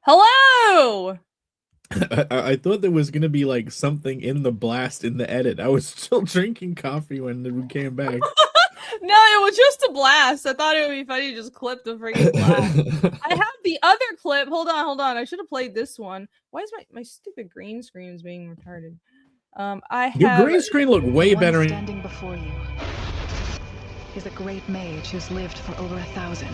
Hello! I thought there was gonna be like something in the blast in the edit. I was still drinking coffee when we came back. No, it was just a blast. I thought it would be funny to just clip the freaking blast. I have the other clip. Hold on. I should have played this one. Why is my stupid green screen being retarded? I have... Your green screen look way One better. standing before you is a great mage who's lived for over 1,000.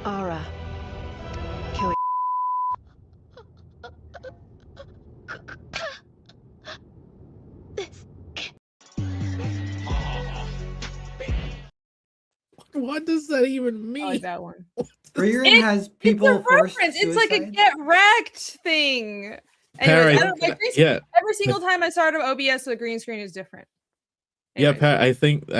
Ara. Kill What does that even mean? I like that one. Freerin has people it's a forced reference. suicide? It's like a get wrecked thing. Perry, Anyways, every single time I start OBS, the green screen is different. Yeah, Anyways. Pat. I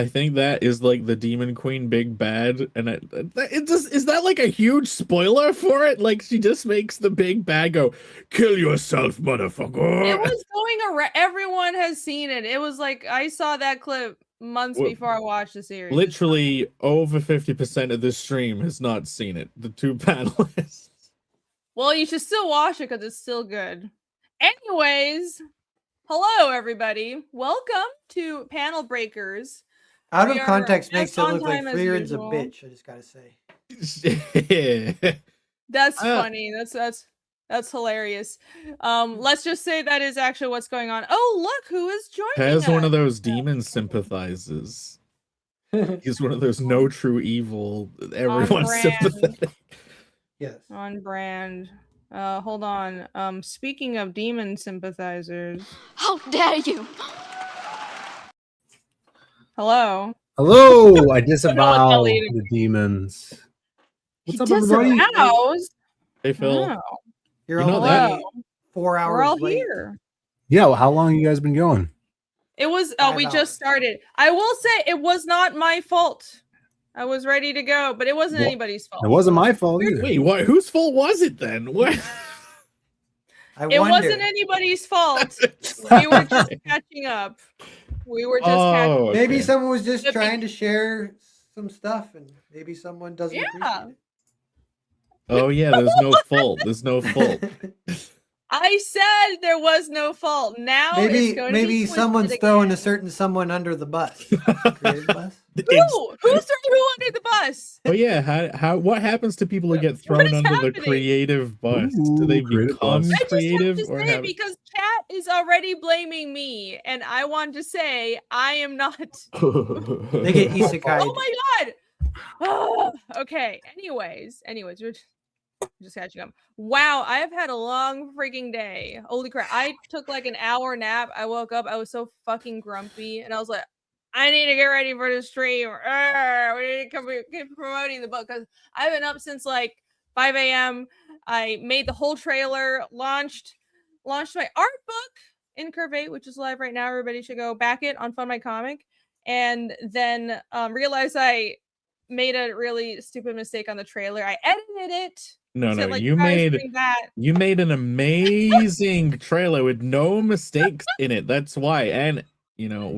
think that is like the Demon Queen big bad, and is that like a huge spoiler for it? Like she just makes the big bad go, "Kill yourself, motherfucker." It was going around. Everyone has seen it. It was like I saw that clip months before I watched the series. Literally over 50% of this stream has not seen it. The two panelists. Well, you should still watch it because it's still good. Anyways, hello everybody. Welcome to Panel Breakers. Out of context makes it on look like time as Freerin's a usual. bitch, I just gotta say. That's funny. That's hilarious. Let's just say that is actually what's going on. Oh, look who is joining Pat's us. one of those demon sympathizers. He's one of those no true evil, everyone's brand. sympathetic. Yes. On brand. Hold on. Speaking of demon sympathizers. How dare you! Hello. Hello, I disavow lady- the demons. What's up, He everybody? disavows? Hey Phil. Oh, You're You know only that- 4 hours we're all late. here. Yeah, well, how long you guys been going? It was 5 we hours. just started. I will say it was not my fault. I was ready to go, but it wasn't Well, anybody's fault. It wasn't my fault either. Wait, what? Whose fault was it then? What? It wonder. wasn't anybody's fault. We were just catching up. We were just catching Oh, Maybe okay. someone was just The trying to share some stuff, and maybe someone doesn't Yeah. Oh yeah, there's no fault. There's no fault. I said there was no fault. Now it's going to maybe be someone's twisted throwing again. a certain someone under the bus. Creative bus? Who's throwing who under the bus? Oh yeah, how what happens to people who get What thrown is under the happening? creative bus? Do they Ooh, creative become bus. I just creative have to or say have? because chat is already blaming me, and I want to say I am not. They get isekai. Oh my god! Oh, okay. Anyways, we're just catching up. Wow, I have had a long freaking day. Holy crap! I took like an hour nap. I woke up. I was so fucking grumpy, and I was like, I need to get ready for the stream. We need to keep promoting the book because I've been up since like 5 a.m. I made the whole trailer, launched my art book in Curve, which is live right now. Everybody should go back it on Fund My Comic, and then realized I made a really stupid mistake on the trailer. I edited it. No, said, no, like, you try made doing that. you made an amazing trailer with no mistakes in it. That's why, and you know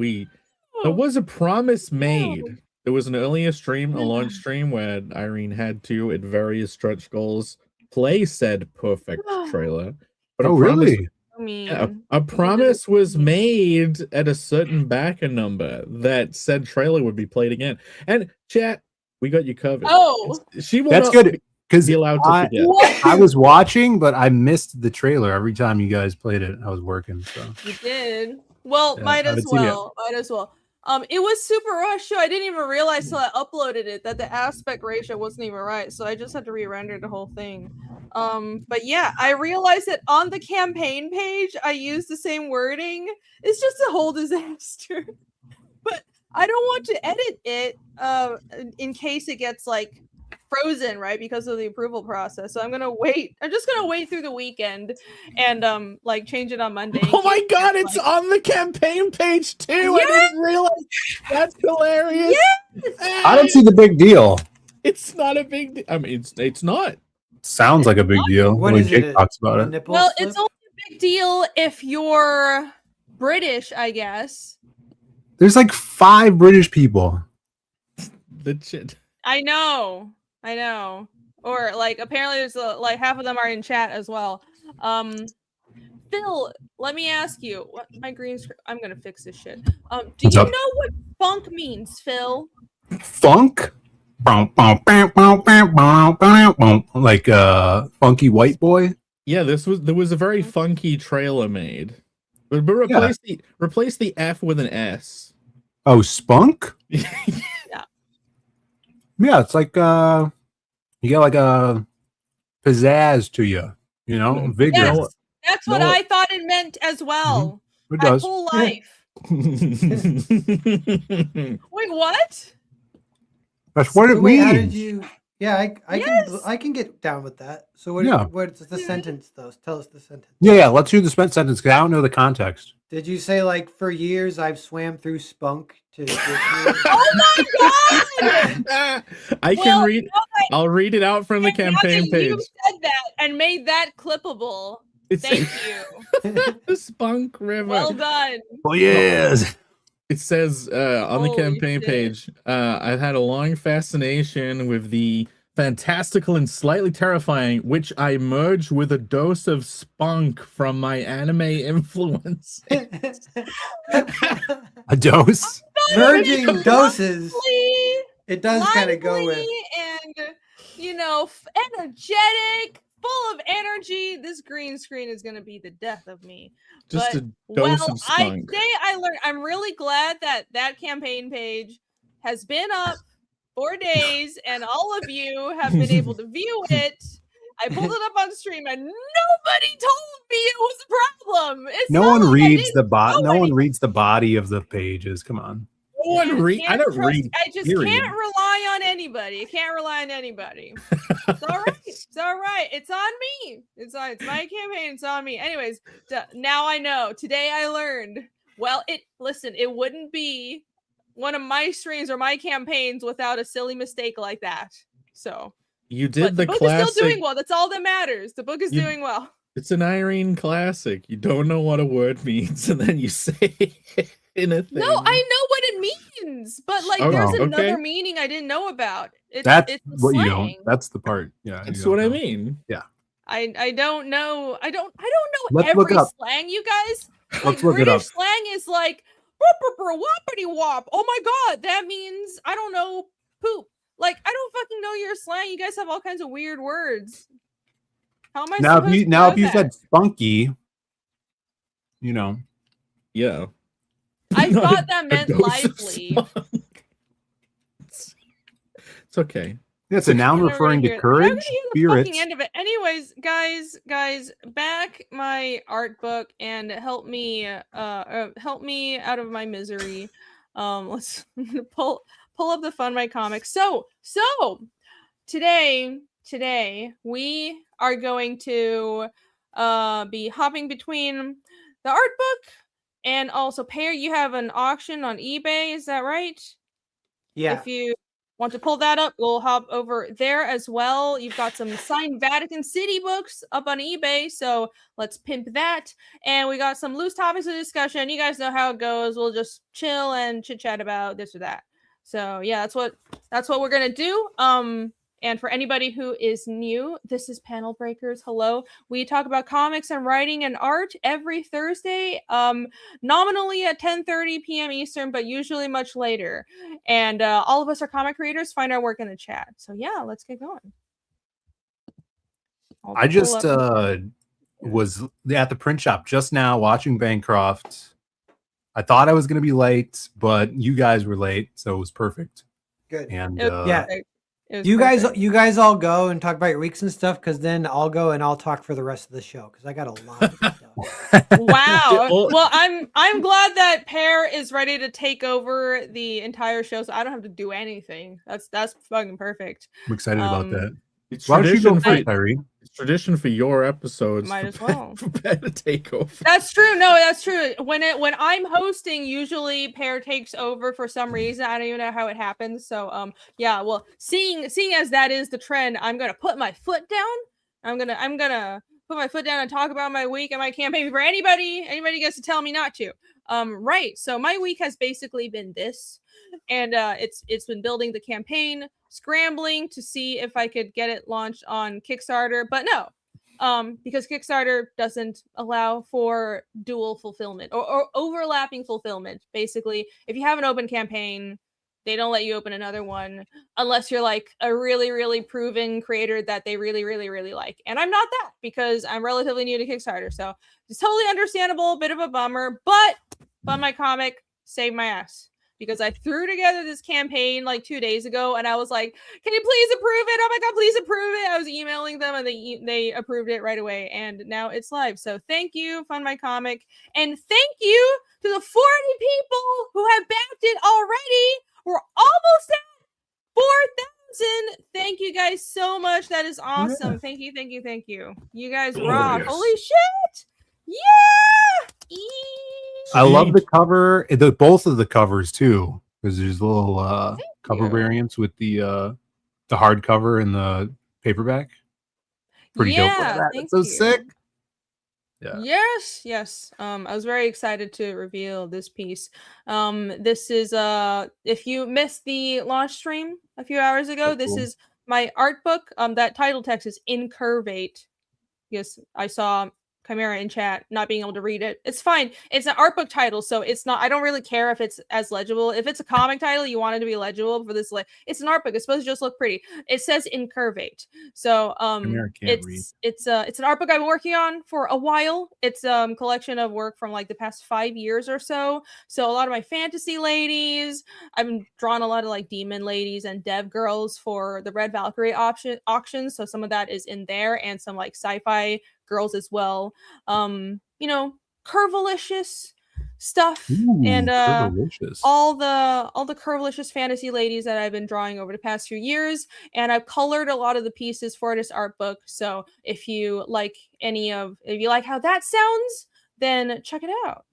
there was a promise made. There was an earlier stream, a launch stream, where Irene had to, at various stretch goals, play said perfect trailer. But Oh, a promise- really? I mean, Yeah, a promise was made at a certain backer number that said trailer would be played again. And chat, we got you covered. Oh. She will That's not good because be allowed to forget. I was watching, but I missed the trailer every time you guys played it. I was working, so You did. Well, Yeah, might I as haven't seen it. well. Might as well. It was super rushed too. I didn't even realize till I uploaded it that the aspect ratio wasn't even right. So I just had to re-render the whole thing. But yeah, I realized that on the campaign page I used the same wording. It's just a whole disaster. But I don't want to edit it in case it gets like frozen, right? Because of the approval process. So I'm gonna wait. I'm just gonna wait through the weekend and like change it on Monday. Oh my god, it's on the campaign page too. I didn't realize. That's hilarious. I don't see the big deal. It's not a big deal. I mean, it's not. Sounds like a big deal What when is Jake it? talks about A it. nipple Well, slip? it's only a big deal if you're British, I guess. There's like 5 British people. the shit. I know. Or like apparently there's like half of them are in chat as well. Phil, let me ask you. What my green screen? I'm gonna fix this shit. Do What's you up? know what funk means, Phil? Funk? Like funky white boy? Yeah, there was a very funky trailer made. But replace the F with an S. Oh, spunk? Yeah. Yeah, it's like you got like a pizzazz to you, you know, vigor. Yes, that's what No. I thought it meant as well. It My does. whole life. Wait, what? That's what it Wait, means. how did you? Yeah, Yes. I can get down with that. So Yeah. what's the sentence though? Tell us the sentence. Yeah, let's hear the sentence because I don't know the context. Did you say like for years I've swam through spunk to get here? Oh my god! I can read. I'll read it out from the campaign page. You said that and made that clippable. Thank you. The Spunk River. Well done. Oh yes. It says on the Holy campaign shit. page, I've had a long fascination with the fantastical and slightly terrifying, which I merge with a dose of spunk from my anime influence. A dose? Merging doses. Lively, It does kind of go with. and you know, energetic, full of energy. This green screen is going to be the death of me. Just But, a dose of spunk. today I learned. I'm really glad that campaign page has been up 4 days, and all of you have been able to view it. I pulled it up on stream, and nobody told me it was a problem. It's No not one like I reads didn't the bot. No know one reads the body of the pages. Come on. No one read. I don't trust- read. I just period. can't rely on anybody. I can't rely on anybody. It's all right. It's all right. It's on me. It's my campaign. It's on me. Anyways, now I know. Today I learned. Well, it wouldn't be one of my streams or my campaigns without a silly mistake like that. So You but did the the book classic. is still doing well. That's all that matters. The book is You- doing well. It's an Irene classic. You don't know what a word means, and then you say it in a thing. No, I know what it means, but like Oh, there's okay. another meaning I didn't know about. That's it's what you slang. don't. That's the part. Yeah. you That's don't what I know. mean. I don't know. I don't know Let's look every it up. slang, you guys. Let's Like, look it British up. slang is like whoppity wop. Oh my god, that means I don't know poop. Like I don't fucking know your slang. You guys have all kinds of weird words. How am I Now, supposed if you to now know if you that? said spunky, you know, Yeah. I Not thought a- that a meant dose of lively. spunk. It's okay. it's a noun I'm never referring gonna to hear it. I'm gonna courage, hear the fucking spirits. end of it. Anyways, guys, back my art book and help me out of my misery. Let's pull up the Fun My Comics. So today we are going to be hopping between the art book and also Pear. You have an auction on eBay, is that right? Yeah. If you want to pull that up, we'll hop over there as well. You've got some signed Vatican City books up on eBay, so let's pimp that. And we got some loose topics of discussion. You guys know how it goes. We'll just chill and chit chat about this or that. So yeah, that's what we're gonna do. And for anybody who is new, this is Panel Breakers. Hello. We talk about comics and writing and art every Thursday, nominally at 10:30 p.m. Eastern, but usually much later. And all of us are comic creators. Find our work in the chat. So yeah, let's get going. I'll I pull just up- was at the print shop just now watching Bancroft. I thought I was going to be late, but you guys were late, so it was perfect. Good. And It was Yeah. perfect. It was You perfect. guys all go and talk about your weeks and stuff, because then I'll go and I'll talk for the rest of the show because I got a lot of stuff. Wow. Well- Well, I'm glad that Pear is ready to take over the entire show, so I don't have to do anything. That's fucking perfect. I'm excited about Um, that. It's Why don't you go tradition first, Irene? It's tradition for your episodes. Might as well. For Pat to take over. That's true. No, that's true. When I'm hosting, usually Pear takes over for some reason. I don't even know how it happens. So yeah. Well, seeing as that is the trend, I'm gonna put my foot down. I'm gonna put my foot down and talk about my week and my campaign before anybody gets to tell me not to. Right. So my week has basically been this, and it's been building the campaign, scrambling to see if I could get it launched on Kickstarter, but no. Because Kickstarter doesn't allow for dual fulfillment or overlapping fulfillment. Basically, if you have an open campaign, they don't let you open another one unless you're like a really, really proven creator that they really, really, really like. And I'm not that because I'm relatively new to Kickstarter. So it's totally understandable, bit of a bummer, but Fund My Comic saved my ass. Because I threw together this campaign like 2 days ago, and I was like, "Can you please approve it? Oh my god, please approve it!" I was emailing them, and they approved it right away, and now it's live. So thank you, Fund My Comic, and thank you to the 40 people who have backed it already. We're almost at 4,000. Thank you guys so much. That is awesome. Thank you, thank you, thank you. You guys rock. Holy shit! Yeah. I love the cover, both of the covers too, because there's little cover variants with the hardcover and the paperback. Pretty dope. It's so sick. Yeah. Yes. I was very excited to reveal this piece. This is if you missed the launch stream a few hours ago, this is my art book. That title text is incurvate. Yes, I saw Chimera in chat not being able to read it. It's fine. It's an art book title, so it's not. I don't really care if it's as legible. If it's a comic title, you want it to be legible for this. It's an art book. It's supposed to just look pretty. It says incurvate. So it's an art book I've been working on for a while. It's collection of work from like the past 5 years or so. So a lot of my fantasy ladies. I've been drawing a lot of like demon ladies and dev girls for the Red Valkyrie auctions. So some of that is in there, and some like sci-fi girls as well. Curvilicious stuff. And all the curvilicious fantasy ladies that I've been drawing over the past few years, and I've colored a lot of the pieces for this art book. So if you like how that sounds, then check it out.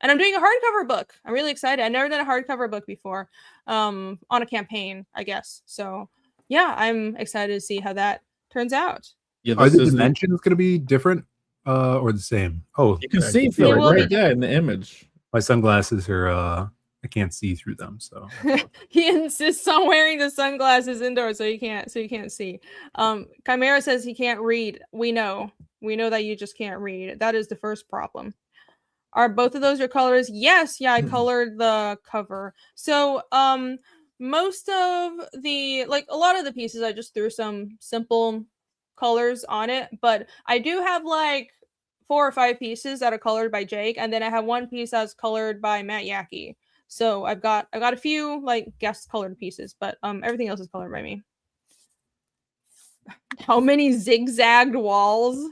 And I'm doing a hardcover book. I'm really excited. I've never done a hardcover book before, on a campaign, I guess. So yeah, I'm excited to see how that turns out. Yeah, are the dimensions going to be different or the same? Oh, you can see through it right there in the image. My sunglasses are I can't see through them, so he insists on wearing the sunglasses indoors so you can't see. Chimera says he can't read. We know that you just can't read. That is the first problem. Are both of those your colors? Yes, yeah, I colored the cover. So most of the a lot of the pieces I just threw some simple colors on it, but I do have like 4 or 5 pieces that are colored by Jake, and then I have one piece that's colored by Matt Yackey. So I've got a few like guest colored pieces, but everything else is colored by me. How many zigzagged walls?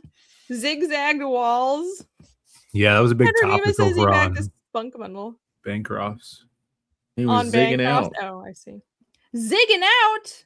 Yeah, that was a big topic over on Spunk Bundle. Bancroft's. He was zigging out. Oh, I see. Zigging out.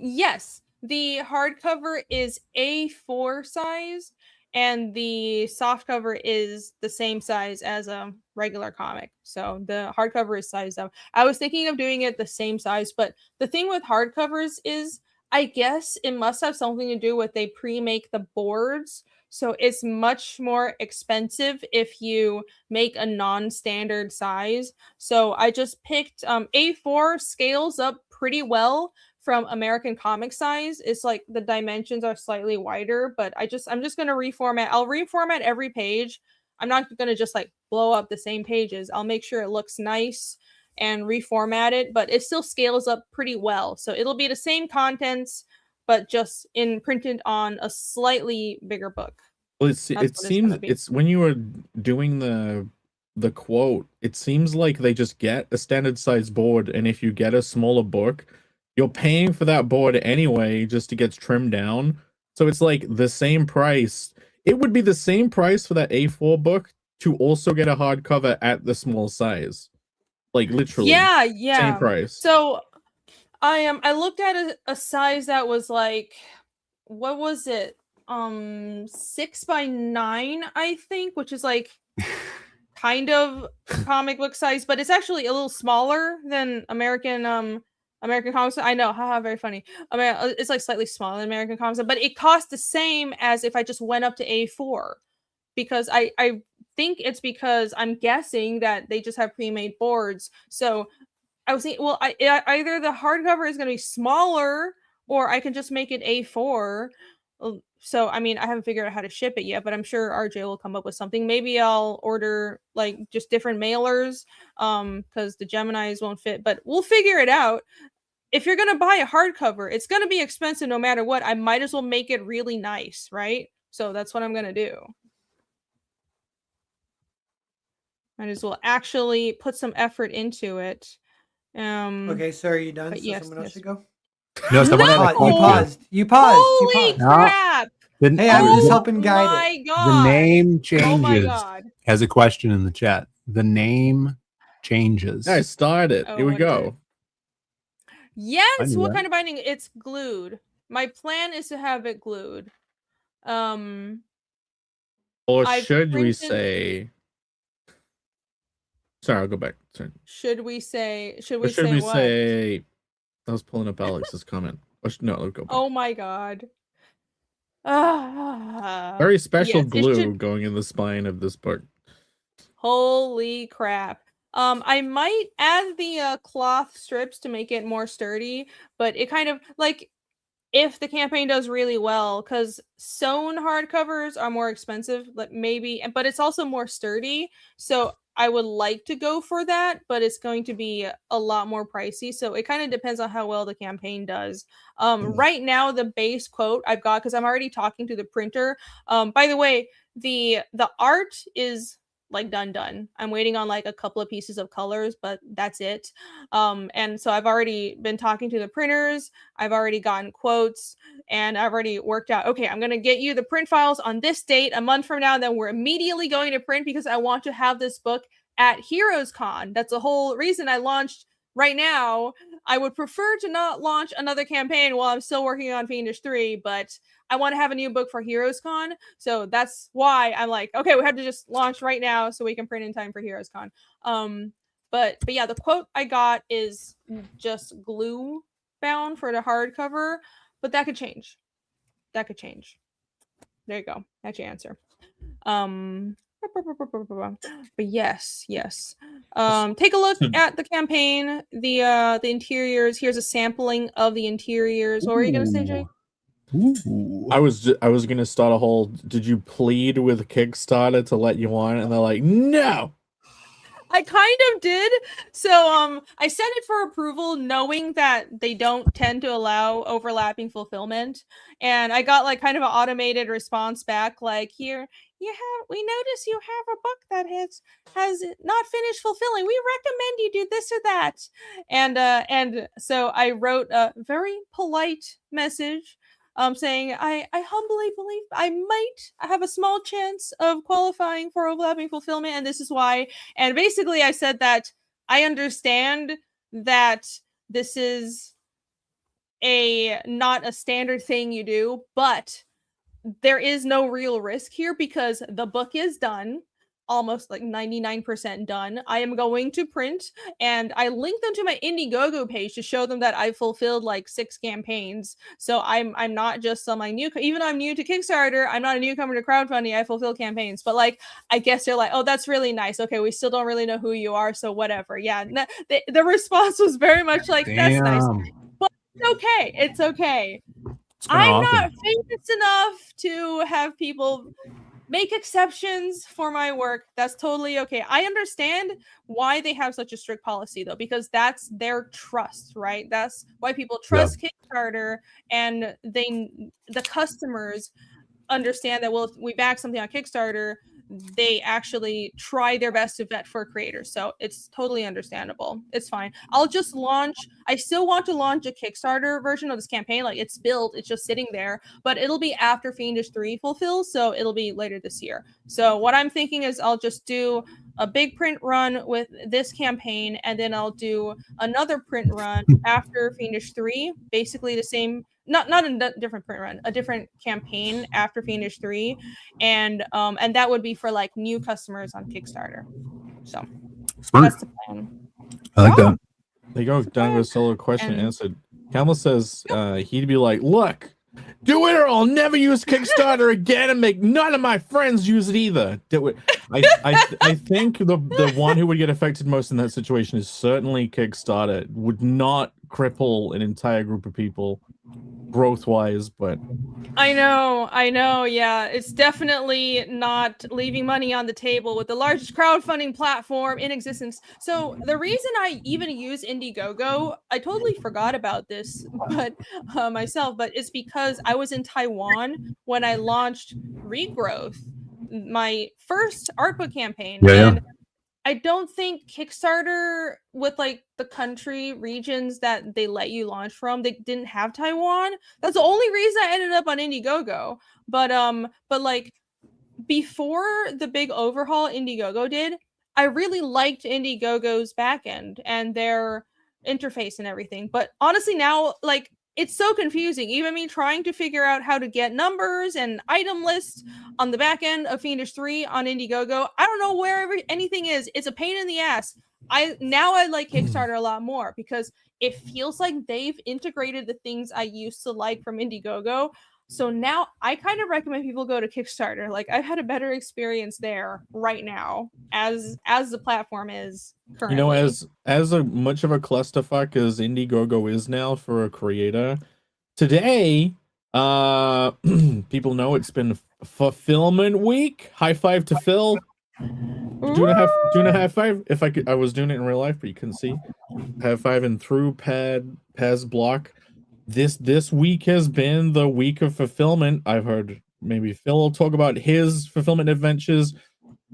Yes. The hardcover is A4 size, and the softcover is the same size as a regular comic. So the hardcover is sized up. I was thinking of doing it the same size, but the thing with hardcovers is, I guess it must have something to do with they pre-make the boards. So it's much more expensive if you make a non-standard size. So I just picked A4 scales up pretty well from American comic size. It's like the dimensions are slightly wider, but I'm just going to reformat. I'll reformat every page. I'm not going to just like blow up the same pages. I'll make sure it looks nice and reformat it, but it still scales up pretty well. So it'll be the same contents, but just printed on a slightly bigger book. Well, it seems it's when you were doing the quote, it seems like they just get a standard size board, and if you get a smaller book, you're paying for that board anyway, just to get trimmed down. So it's like the same price. It would be the same price for that A4 book to also get a hardcover at the small size. Like literally. Yeah. Same price. So I looked at a size that was like, what was it? 6x9, I think, which is like kind of comic book size, but it's actually a little smaller than American American Comics. I know, haha, very funny. I mean, it's like slightly smaller than American Comics, but it costs the same as if I just went up to A4, because I think it's because I'm guessing that they just have pre-made boards. So I was thinking, well, either the hardcover is going to be smaller, or I can just make it A4. So I mean, I haven't figured out how to ship it yet, but I'm sure RJ will come up with something. Maybe I'll order like just different mailers, because the Geminis won't fit. But we'll figure it out. If you're gonna buy a hardcover, it's gonna be expensive no matter what. I might as well make it really nice, right? So that's what I'm gonna do. Might as well actually put some effort into it. Okay, so are you done? But So yes, someone else yes. should go. No, someone had a No! You question. paused. You paused. You Holy paused. No. crap! Hey, I'm just Oh helping guide my it. god! The name Oh my changes. god! Has a question in the chat. The name changes. I started. Oh, Here we what is go. it? Yes. knew What that. kind of binding? It's glued. My plan is to have it glued. Or I've should we printed- say? Sorry, I'll go back. Sorry. Should we say? Should Or we should say we what? say? I was pulling up Alex's comment. No, let's go back. Oh my god. Ah. Very special yes, it glue should- going in the spine of this book. Holy crap. I might add the cloth strips to make it more sturdy, but it kind of like, if the campaign does really well, because sewn hardcovers are more expensive, like maybe, but it's also more sturdy. So I would like to go for that, but it's going to be a lot more pricey. So it kind of depends on how well the campaign does. Right now, the base quote I've got, because I'm already talking to the printer. By the way, the art is like done. I'm waiting on like a couple of pieces of colors, but that's it. And so I've already been talking to the printers. I've already gotten quotes, and I've already worked out, okay, I'm going to get you the print files on this date a month from now. Then we're immediately going to print, because I want to have this book at Heroes Con. That's the whole reason I launched right now. I would prefer to not launch another campaign while I'm still working on Fiendish 3, but I want to have a new book for Heroes Con. So that's why I'm like, okay, we have to just launch right now so we can print in time for Heroes Con. But yeah, the quote I got is just glue bound for the hardcover, but that could change. That could change. There you go. That's your answer. But yes. Take a look at the campaign, the interiors. Here's a sampling of the interiors. What were you gonna say, Jay? Ooh. I was gonna start a whole. Did you plead with Kickstarter to let you on? And they're like, no. I kind of did. So I sent it for approval, knowing that they don't tend to allow overlapping fulfillment. And I got like kind of an automated response back, like, here, we notice you have a book that has not finished fulfilling. We recommend you do this or that. And so I wrote a very polite message saying, I humbly believe I might have a small chance of qualifying for overlapping fulfillment, and this is why. And basically I said that I understand that this is not a standard thing you do, but there is no real risk here, because the book is done, almost like 99% done. I am going to print, and I linked them to my Indiegogo page to show them that I fulfilled like 6 campaigns. So I'm not just some like new, even though I'm new to Kickstarter, I'm not a newcomer to crowdfunding. I fulfill campaigns, but like I guess they're like, oh, that's really nice. Okay, we still don't really know who you are, so whatever. Yeah, the response was very much like, that's nice, but it's okay. It's okay. I'm not famous enough to have people make exceptions for my work. That's totally okay. I understand why they have such a strict policy, though, because that's their trust, right? That's why people trust Kickstarter, and the customers understand that, well, if we back something on Kickstarter, they actually try their best to vet for creators. So it's totally understandable. It's fine. I'll just launch. I still want to launch a Kickstarter version of this campaign. Like, it's built, it's just sitting there, but it'll be after Fiendish 3 fulfills. So it'll be later this year. So what I'm thinking is I'll just do a big print run with this campaign, and then I'll do another print run after Fiendish 3, basically the same, not a different print run, a different campaign after Fiendish 3, and that would be for like new customers on Kickstarter. So Smart. that's the plan. I like that. There you go. Done with solo question And- answered. Camel says he'd be like, look, do it or I'll never use Kickstarter again and make none of my friends use it either. Do it. I think the one who would get affected most in that situation is certainly Kickstarter. It would not cripple an entire group of people growth wise, but I know, yeah. It's definitely not leaving money on the table with the largest crowdfunding platform in existence. So the reason I even use Indiegogo, I totally forgot about this, but myself, but it's because I was in Taiwan when I launched Regrowth, my first art book campaign. And I don't think Kickstarter with like the country regions that they let you launch from, they didn't have Taiwan. That's the only reason I ended up on Indiegogo. But like before the big overhaul Indiegogo did, I really liked Indiegogo's backend and their interface and everything. But honestly now, like it's so confusing. Even me trying to figure out how to get numbers and item lists on the back end of Fiendish 3 on Indiegogo. I don't know where anything is. It's a pain in the ass. I like Kickstarter a lot more because it feels like they've integrated the things I used to like from Indiegogo. So now I kind of recommend people go to Kickstarter. Like I've had a better experience there right now as the platform is currently. You know, as much of a clusterfuck as Indiegogo is now for a creator, today, people know it's been fulfillment week. High five to Phil. Doing a high five. If I could, I was doing it in real life, but you couldn't see. High five and through Paz block. This week has been the week of fulfillment. I've heard maybe Phil will talk about his fulfillment adventures.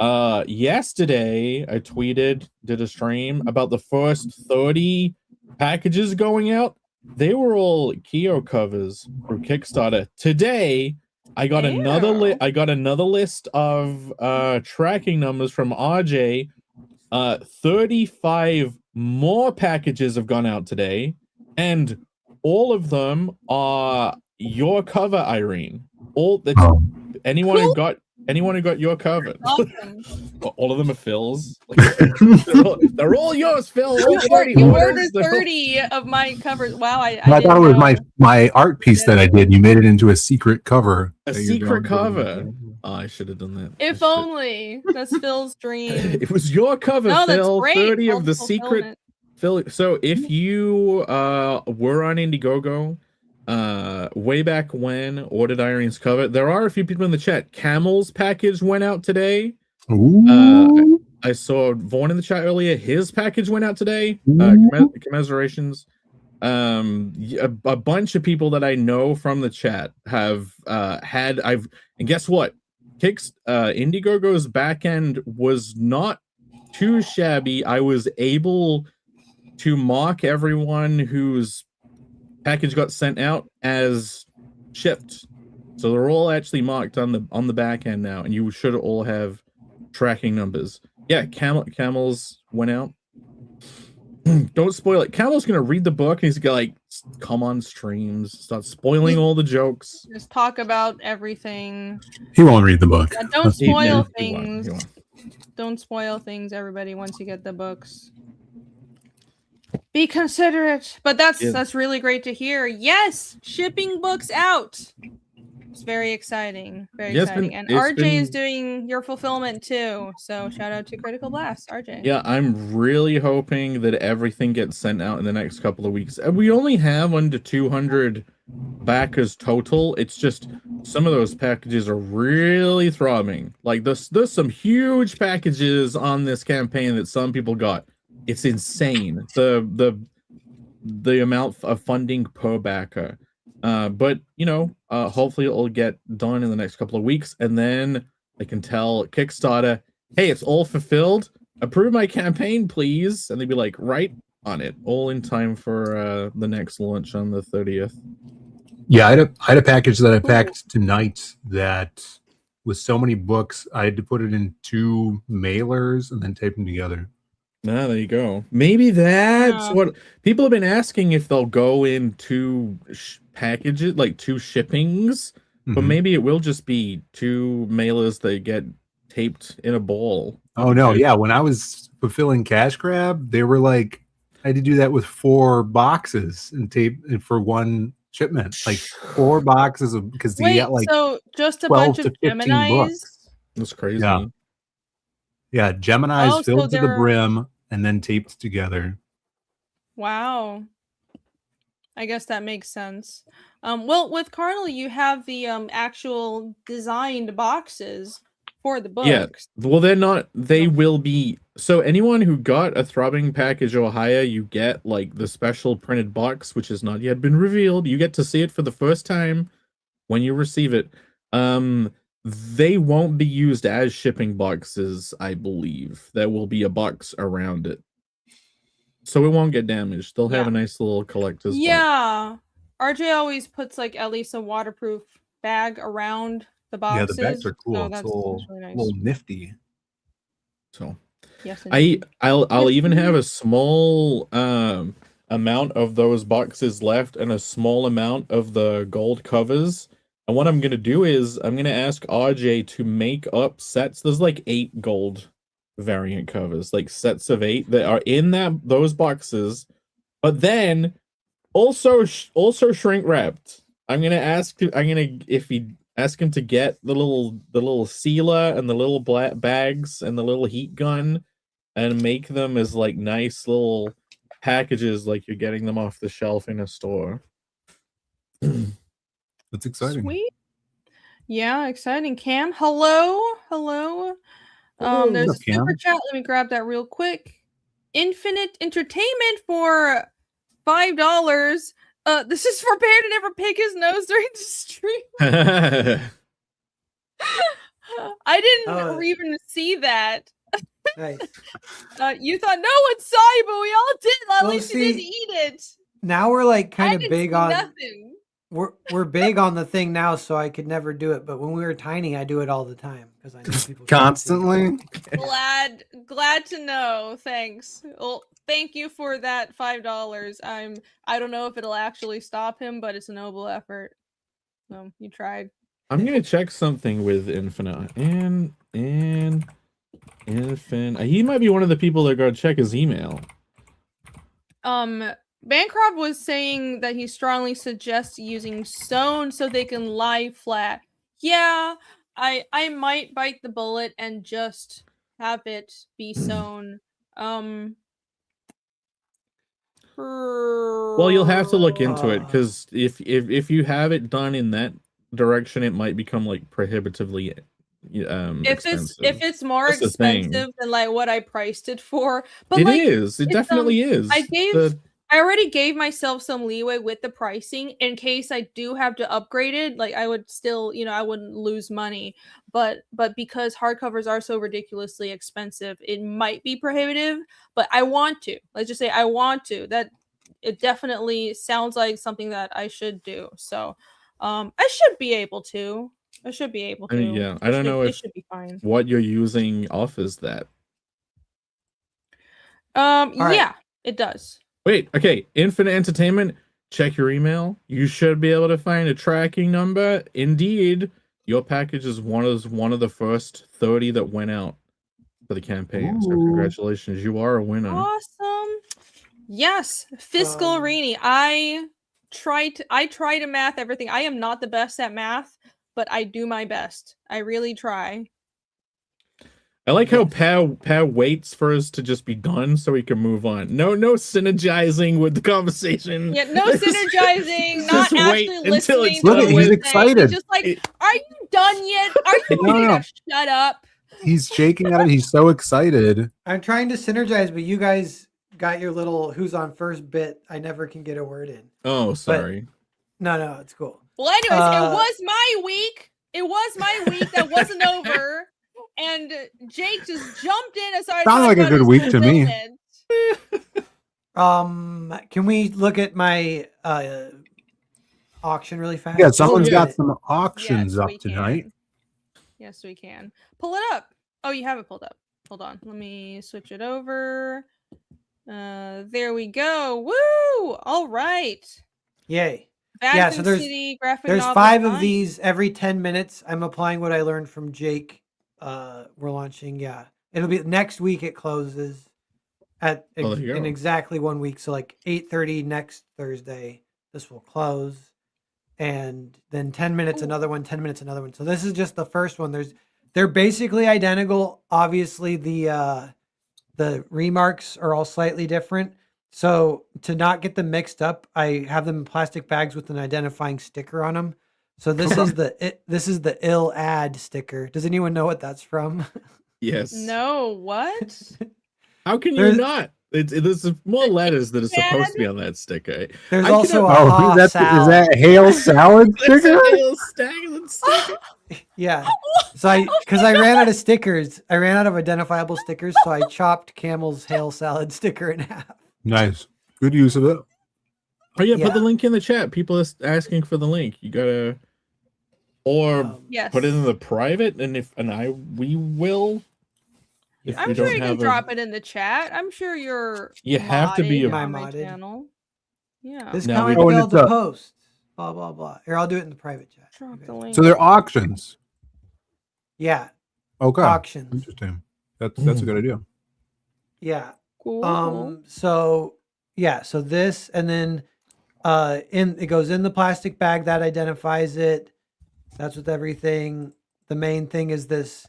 Yesterday I did a stream about the first 30 packages going out. They were all Kyo covers from Kickstarter. Today I got another list of tracking numbers from RJ. 35 more packages have gone out today, and all of them are your cover, Irene. Anyone who got your cover. Awesome. All of them are Phil's. They're all yours, Phil. You ordered 30 of my covers. Wow, I thought it was my art piece that I did. You made it into a secret cover. A secret cover. Oh, I should have done that. If only. That's Phil's dream. It was your cover, No, that's Phil. great. 30 of the Fulfillment. secret. Phil. So if you were on Indiegogo way back when, ordered Irene's cover, there are a few people in the chat. Camel's package went out today. Ooh. I saw Vaughn in the chat earlier. His package went out today. Commiserations. A bunch of people that I know from the chat have and guess what? Indiegogo's backend was not too shabby. I was able to mark everyone whose package got sent out as shipped, so they're all actually marked on the back end now, and you should all have tracking numbers. Yeah, Camels went out. Don't spoil it. Camel's gonna read the book and he's gonna like come on streams, start spoiling all the jokes. Just talk about everything. He won't read the book. Yeah, don't spoil He won't. things. Don't spoil things, everybody, once you get the books. Be considerate. But that's really great to hear. Yes, shipping books out. It's very exciting. Very exciting. And RJ is doing your fulfillment too. So shout out to Critical Blast, RJ. Yeah, I'm really hoping that everything gets sent out in the next couple of weeks. We only have under 200 backers total. It's just some of those packages are really throbbing. Like there's some huge packages on this campaign that some people got. It's insane. The amount of funding per backer. But you know, hopefully it'll get done in the next couple of weeks, and then I can tell Kickstarter, hey, it's all fulfilled. Approve my campaign, please. And they'd be like, right on it, all in time for the next launch on the 30th. Yeah, I had a package that I packed tonight that was so many books, I had to put it in 2 mailers and then tape them together. Ah, there you go. Maybe that's what people have been asking, if they'll go in 2 packages, like 2 shippings, but maybe it will just be 2 mailers that get taped in a ball. Oh no, yeah. When I was fulfilling Cash Grab, they were like I had to do that with 4 boxes and tape for one shipment. Like 4 boxes of because they Wait, got like so just a 12 bunch to of 15 books. Geminis? That's crazy. Yeah. Yeah, Gemini's Oh, so filled to the they're brim and then taped together. wow. I guess that makes sense. Well, with Cardinal, you have the actual designed boxes for the Yeah. books. Well, they're not. They No. will be. So anyone who got a throbbing package or higher, you get like the special printed box, which has not yet been revealed. You get to see it for the first time when you receive it. They won't be used as shipping boxes, I believe. There will be a box around it, so it won't get damaged. They'll have Yeah. a nice little collector's box. Yeah. RJ always puts like at least a waterproof bag around the Yeah, boxes. the bags are cool. So It's that's a little, really nice. little nifty. So Yes, indeed. I'll even have a small amount of those boxes left and a small amount of the gold covers. And what I'm gonna do is I'm gonna ask RJ to make up sets. There's like 8 gold variant covers, like sets of 8 that are in those boxes, but then also shrink wrapped. I'm gonna ask him to get the little sealer and the little black bags and the little heat gun and make them as like nice little packages like you're getting them off the shelf in a store. That's exciting. Sweet. Yeah, exciting. Cam, hello. There's a What's up, Cam? super chat. Let me grab that real quick. Infinite Entertainment for $5. This is for Bear to never pick his nose during the stream. I didn't even see that. Nice. You thought no one saw you, but we all did. At Well, least you didn't eat it. Now we're like I kind of didn't big see on nothing. we're big on the thing now, so I could never do it. But when we were tiny, I do it all the time because I know people can't see. Constantly. Glad to know. Thanks. Well, thank you for that $5. I don't know if it'll actually stop him, but it's a noble effort. So you tried. I'm gonna check something with Infinite and Infinite. He might be one of the people that go check his email. Bancroft was saying that he strongly suggests using sewn so they can lie flat. Yeah, I might bite the bullet and just have it be sewn. Well, you'll have to look into it because if you have it done in that direction, it might become like prohibitively expensive. If it's more That's the thing. expensive than like what I priced it for, but It like is. It definitely is. I already gave myself some leeway with the pricing in case I do have to upgrade it. Like I would still, I wouldn't lose money, but because hardcovers are so ridiculously expensive, it might be prohibitive, but I want to. Let's just say I want to. That it definitely sounds like something that I should do. So, I should be able to. Yeah, I don't know it if should be fine. what you're using offers that. Yeah, it does. Wait, okay. Infinite Entertainment, check your email. You should be able to find a tracking number. Indeed, your package is one of the first 30 that went out for the campaign. So congratulations, you are a winner. Awesome. Yes, Fiscal Rini. I try to math everything. I am not the best at math, but I do my best. I really try. I like how Pow waits for us to just be done so he can move on. No synergizing with the conversation. Yeah, no synergizing. Not actually until listening. Look, he's excited. He's just like, are you done yet? Are you gonna shut up? He's shaking at it. He's so excited. I'm trying to synergize, but you guys got your little "who's on first" bit. I never can get a word in. Oh, sorry. But, no, it's cool. Well, anyways, it was my week. That wasn't over. And Jake just jumped in and started. Sounds like a good week to me. Can we look at my auction really fast? Yeah, someone's got some auctions up can. tonight. Yes, we can. Pull it up. Oh, you have it pulled up. Hold on. Let me switch it over. There we go. Woo! All right. Yay. Vatican So there's City graphic there's novel 5 design. of these every 10 minutes. I'm applying what I learned from Jake. We're launching. Yeah, it'll be next week. It closes. Oh, there you in go. exactly 1 week. So like 8:30 next Thursday, this will close, and then 10 minutes another one, 10 minutes another one. So this is just the first one. They're basically identical. Obviously the remarks are all slightly different. So to not get them mixed up, I have them in plastic bags with an identifying sticker on them. So this is the ill ad sticker. Does anyone know what that's from? Yes. No, what? How can you There's- not? There's more letters that are supposed to be on that sticker. There's I also could a Oh, ha is salad. that hail salad That's sticker? a little staggering sticker. Yeah. So because I ran out of stickers, I ran out of identifiable stickers, so I chopped Camel's hail salad sticker in half. Nice. Good use of it. Oh yeah, put the Yeah. link in the chat. People are asking for the link. You gotta, or Yes. put it in the private, we will. If I'm we sure don't you can have drop it in the chat. I'm sure you're You have to be modded a- on my modded. channel. Yeah. This Now comic we- Oh, and failed it's to a- post. Blah blah blah. Here, I'll do it in the private chat. Drop You the guys- link. So they're auctions. Yeah, Okay. auctions. Interesting. That's a good idea. Yeah. Cool. So yeah, so this, and then it goes in the plastic bag that identifies it. That's with everything. The main thing is this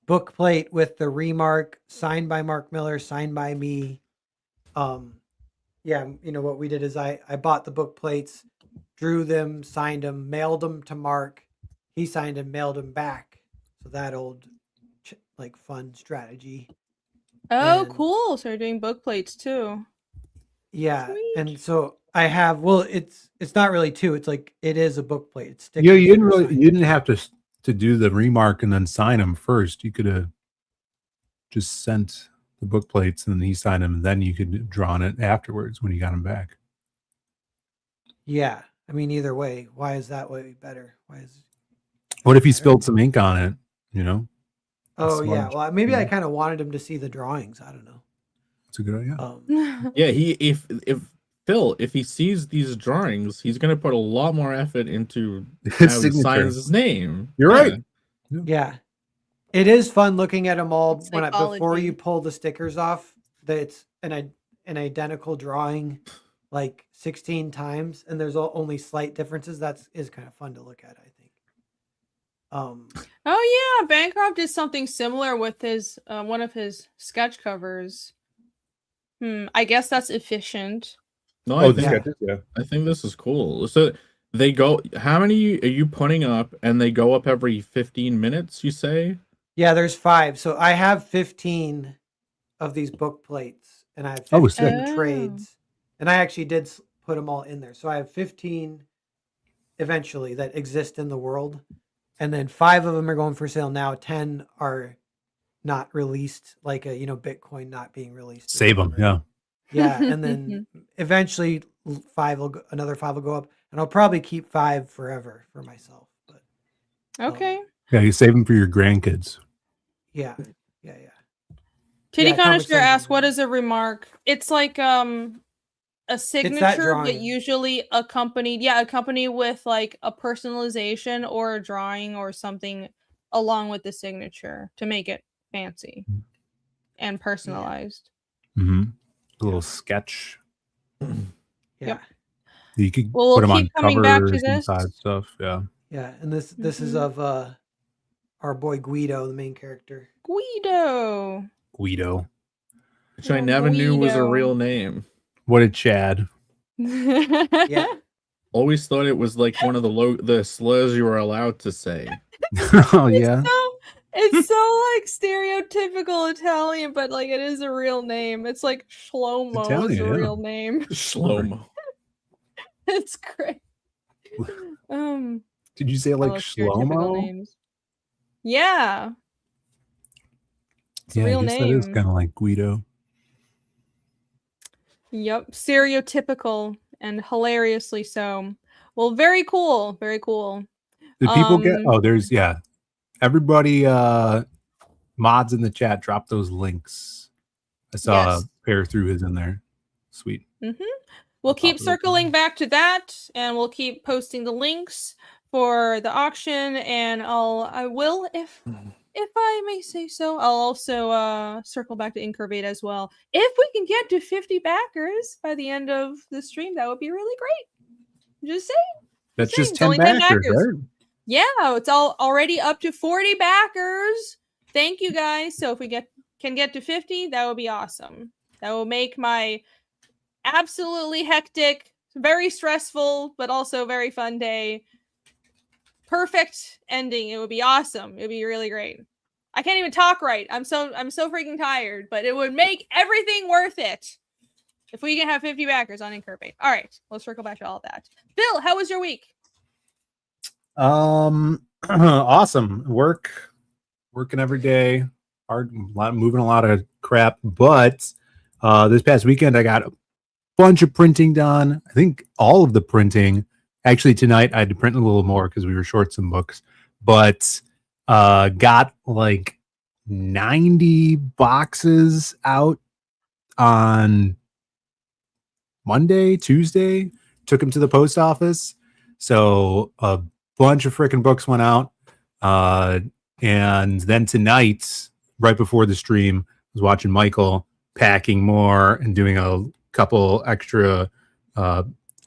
book plate with the remark signed by Mark Miller, signed by me. Yeah, you know what we did is I bought the book plates, drew them, signed them, mailed them to Mark. He signed and mailed them back. So that old like fun strategy. Oh, and- cool. So you're doing book plates too. Yeah, Sweet. and so I have. Well, it's not really two. It's like it is a book plate. It's Yeah, stickers that are signed. you didn't have to do the remark and then sign them first. You could have just sent the book plates and then he signed them, and then you could draw on it afterwards when you got them back. Yeah, I mean either way. Why is that way better? Why is? What if he better? spilled some ink on it? You know, Oh yeah. smudge, Well, maybe I yeah. kind of wanted him to see the drawings. I don't know. it's a good idea. Yeah, if Phil, if he sees these drawings, he's gonna put a lot more effort into how His he signature. signs his name. You're Yeah. right. Yeah, it is fun looking at them all It's before psychology. you pull the stickers off. That it's an identical drawing, like 16 times, and there's only slight differences. Is kind of fun to look at. I think. Oh yeah, Bancroft did something similar with his one of his sketch covers. I guess that's efficient. No, Oh, I the think sketches, yeah. I think this is cool. So they go. How many are you putting up? And they go up every 15 minutes. You say? Yeah, there's 5. So I have 15 of these book plates, and I have Oh, 15 sick. trades, and I actually did put them all in there. So I have 15 eventually that exist in the world, and then 5 of them are going for sale now. 10 are not released, like Bitcoin not being released. or Save them. whatever. Yeah. Yeah, and then eventually another 5 will go up, and I'll probably keep 5 forever for myself. But Okay. Yeah. You save them for your grandkids. yeah. Titty Yeah, Comic Connoisseur Sans asked, is "What really- is a remark?" It's like a signature, but drawing. usually accompanied with like a personalization or a drawing or something along with the signature to make it fancy and personalized. Mm-hmm. A little sketch. Yeah. You could Well, we'll put them on keep coming back to covers this. inside stuff. Yeah. Yeah, and this is of our boy Guido, the main character. Guido. Guido. Which I Oh, never knew was a Guido. real name. What a Chad. Yeah. Always thought it was like one of the slurs you were allowed to say. Oh yeah. It's so like stereotypical Italian, but like it is a real name. It's like Shlomo is Italian, a yeah. real name. Shlomo. It's great. Did you say I like love stereotypical Shlomo? names. Yeah. It's a Yeah, real I guess name. that is kind of like Guido. Yep, stereotypical and hilariously so. Well, very cool, very cool. Did people get? Um, Oh, there's everybody mods in the chat, drop those links. I saw Yes. a pair through his in there. Sweet. We'll pop keep it open. circling back to that, and we'll keep posting the links for the auction. And I will, if if I may say so, I'll also circle back to Incurvate as well. If we can get to 50 backers by the end of the stream, that would be really great. Just saying. That's saying, just it's 10 only 10 backers, backers. right? Yeah, it's already up to 40 backers. Thank you guys. So if we can get to 50, that would be awesome. That will make my absolutely hectic, very stressful, but also very fun day perfect ending. It would be awesome. It would be really great. I can't even talk right. I'm so freaking tired, but it would make everything worth it if we can have 50 backers on Incurvate. All right, let's circle back to all of that. Bill, how was your week? Awesome. Working every day, moving a lot of crap, but this past weekend I got a bunch of printing done. I think all of the printing. Actually, tonight I had to print a little more because we were short some books, but got like 90 boxes out on Monday, Tuesday. Took them to the post office. So a bunch of freaking books went out. And then tonight, right before the stream, I was watching Michael packing more and doing a couple extra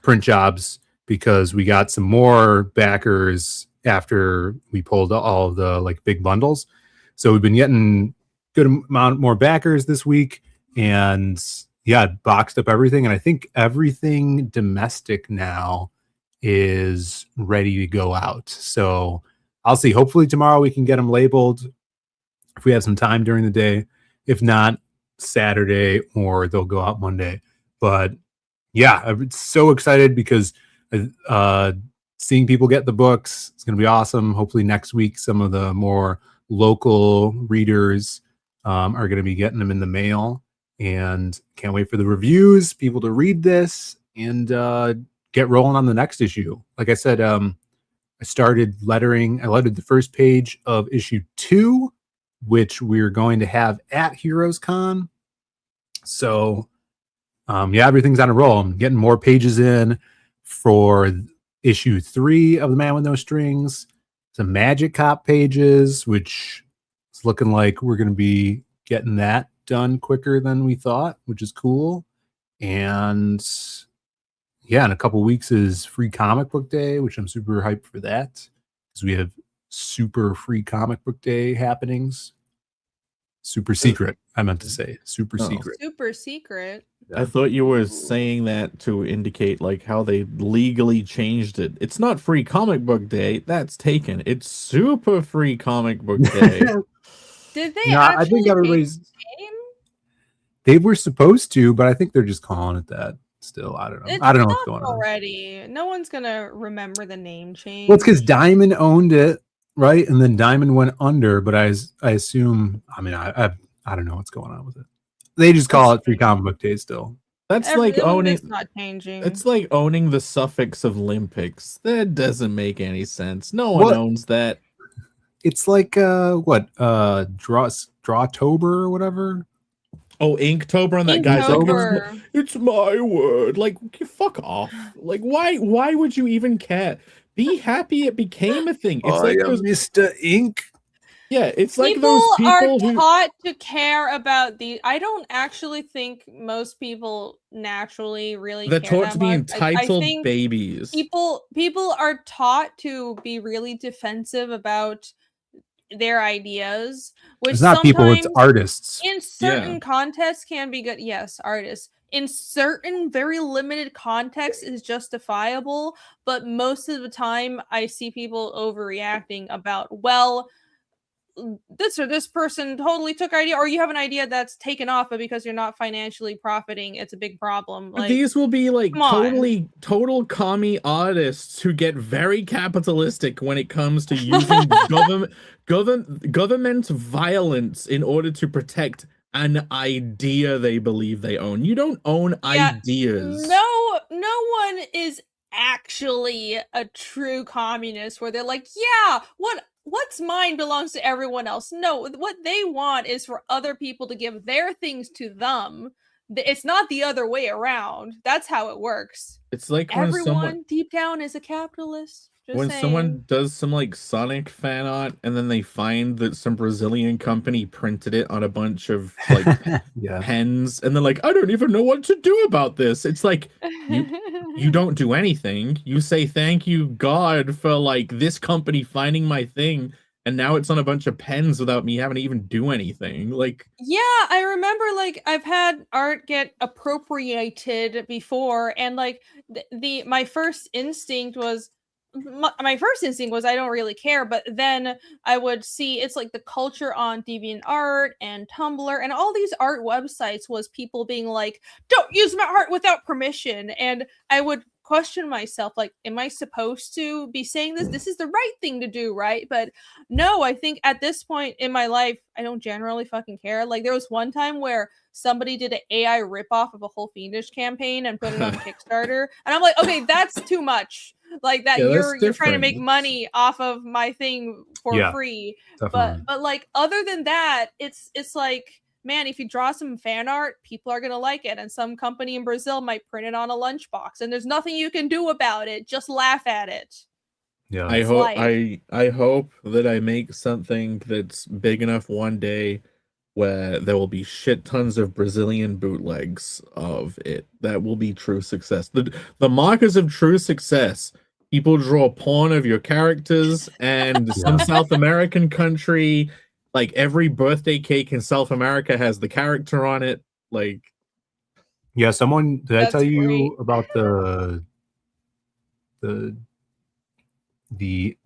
print jobs because we got some more backers after we pulled all of the like big bundles. So we've been getting good amount more backers this week, and yeah, boxed up everything. And I think everything domestic now is ready to go out. So I'll see. Hopefully tomorrow we can get them labeled if we have some time during the day. If not, Saturday, or they'll go out Monday. But yeah, I'm so excited because seeing people get the books, it's going to be awesome. Hopefully next week, some of the more local readers are going to be getting them in the mail, and can't wait for the reviews, people to read this, and get rolling on the next issue. Like I said, I started lettering. I lettered the first page of issue 2, which we're going to have at Heroes Con. So yeah, everything's on a roll. I'm getting more pages in for issue 3 of The Man with No Strings. Some Magic Cop pages, which is looking like we're going to be getting that done quicker than we thought, which is cool. And yeah, in a couple weeks is Free Comic Book Day, which I'm super hyped for that because we have super free comic book day happenings. Super secret, I meant to say. Super secret. Super secret. I thought you were saying that to indicate like how they legally changed it. It's not Free Comic Book Day. That's taken. It's Super Free Comic Book Day. Did they No, I think everybody's. name? They were supposed to, but I think they're just calling it that still. I don't know. I don't know what's going on already. No one's gonna remember the name change. Well, it's because Diamond owned it, right? And then Diamond went under, but I assume. I mean, I don't know what's going on with it. They just call it Free Comic Book Day still. That's like owning. It's not changing. It's like owning the suffix of Olympics. That doesn't make any sense. No one owns that. It's like Drawtober or whatever. Oh, Inktober, and that guy's like, it's my word. Like, fuck off. Like, why would you even care? Be happy it became a thing. It's like those, Mr. Ink. Yeah, it's like people those people are taught to care about the. I don't actually think most people naturally really. They're care taught that to be much. entitled I think babies. People are taught to be really defensive about their ideas, which it's not people, it's artists. In certain contexts can be good. Yes, artists. In certain very limited contexts is justifiable, but most of the time I see people overreacting about, well, this person totally took idea, or you have an idea that's taken off, but because you're not financially profiting, it's a big problem. But like, these will be like total commie artists who get very capitalistic when it comes to using government violence in order to protect an idea they believe they own. You don't own ideas. No one is actually a true communist where they're like, yeah, what's mine belongs to everyone else. No, what they want is for other people to give their things to them. It's not the other way around. That's how it works. It's like everyone deep down is a capitalist. Just when saying. someone does some like Sonic fan art and then they find that some Brazilian company printed it on a bunch of like Yeah. pens and they're like, I don't even know what to do about this. It's like you don't do anything. You say thank you God for like this company finding my thing and now it's on a bunch of pens without me having to even do anything. Like Yeah, I remember like I've had art get appropriated before, and like my first instinct was my first instinct was I don't really care, but then I would see it's like the culture on DeviantArt and Tumblr and all these art websites was people being like, "Don't use my art without permission," and I would question myself like, am I supposed to be saying this? This is the right thing to do, right? But no, I think at this point in my life, I don't generally fucking care. Like there was one time where somebody did an AI ripoff of a whole Fiendish campaign and put it on Kickstarter, and I'm like, okay, that's too much. Like that Yeah, that's you're trying to different. make money off of my thing for Yeah, free. definitely. But like other than that, it's like man, if you draw some fan art, people are gonna like it, and some company in Brazil might print it on a lunchbox, and there's nothing you can do about it. Just laugh at it. Yeah. I It's hope life. I hope that I make something that's big enough one day where there will be shit tons of Brazilian bootlegs of it. That will be true success. The markers of true success. People draw porn of your characters and some Yeah. South American country, like every birthday cake in South America has the character on it. Like Yeah, someone did I That's tell you great. about the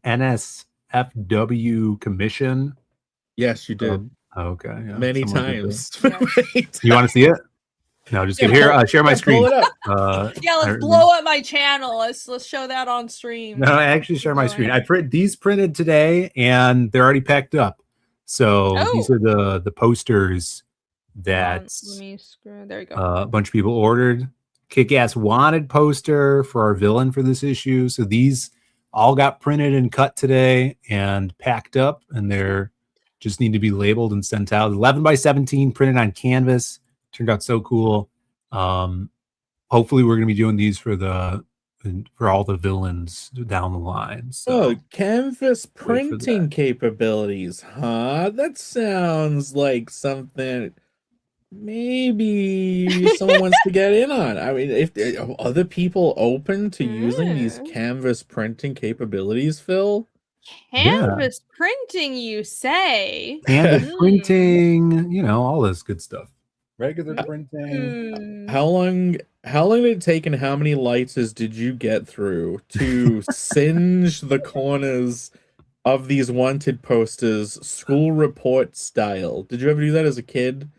NSFW commission? yes, you did. Okay, yeah. Many someone did that. times. Yeah. You want to see it? No, just Yeah, kidding. Here, share my Yeah, screen. pull it up. Yeah, let's blow up my channel. Let's show that on stream. No, I actually share my screen. I print these printed today, and they're already packed up. So these Oh. are the posters that Let me screw. There you go. a bunch of people ordered. Kick-Ass wanted poster for our villain for this issue. So these all got printed and cut today and packed up, and they're just need to be labeled and sent out. 11 by 17 printed on canvas. Turned out so cool. Hopefully we're going to be doing these for all the villains down the line. So Oh, canvas for printing that. capabilities, huh? That sounds like something maybe someone wants to get in on. I mean, if are other people open to using these canvas printing capabilities, Phil? Canvas printing, you say? Canvas Hmm. printing, all this good stuff. Regular printing. How long did it take and how many lighters did you get through to singe the corners of these wanted posters school report style? Did you ever do that as a kid?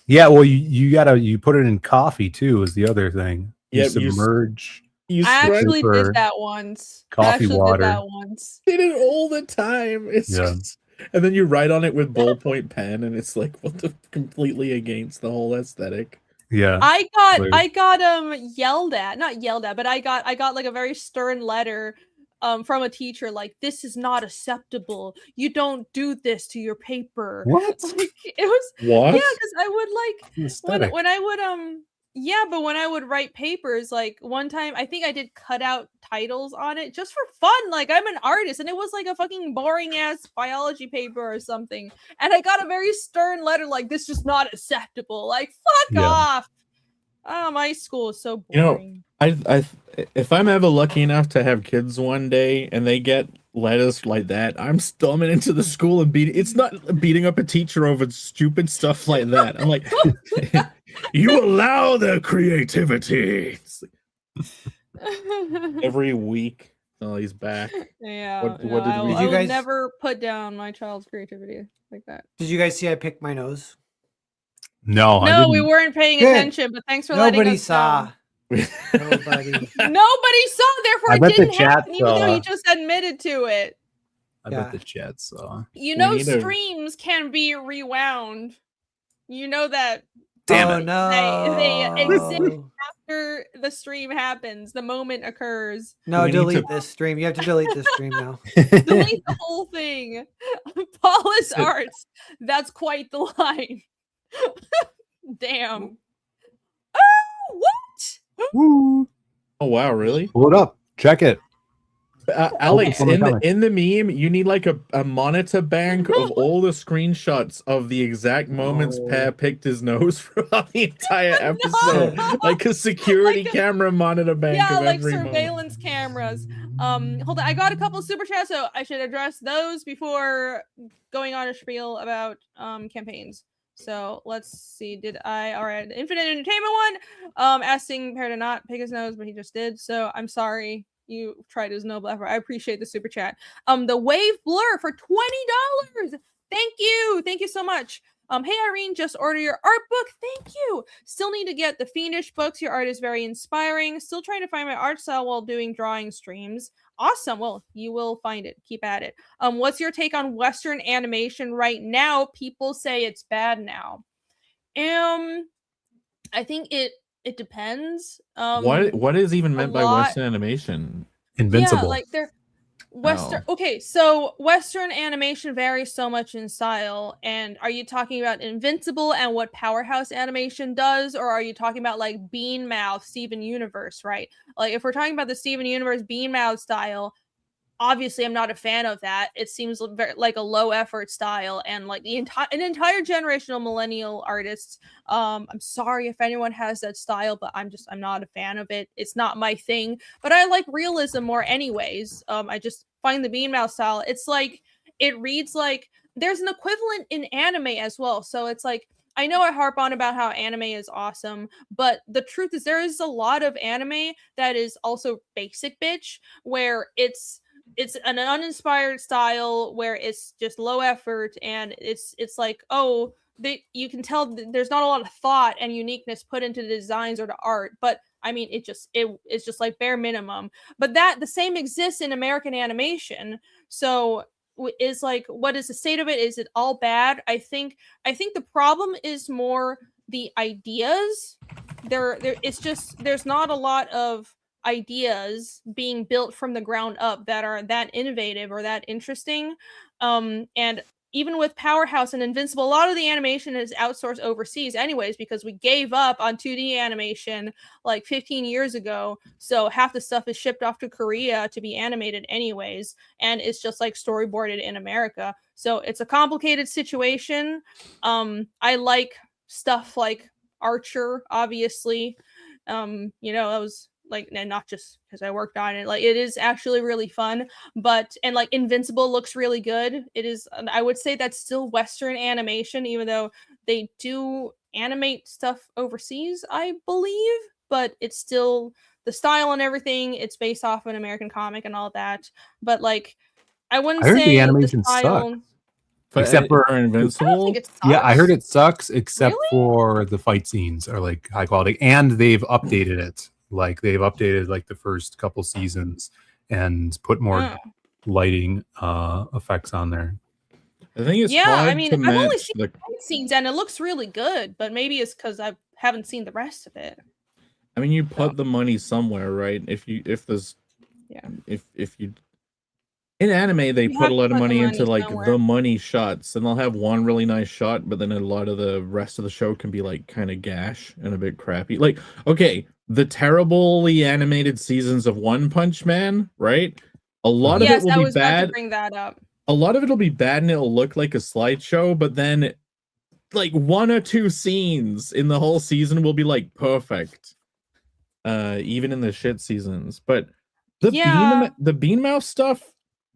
Yeah, well, you put it in coffee too is the other thing. You Yep, submerge. You I actually paper, did that once. coffee water. Did that once. did it all the time. It's Yeah. just, and then you write on it with ballpoint pen, and it's like completely against the whole aesthetic. Yeah. I got yelled at, not yelled at, but I got like a very stern letter from a teacher like, this is not acceptable. You don't do this to your paper. What? Like it was What? Yeah, because I would like Aesthetic. when I would yeah, but when I would write papers, like one time I think I did cut out titles on it just for fun. Like I'm an artist, and it was like a fucking boring ass biology paper or something. And I got a very stern letter like, this is not acceptable. Like fuck off. Oh, my school is so boring. I if I'm ever lucky enough to have kids one day and they get letters like that, I'm storming into the school and it's not beating up a teacher over stupid stuff like that. I'm like, you allow their creativity. Every week. Oh, he's back. Yeah. What did I we- will guys- never put down my child's creativity like that. Did you guys see I picked my nose? No, I No, didn't. we weren't paying Good. attention, but thanks for letting Nobody us saw. know. Nobody. Nobody saw, therefore I it bet the didn't chat happen, even though saw. he just admitted to it. I Yeah. bet the chat saw. You We know, need to- streams can be rewound. You know that Damn Oh it. no. they exist after the stream happens, the moment occurs. No, We need delete to- this stream. You have to delete this stream now. Delete the whole thing. Paula's So- arts. That's quite the line. Damn. Oh, what? Woo. Oh wow, really? Pull it up. Check it. Alex, from the in the comic. in the meme, you need like a monitor bank of all the screenshots of the exact moments Pear picked his nose throughout the entire episode, No! like a security Like a- camera monitor bank Yeah, of like every moment. surveillance cameras. Hold on, I got a couple super chats, so I should address those before going on a spiel about campaigns. So let's see. Did I? All right, the Infinite Entertainment one. Asking Pear to not pick his nose, but he just did. So I'm sorry. You tried his noble effort. I appreciate the super chat. The Wave Blur for $20. Thank you so much. Hey Irene, just order your art book. Thank you. Still need to get the Fiendish books. Your art is very inspiring. Still trying to find my art style while doing drawing streams. Awesome. Well, you will find it. Keep at it. What's your take on Western animation right now? People say it's bad now. I think it depends. What is even meant by lot- Western animation? Invincible. Yeah, like they're Western. Okay, so Western animation varies so much in style. And are you talking about Invincible and what Powerhouse Animation does, or are you talking about like Bean Mouth, Steven Universe, right? Like if we're talking about the Steven Universe Bean Mouth style, obviously I'm not a fan of that. It seems like a low effort style, and like an entire generation of millennial artists. I'm sorry if anyone has that style, but I'm not a fan of it. It's not my thing, but I like realism more anyways. I just find the Bean Mouth style, it's like it reads like there's an equivalent in anime as well. So it's like, I know I harp on about how anime is awesome, but the truth is there is a lot of anime that is also basic bitch, where it's an uninspired style where it's just low effort, and it's like, oh, you can tell there's not a lot of thought and uniqueness put into the designs or the art, but I mean it's just like bare minimum. But that the same exists in American animation. So is like, what is the state of it? Is it all bad? I think the problem is more the ideas. There it's just there's not a lot of ideas being built from the ground up that are that innovative or that interesting. And even with Powerhouse and Invincible, a lot of the animation is outsourced overseas anyways, because we gave up on 2D animation like 15 years ago. So half the stuff is shipped off to Korea to be animated anyways, and it's just like storyboarded in America. So it's a complicated situation. I like stuff like Archer, obviously. That was like, and not just because I worked on it, like it is actually really fun. But and like Invincible looks really good. It is, I would say that's still Western animation, even though they do animate stuff overseas, I believe, but it's still the style and everything, it's based off an American comic and all that. But like I wouldn't I heard say the animation style suck. Except for I don't Invincible. think it sucks. Yeah, I heard it sucks, except Really? for the fight scenes are like high quality, and they've updated it. Like they've updated like the first couple seasons and put more lighting effects on there. I think it's Yeah, hard I mean, to I've only match seen the. fight scenes and it looks really good, but maybe it's because I haven't seen the rest of it. I mean, you put the money somewhere, right? If there's, Yeah. if you in anime, they You put have a to lot of put the money money into like somewhere. the money shots, and they'll have one really nice shot, but then a lot of the rest of the show can be like kind of gash and a bit crappy. Like, okay, the terribly animated seasons of One Punch Man, right? A lot of it Yes, will I be was about to bad. bring that up. A lot of it'll be bad, and it'll look like a slideshow, but then like one or two scenes in the whole season will be like perfect. Even in the shit seasons. But the Bean Mouth stuff,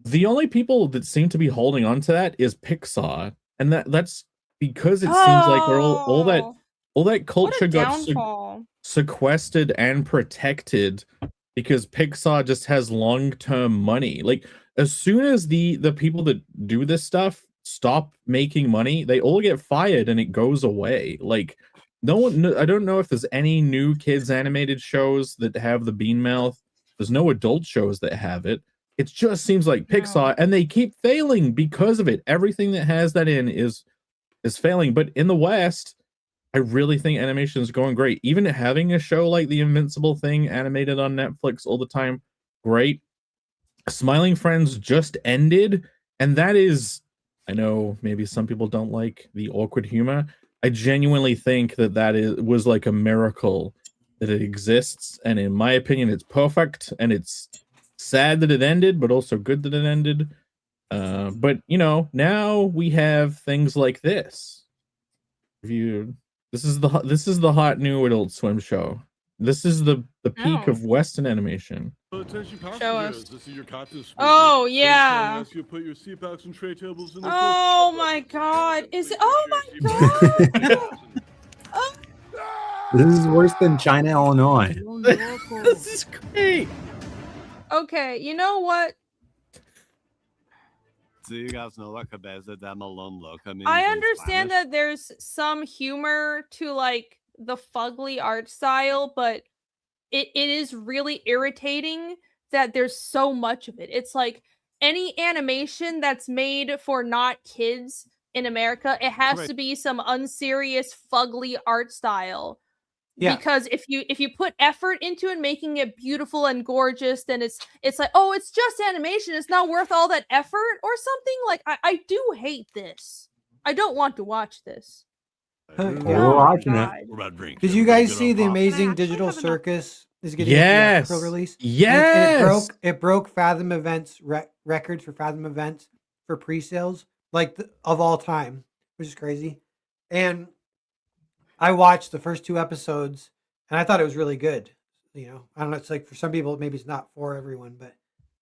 the only people that seem to be holding on to that is Pixar, and that's because it seems like all that culture got sequestered and protected because Pixar just has long-term money. Like as soon as the people that do this stuff stop making money, they all get fired and it goes away. Like no one, I don't know if there's any new kids animated shows that have the Bean Mouth. There's no adult shows that have it. It just seems like Pixar, and they keep failing because of it. Everything that has that in is failing. But in the West, I really think animation is going great. Even having a show like the Invincible thing animated on Netflix all the time, great. Smiling Friends just ended, and that is, I know maybe some people don't like the awkward humor. I genuinely think that was like a miracle that it exists, and in my opinion, it's perfect, and it's sad that it ended, but also good that it ended. But you know, now we have things like this. This is the hot new Adult Swim show. This is the peak Oh. of Western animation. Attention Show passengers, us. this is your captain speaking. Oh, Please kindly yeah. ask you to put your seatbelts and tray tables in the Oh my god. Is it? Oh my god. Oh, This is worse than China, Illinois. This is great. okay, you know what? Do you guys know what Cabeza de Melon Loca means? I in understand Spanish? that there's some humor to like the fugly art style, but it is really irritating that there's so much of it. It's like any animation that's made for not kids in America, it has Right. to be some unserious fugly art style. Yeah. Because if you put effort into it, making it beautiful and gorgeous, then it's like, oh, it's just animation. It's not worth all that effort or something. Like I do hate this. I don't want to watch this. Yeah. We're Oh my watching it. God. We're about drinks. Did you Everybody guys get see on the pop. amazing actually Digital have enough- Circus is getting a Yes. theatrical release? And Yes. it broke Fathom Events records for Fathom Events for pre-sales, like of all time, which is crazy. And I watched the first 2 episodes, and I thought it was really good. You know, I don't know. It's like for some people, maybe it's not for everyone, but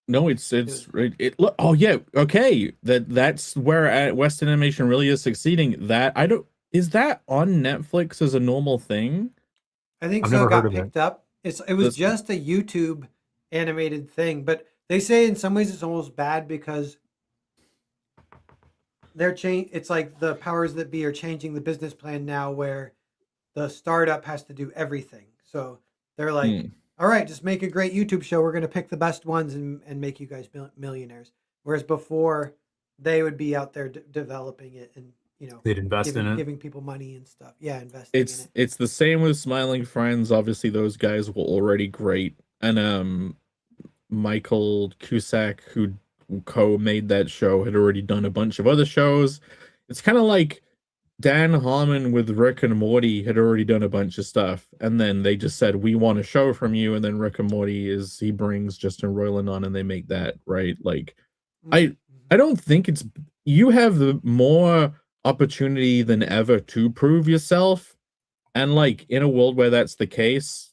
No, it's look. Oh yeah, okay. That's where Western animation really is succeeding. That I don't. Is that on Netflix as a normal thing? I think I've so. never It got heard of it. picked up. It was just a YouTube animated thing, but they say in some ways it's almost bad because it's like the powers that be are changing the business plan now, where the startup has to do everything. So they're like, all right, just make a great YouTube show. We're going to pick the best ones and make you guys millionaires. Whereas before, they would be out there developing it and, you know, They'd invest in it. giving people money and stuff. Yeah, investing in it. It's the same with Smiling Friends. Obviously, those guys were already great, and Michael Cusack, who co-made that show, had already done a bunch of other shows. It's kind of like Dan Harmon with Rick and Morty had already done a bunch of stuff, and then they just said, we want a show from you, and then Rick and Morty he brings Justin Roiland on and they make that, right? Like I don't think you have the more opportunity than ever to prove yourself, and like in a world where that's the case,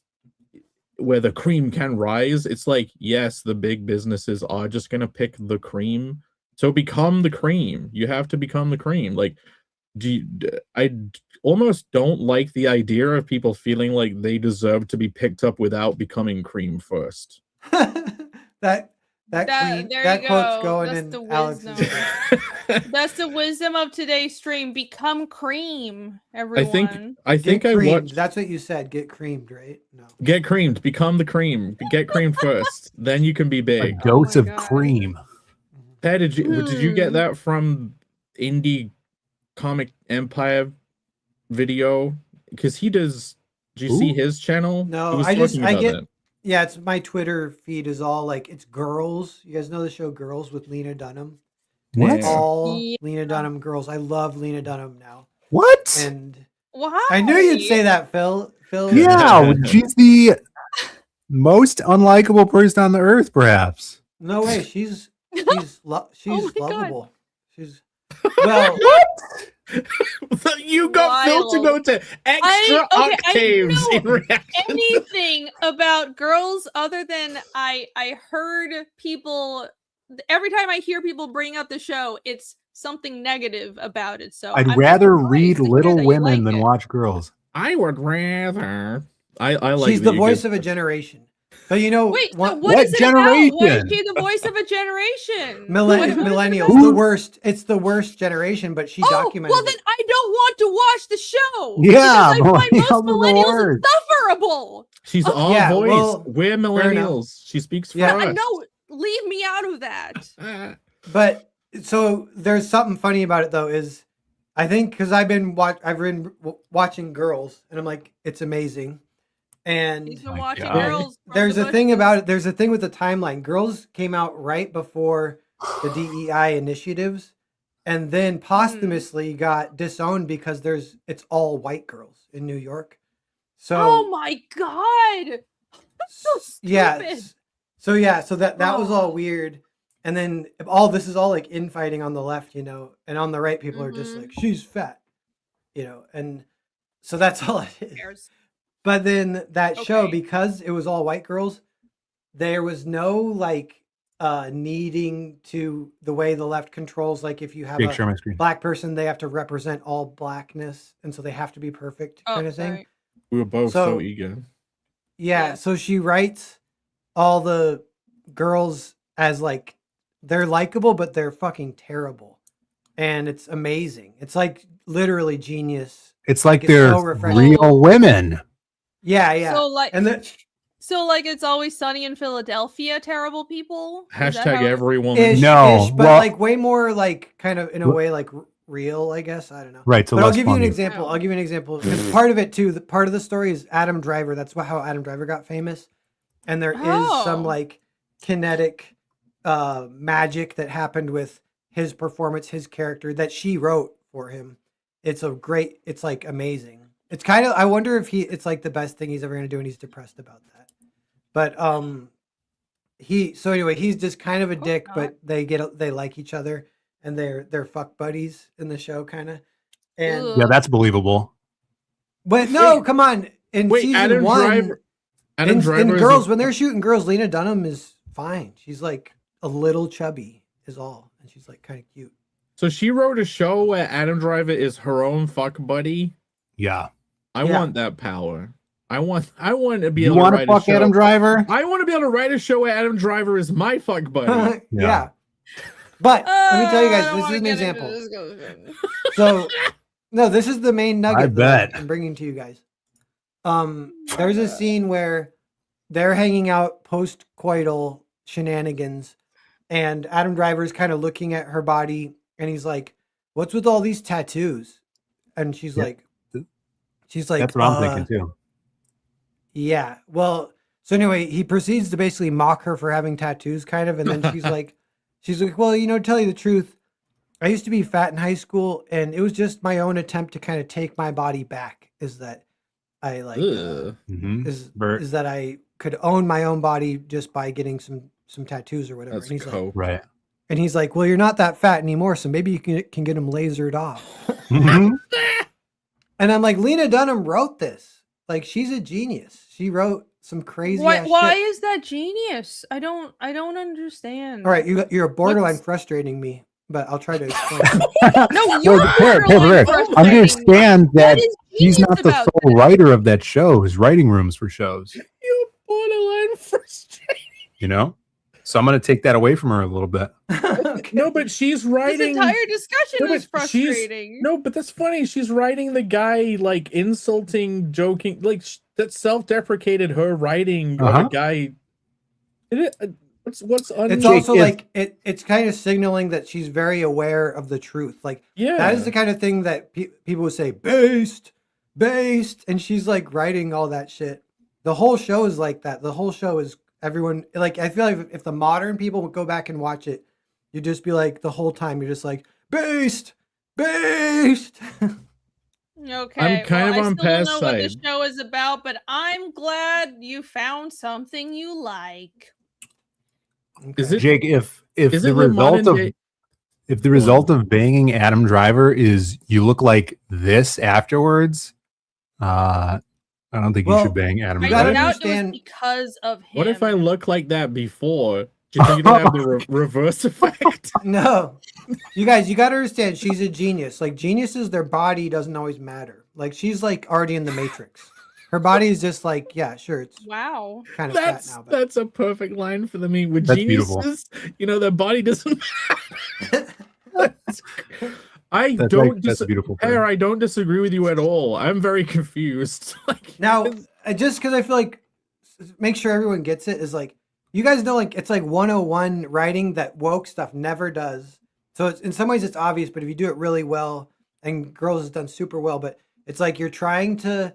where the cream can rise, it's like, yes, the big businesses are just gonna pick the cream, so become the cream. You have to become the cream. Like, I almost don't like the idea of people feeling like they deserve to be picked up without becoming cream first. that There you quote's go. going That's in the Alex's wisdom. head. That's the wisdom of today's stream. Become cream, everyone. I think I watched That's what you said. Get creamed, right? No. Get creamed, become the cream. Get creamed first, then you can be A big. dose my of God. cream. Pat, did you get Hmm. that from Indie Comic Empire video? Because he does. Do you see Ooh. his channel? No, He was I talking about get that. yeah, it's my Twitter feed is all like it's girls. You guys know the show Girls with Lena Dunham? What? Yeah. All Yeah. Lena Dunham girls. I love Lena Dunham now. What? And Why? I knew you'd say that, Phil. Yeah, she's the most unlikable person on the earth, perhaps. No way. She's Oh my God. lovable. She's well. You got Phil to go to extra I octaves know in reaction. anything about girls other than I heard people every time I hear people bring up the show, it's something negative about it. So I'd I'm rather surprised read to hear Little that you Women like than it. watch Girls. I would rather. I like. She's that the you voice give- of a generation. But you know, Wait, so what what is it about? Why is generation? she the voice of a generation? What is it millennials, about? the worst. It's the worst generation, but she documented well, then it. I don't want to watch the show. Yeah, because I find most millennials are the millennials worst. insufferable. She's our Yeah, voice. well, We're enough. millennials. She speaks for Yeah. us. I know. Leave me out of that. But so there's something funny about it though. Is I think because I've been watching Girls, and I'm like, it's amazing. And He's been My watching God. girls. from there's the a thing bushes. about it. There's a thing with the timeline. Girls came out right before the DEI initiatives, and then posthumously got disowned because it's all white girls in New York. So Oh my god! So stupid. yeah. So yeah, so that was all weird. And then all this is all like infighting on the left, and on the right people are just like, she's fat, and so that's all it is. Cares. But then that show, Okay. because it was all white girls, there was no like needing to the way the left controls. Like if you have Jake, a share my screen. black person, they have to represent all blackness, and so they have to be perfect, kind of thing. Sorry. We were both So- so eager. Yeah, Yeah. so she writes all the girls as like they're likable, but they're fucking terrible, and it's amazing. It's like literally genius. It's like it's they're so refreshing. real women. Yeah, yeah. So like, And then so like, it's always sunny in Philadelphia. Terrible people. Is that Hashtag how- every woman. ish, No, but well- like way more like kind of in a Well- way like real, I guess. I don't know. Right. So But I'll less give you an funny. example. Oh. I'll give you an example. 'Cause part of it too. The part of the story is Adam Driver. That's how Adam Driver got famous. And there is some Oh. like kinetic magic that happened with his performance, his character that she wrote for him. It's like amazing. It's kind of, I wonder if it's like the best thing he's ever going to do, and he's depressed about that. But so anyway, he's just kind of a dick, not. but they like each other, and they're fuck buddies in the show, kind of. And Ugh. Yeah, that's believable. but no, Wait. come on, in Wait, season Adam one, Driver. Adam in Driver is girls a- when they're shooting girls, Lena Dunham is fine. She's like a little chubby is all, and she's like kind of cute. So she wrote a show where Adam Driver is her own fuck buddy. Yeah. I Yeah. want that power. I want to be You able to want to write fuck a show. Adam Driver? I want to be able to write a show where Adam Driver is my fuck buddy. Yeah. But let me tell you I guys, don't this wanna is an get into example. this discussion. So, no, this is the main nugget that bet. I'm bringing to you guys. There's a scene where they're hanging out post-coital shenanigans, and Adam Driver's kind of looking at her body, and he's like, "What's with all these tattoos?" And she's Yeah. like, "That's That's what I'm thinking too. Yeah. Well, so anyway, he proceeds to basically mock her for having tattoos, kind of, and then she's like, well, to tell you the truth, I used to be fat in high school, and it was just my own attempt to kind of take my body back. Is that I like Ugh. Mhm. is that I could own my own body just by getting some tattoos or whatever. That's And he's like, cool. Right. and he's like, well, you're not that fat anymore, so maybe you can get them lasered off. Mhm. And I'm like, Lena Dunham wrote this. Like, she's a genius. She wrote some crazy. Why shit. is that genius? I don't understand. All right, you're borderline What's- frustrating me, but I'll try to explain. No, you're Fair. borderline frustrating. Understand that What is he's genius not the about sole writer of that show. His writing rooms for shows, You borderline frustrated. So I'm going to take that away from her a little bit. Okay. No, but she's This writing. entire discussion No, was but she's- frustrating. No, but that's funny. She's writing the guy like insulting, joking, like that's self-deprecated. Her writing of Uh-huh. a guy. What's un- It's Jake, also if- like it's kind of signaling that she's very aware of the truth. Like yeah. that is the kind of thing that people would say based, and she's like writing all that shit. The whole show is like that. The whole show is everyone like. I feel like if the modern people would go back and watch it, you'd just be like the whole time you're just like based. Okay, kind of I on still don't Paz know what the side. show is about, but I'm glad you found something you like. Is it? Jake, if Is the it the result modern of day- if the result of banging Adam Driver is you look like this afterwards, I don't think you Well, should bang Adam I You gotta Driver. doubt it understand- was because of him. What if I look like that before? Do you think you don't have the reverse effect? No, you guys, you got to understand. She's a genius. Like geniuses, their body doesn't always matter. Like she's like already in the Matrix. Her body is just like, yeah, sure, it's Wow. kind of fat That's now, but that's a perfect line for the meme. With That's beautiful. geniuses, their body doesn't matter. I That's don't. like, that's a beautiful. Pear, thing. I don't disagree with you at all. I'm very confused. Like, now just because I feel like make sure everyone gets it is like you guys know like it's like 101 writing that woke stuff never does. So it's in some ways it's obvious, but if you do it really well, and Girls has done super well, but it's like you're trying to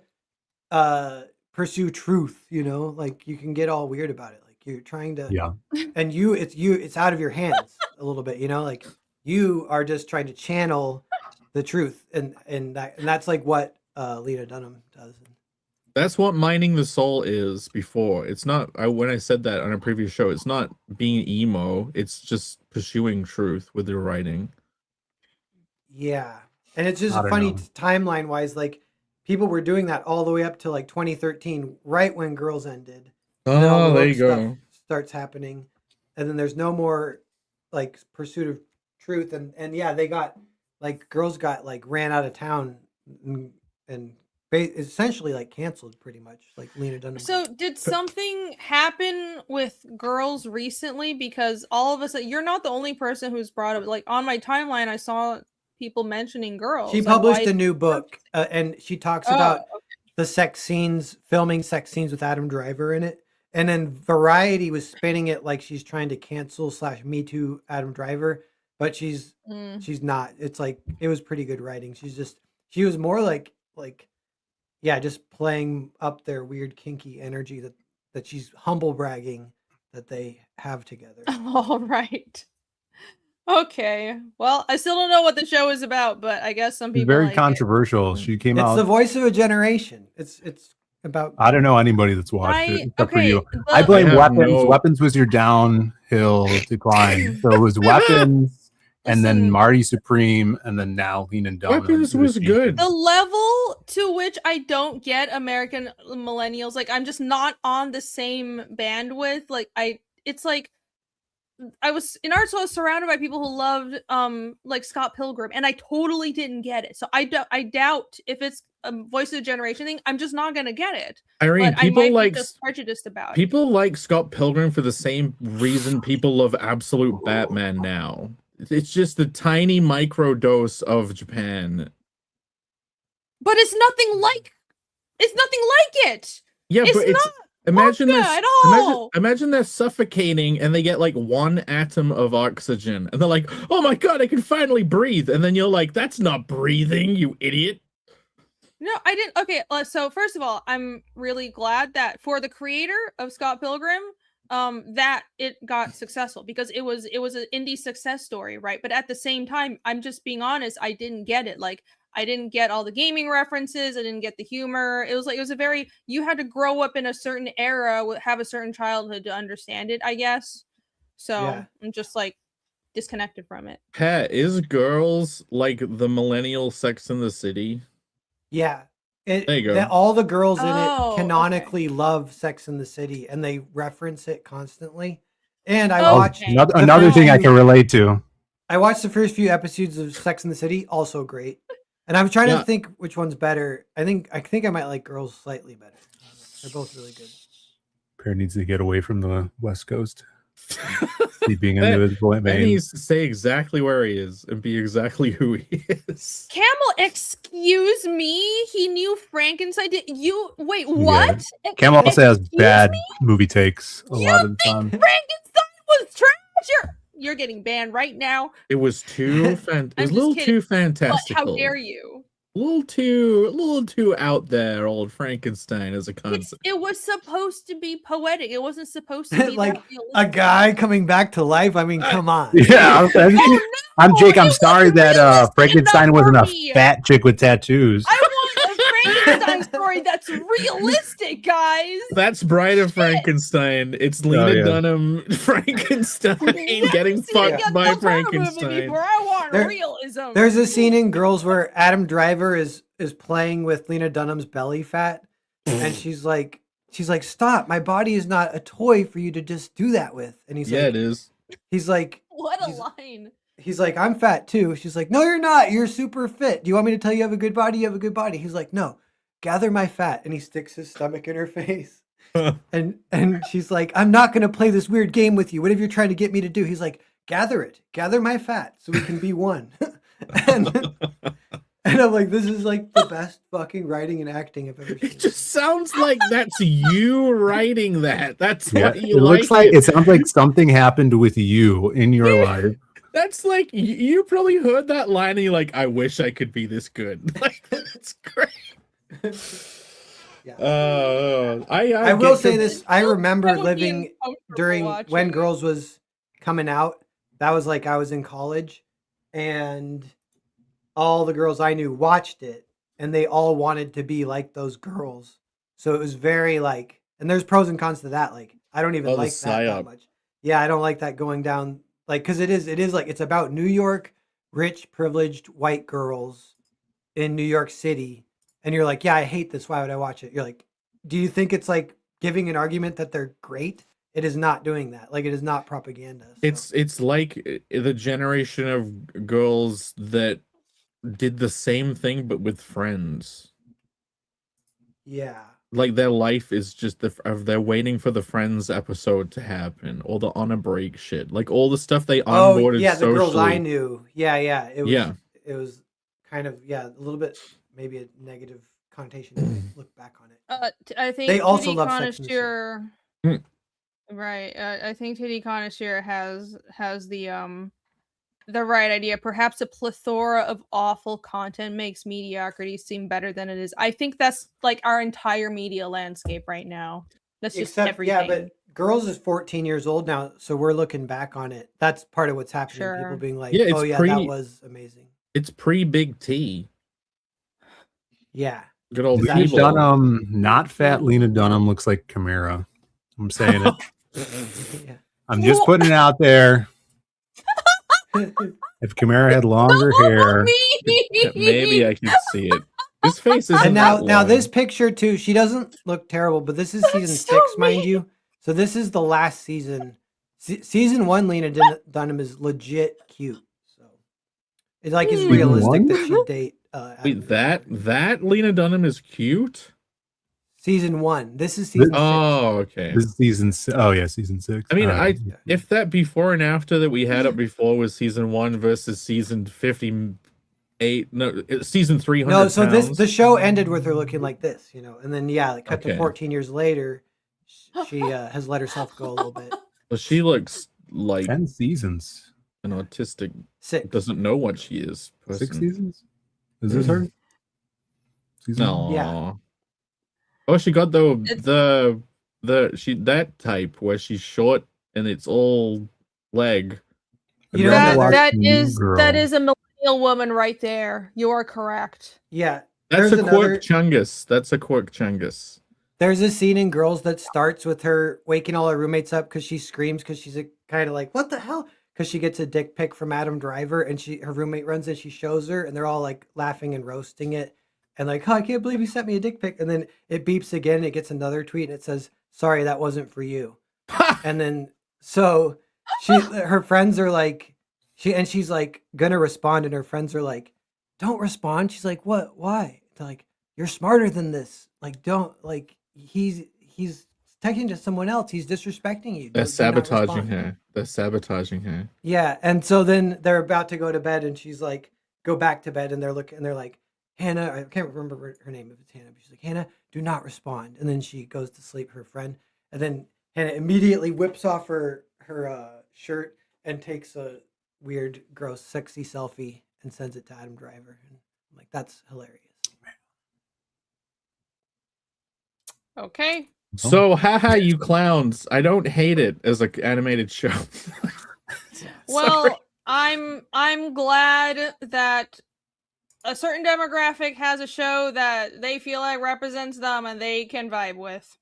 pursue truth, like you can get all weird about it. Like you're trying to Yeah. and it's out of your hands a little bit, like you are just trying to channel the truth and that's like what Lena Dunham does. That's what mining the soul is before. It's not when I said that on a previous show, it's not being emo, it's just pursuing truth with your writing. Yeah. And it's just I don't funny know. timeline wise, like people were doing that all the way up to like 2013, right when Girls ended. And then all the Oh, there woke you stuff go. starts happening. And then there's no more like pursuit of truth. And yeah, they got like girls got like ran out of town and essentially like canceled pretty much. Like Lena Dunham. So did something happen with girls recently? Because all of us, you're not the only person who's brought up. Like on my timeline, I saw people mentioning girls. She Like, published why? a new book, and she talks Oh, about the sex scenes, filming sex scenes with Adam Driver in it. And then Variety was spinning it like she's trying to cancel / Me Too Adam Driver, but she's not. It's like it was pretty good writing. She was more like yeah, just playing up their weird kinky energy that she's humble bragging that they have together. all right. Okay. Well, I still don't know what the show is about, but I guess some It's people very like controversial. She came It's out. the voice of a generation. It's about I don't know anybody that's watched it except for you. okay. I blame have Weapons. no- Weapons was your downhill decline. So it was Weapons, and then Listen. Marty Supreme, and then now Lena Dunham. Weapons was good. The level to which I don't get American millennials, like I'm just not on the same bandwidth. Like it's like I was in art school, I was surrounded by people who loved like Scott Pilgrim, and I totally didn't get it. So I doubt if it's a voice of the generation thing, I'm just not gonna get it. Irene, But I people might like be just prejudiced about it. people like Scott Pilgrim for the same reason people love Absolute Batman now. It's just the tiny micro dose of Japan. But it's nothing like it. Yeah, It's but it's not imagine manga this. at Imagine, all. imagine they're suffocating and they get like 1 atom of oxygen, and they're like, "Oh my god, I can finally breathe!" And then you're like, "That's not breathing, you idiot." No, I didn't. Okay, so first of all, I'm really glad that for the creator of Scott Pilgrim, that it got successful because it was an indie success story, right? But at the same time, I'm just being honest, I didn't get it. Like, I didn't get all the gaming references. I didn't get the humor. It was a very you had to grow up in a certain era, have a certain childhood to understand it, I guess. So Yeah. I'm just like disconnected from it. Pat, is girls like the millennial Sex in the City? Yeah. There you go. All the girls in Oh, it okay. canonically love Sex in the City, and they reference it constantly. And I Oh, watched okay. Another first thing I few- can relate to. I watched the first few episodes of Sex in the City, also great. And I'm trying Yeah. to think which one's better. I think I might like Girls slightly better. They're both really good. Pair needs to get away from the West Coast. Sleeping into his Ben vein. needs to say exactly where he is and be exactly who he is. Camel, excuse me. He knew Frankenstein. Did you wait? What? Camel also has Excuse bad me? movie takes a You lot of the think time. Frankenstein was trash? You're getting banned right now. It was too it was I'm a just little kidding, too But fantastical. how dare you? A little too out there, old Frankenstein as a concept. It was supposed to be poetic. It wasn't supposed to be Like that a realistic. guy coming back to life. I mean, come on. Yeah, I'm Jake. I'm it sorry wasn't that realistic Frankenstein enough wasn't for a me. fat chick with tattoos. I want a Frankenstein story that's realistic, guys. That's Bride of Frankenstein. It's Lena yeah. Dunham, Frankenstein getting Seen fucked a by Del Toro movie Frankenstein. before. I want There- realism. There's a scene in Girls where Adam Driver is playing with Lena Dunham's belly fat, and she's like, "Stop! My body is not a toy for you to just do that with." And he's Yeah, like, it is. he's like, What a line. he's like, "I'm fat too." She's like, "No, you're not. You're super fit. Do you want me to tell you have a good body? You have a good body." He's like, "No, gather my fat," and he sticks his stomach in her face. and she's like, "I'm not gonna play this weird game with you. Whatever you're trying to get me to do." He's like, gather my fat so we can be one. And I'm like, this is like the best fucking writing and acting I've ever seen. It just sounds like that's you writing that. That's Yeah, what you it looks like it. it sounds like something happened with you in your life. That's like you probably heard that line and you're like, I wish I could be this good. Like that's great. Yeah. I will get say the- this. I remember That would be living uncomfortable during watching when it. Girls was coming out. That was like I was in college, and all the girls I knew watched it, and they all wanted to be like those girls. So it was very like, and there's pros and cons to that. Like, I don't even Oh, the like that psyop. much. Yeah, I don't like that going down, like, because it is like, it's about New York, rich, privileged white girls in New York City. And you're like, yeah, I hate this. Why would I watch it? You're like, do you think it's like giving an argument that they're great? It is not doing that. Like, it is not propaganda. So. It's like the generation of girls that did the same thing but with friends. Yeah. Like their life is just they're waiting for the Friends episode to happen or the On a Break shit. Like all the stuff they onboarded yeah, the girls I socially. knew. Yeah, it was Yeah. it was kind of a little bit maybe a negative connotation if I look back on it. I think They also Titty love Sex and the City. Connoisseur, right? I think Titty Connoisseur has the right idea. Perhaps a plethora of awful content makes mediocrity seem better than it is. I think that's like our entire media landscape right now. That's just everything. Yeah, but Girls is 14 years old now, so we're looking back on it. That's part of what's happening. Sure. People being like, Yeah, it's "Oh yeah, pre- that was amazing." It's pre-Big T. Yeah. Good old Lena Evil. Dunham, not fat Lena Dunham, looks like Chimera. I'm saying it. Yeah. I'm just putting it out there. If Chimera had longer hair, Maybe I can see it. His face is And now this picture too, she doesn't look terrible, but this is season so 6, mind you. So this is the last season. Season 1, Lena Dunham is legit cute. So it's like it's realistic that she'd date. Wait, that Lena Dunham is cute. Season 1. This is season 6. Oh, okay. this is season. Oh yeah, season 6. I mean, Yeah. if that before and after that we had up before was season 1 versus season 58, no, season 300. No, so the show ended with her looking like this, and then like cut to Okay. 14 years later, she has let herself go a little bit. Well, she looks like 10 seasons. an autistic 6. doesn't know what she is. 6 person. seasons. Is this her? Season No. Yeah. Oh, she got that type where she's short and it's all leg. I'd rather watch that New is Girl. a millennial woman right there. You are correct. Yeah. That's There's a Quirk Chungus. That's a Quirk Chungus. There's a scene in Girls that starts with her waking all her roommates up because she screams because she's kind of like, what the hell? Because she gets a dick pic from Adam Driver and her roommate runs and she shows her and they're all like laughing and roasting it and like, oh, I can't believe you sent me a dick pic. And then it beeps again and it gets another tweet and it says, sorry, that wasn't for you. And then so her friends are like, she's like gonna respond and her friends are like, don't respond. She's like, what? Why? They're like, you're smarter than this. Like, don't, like, he's texting to someone else. He's disrespecting you. They're Do not sabotaging respond. her. They're sabotaging her. Yeah, and so then they're about to go to bed, and she's like, go back to bed, and they're like, Hannah, I can't remember her name if it's Hannah, but she's like, Hannah, do not respond. And then she goes to sleep, her friend, and then Hannah immediately whips off her shirt and takes a weird, gross, sexy selfie and sends it to Adam Driver. And I'm like, that's hilarious. Okay. So, haha, you clowns. I don't hate it as an animated show. Well, I'm glad that a certain demographic has a show that they feel like represents them and they can vibe with.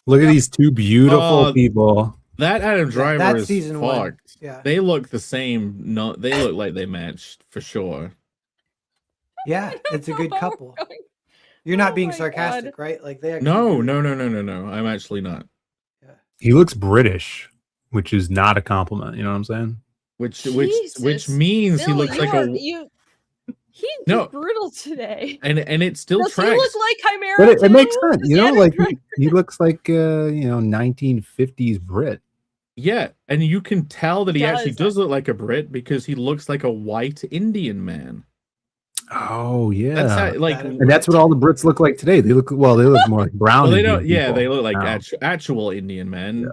Look at these two beautiful people. That Adam Driver that's is season 1. fucked. Yeah. They look the same. No, they look like they matched for sure. Yeah, it's a good Oh, couple. we're going- You're not Oh being my sarcastic, God. right? Like they actually No. do. I'm actually not. He looks British, which is not a compliment. You know what I'm saying? Which Jesus. means he Bill, looks like he's No. brutal today. and it still Does he tracks. look like Chimera? But it too? makes sense. Does You know, Adam like Driver- he looks like 1950s Brit. Yeah, and you can tell that he actually Does. does look like a Brit because he looks like a white Indian man. Oh yeah. That's how, like, And that's what all the Brits look like today. They look more like brown. well, they Indian don't. Yeah, people they look like now. actual Indian men.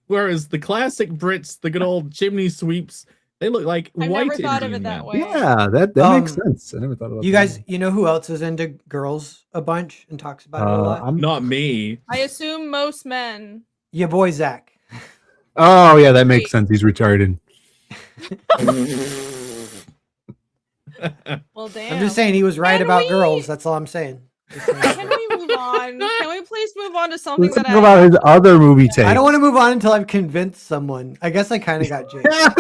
Whereas the classic Brits, the good old chimney sweeps, they look like I white never thought of Indian it that men. way. Yeah, that makes sense. I never thought about You that. guys, you know who else is into Girls a bunch and talks about it a lot? I'm Not me. I assume most men. Your boy Zach. Oh yeah, that makes sense. He's retarded. Well, damn. I'm just saying he was right And about we- girls. That's all I'm saying. Can we move on? Can we please move on to something Let's that talk about his other movie take. I don't want to move on until I've convinced someone. I guess I kind of got jinxed.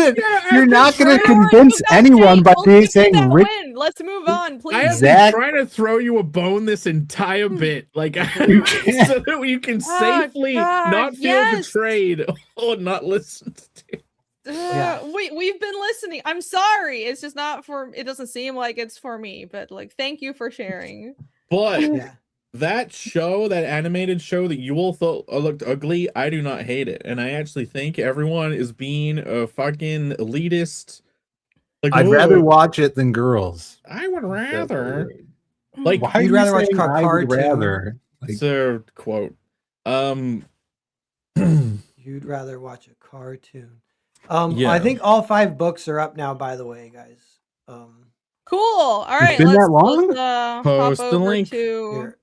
You're not going to Sure, convince you got anyone Jake. by We'll give you saying that Rick. win. Let's move on, I please. have Zach- been trying to throw you a bone this entire bit, like You can't. so that you can Oh, safely God, not feel yes. betrayed or not listened to. Yeah. We've been listening. I'm sorry. It's just not for. It doesn't seem like it's for me. But like, thank you for sharing. But Yeah. that show, that animated show that you all thought looked ugly, I do not hate it, and I actually think everyone is being a fucking elitist. Like, I'd "Oh, rather watch it than girls. I would rather. Like, Why are You'd you rather watch saying I'd cartoon. rather? Like, so quote. You'd rather watch a cartoon. Yeah. I think all 5 books are up now, by the way, guys. Cool. All right. been Let's that long? hop Post the over link. to Here.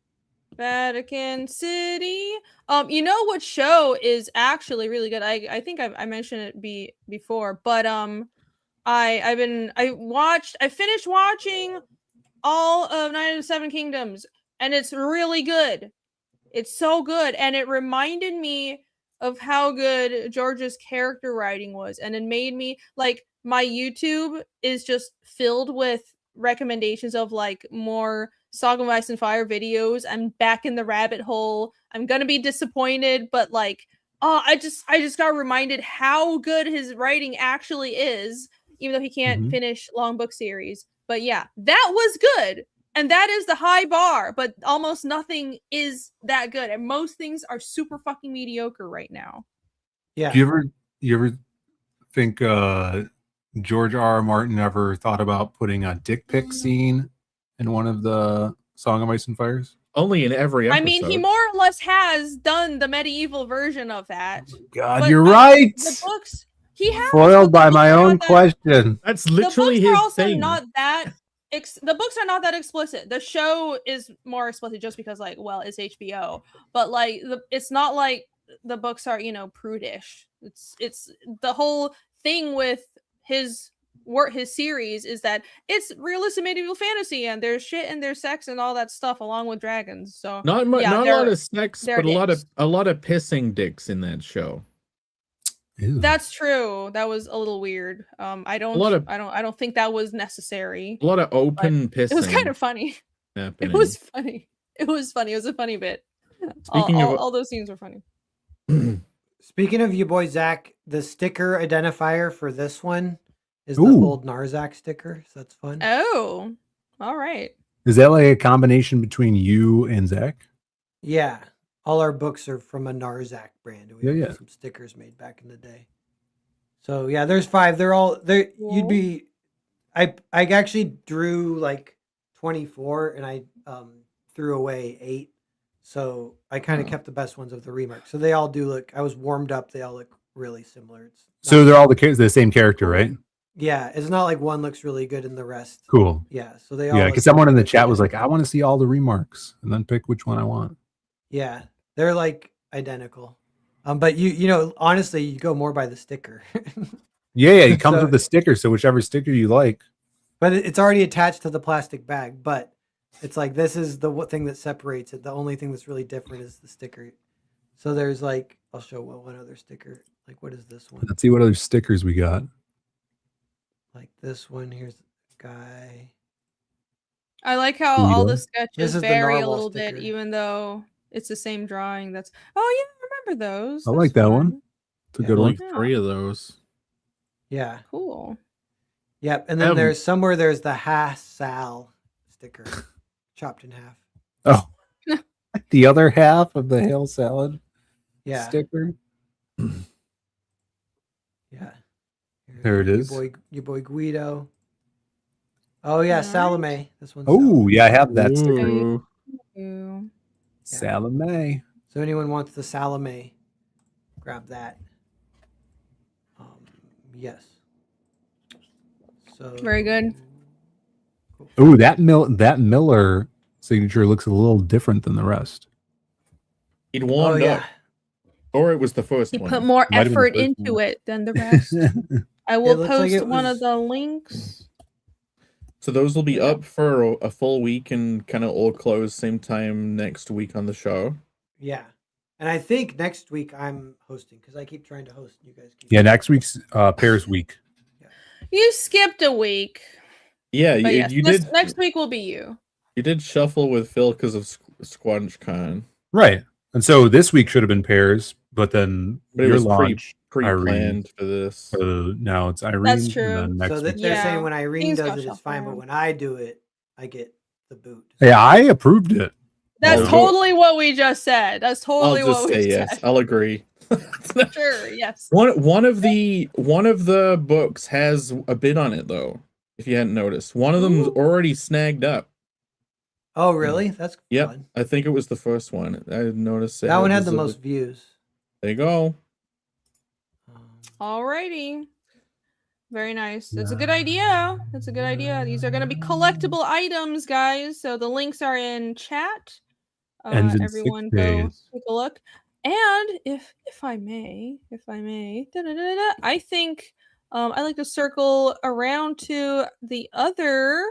Vatican City. You know what show is actually really good? I think I mentioned it before, but I finished watching all of Night of the Seven Kingdoms, and it's really good. It's so good, and it reminded me of how good George's character writing was, and it made me like my YouTube is just filled with recommendations of like more Song of Ice and Fire videos. I'm back in the rabbit hole. I'm gonna be disappointed, but like, I just got reminded how good his writing actually is, even though he can't finish long book series. But yeah, that was good. And that is the high bar, but almost nothing is that good. And most things are super fucking mediocre right now. Yeah. do you ever think George R. Martin ever thought about putting a dick pic scene in one of the Song of Ice and Fires? Only in every episode. I mean, he more or less has done the medieval version of that. God, But you're right. The books, he has. Foiled but the by my books are own not that- question. That's literally the books his are also thing. not that. The books are not that explicit. The show is more explicit just because, like, well, it's HBO. But like, it's not like the books are, prudish. It's the whole thing with his series is that it's realistic medieval fantasy, and there's shit and there's sex and all that stuff along with dragons. So Not a lot of sex, they're but dicks. a lot of pissing dicks in that show. Ew. That's true. That was a little weird. I don't think that was necessary. A lot of open pissing. It was kind of funny. happening. It was funny. It was funny. It was a funny bit. Speaking of all those scenes were funny. Speaking of you boy Zach, the sticker identifier for this one is the Ooh. old Narzac sticker. So that's fun. Oh, all right. Is that like a combination between you and Zach? Yeah. All our books are from a Narzac brand. We Yeah, have yeah. some stickers made back in the day. So yeah, there's 5. They're all there. Cool. You'd be I actually drew like 24 and I threw away 8. So I kind of kept the best ones of the remark. So they all do look, I was warmed up. They all look really similar. It's So not- they're all the same character, right? yeah, it's not like one looks really good and the rest. Cool. Yeah. So they all Yeah, look because someone in the really chat was like, identical. I want to see all the remarks and then pick which one I want. Yeah, they're like identical. But you know, honestly, you go more by the sticker. Yeah, it comes So- with the sticker. So whichever sticker you like. But it's already attached to the plastic bag. But it's like this is the thing that separates it. The only thing that's really different is the sticker. So there's like, I'll show one other sticker. Like, what is this one? Let's see what other stickers we got. Like this one. Here's the guy. I like how all the This sketches is the vary a narwhal little bit, sticker. even though it's the same drawing. That's oh yeah, I remember those. I That's like that one. fun. It's a Yeah. good one. like 3 of those. Yeah. Cool. Yep. And then Um, there's the Hassal sticker, chopped in half. Oh, the other half of the hail salad Yeah. sticker. Yeah. Here's There it is. Your boy Guido. Oh yeah, Alright. Salome. This one's Oh, Salome. yeah, I have that sticker. Ooh. Ew. Salome. So anyone wants the Salome, grab that. Yes. So Very good. Oh, that Miller signature looks a little different than the rest. He'd Oh warmed yeah. up. Or it was the first He one. put more Might have been the effort first into one. it than the rest. I will looks like post it one of was- the links. So those will be Yeah. up for a full week and kind of all close same time next week on the show. Yeah. And I think next week I'm hosting because I keep trying to host. You guys keep. Yeah, next week's Pairs week. You skipped a week. Yeah, But yes, you this, did. next week will be you. You did shuffle with Phil because of SquanchCon. Right. And so this week should have been Pairs, but then But it your was launch, pre-planned for this. now it's Irene. That's true. And then next So week. that they're Yeah. saying when Irene Things does got it, it's shuffled fine, but around. when I do it, I get the boot. Yeah, I approved it. That's I'll totally what we just said. That's I'll totally just what we say said. yes. I'll agree. Sure, yes. One of the books has a bid on it though. If you hadn't noticed, one of them's Ooh. already snagged up. Oh, really? That's Yep, fun. I think it was the first one. I noticed it. That one had the was most views. There you go. Alrighty. Very nice. That's a good idea. That's a good idea. These are going to be collectible items, guys. So the links are in chat. Ends in 6 Everyone go days. take a look. And if I may, I think I like to circle around to the other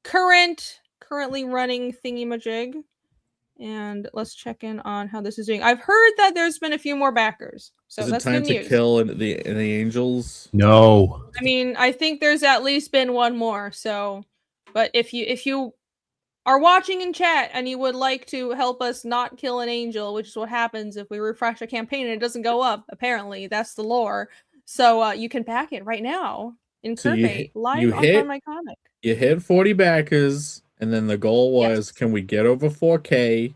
currently running thingy-majig. And let's check in on how this is doing. I've heard that there's been a few more backers. So Is it that's time good to news. kill the angels? No. I mean, I think there's at least been one more. So, but if you are watching in chat and you would like to help us not kill an angel, which is what happens if we refresh a campaign and it doesn't go up, apparently that's the lore. So you can back it right now in So Curvate live you on hit- Find My Comic. You hit 40 backers, and then the goal was, Yes. can we get over 4K?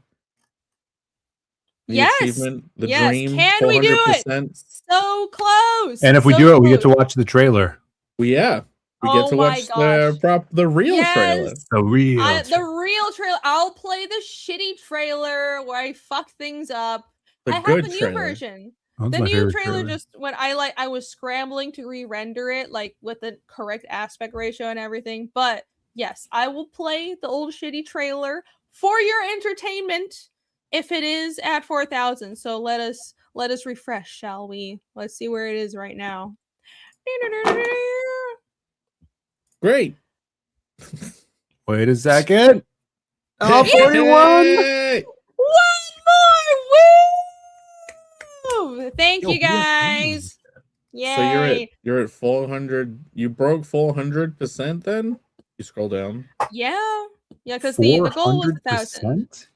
The Yes. achievement, the Yes. dream, Can we do it? 400%. So close. And if we So do it, we get to close. watch the trailer. Well, yeah, we Oh get to my watch gosh. the real trailer. Yes. The real. The real trailer. I'll play the shitty trailer where I fuck things up. The I have good the new trailer. version. That's The my new favorite trailer just when I was scrambling to re-render it like with the correct aspect ratio and everything. But yes, I will play the old shitty trailer for your entertainment if it is at 4,000. So let us refresh, shall we? Let's see where it is right now. Great. Wait a second. Oh, Hey! 41. Hey! One more! Woo! Thank you guys. Yay. So you're at 400. You broke 400% then? You scroll down. Yeah, because the goal was 1,000. 400%?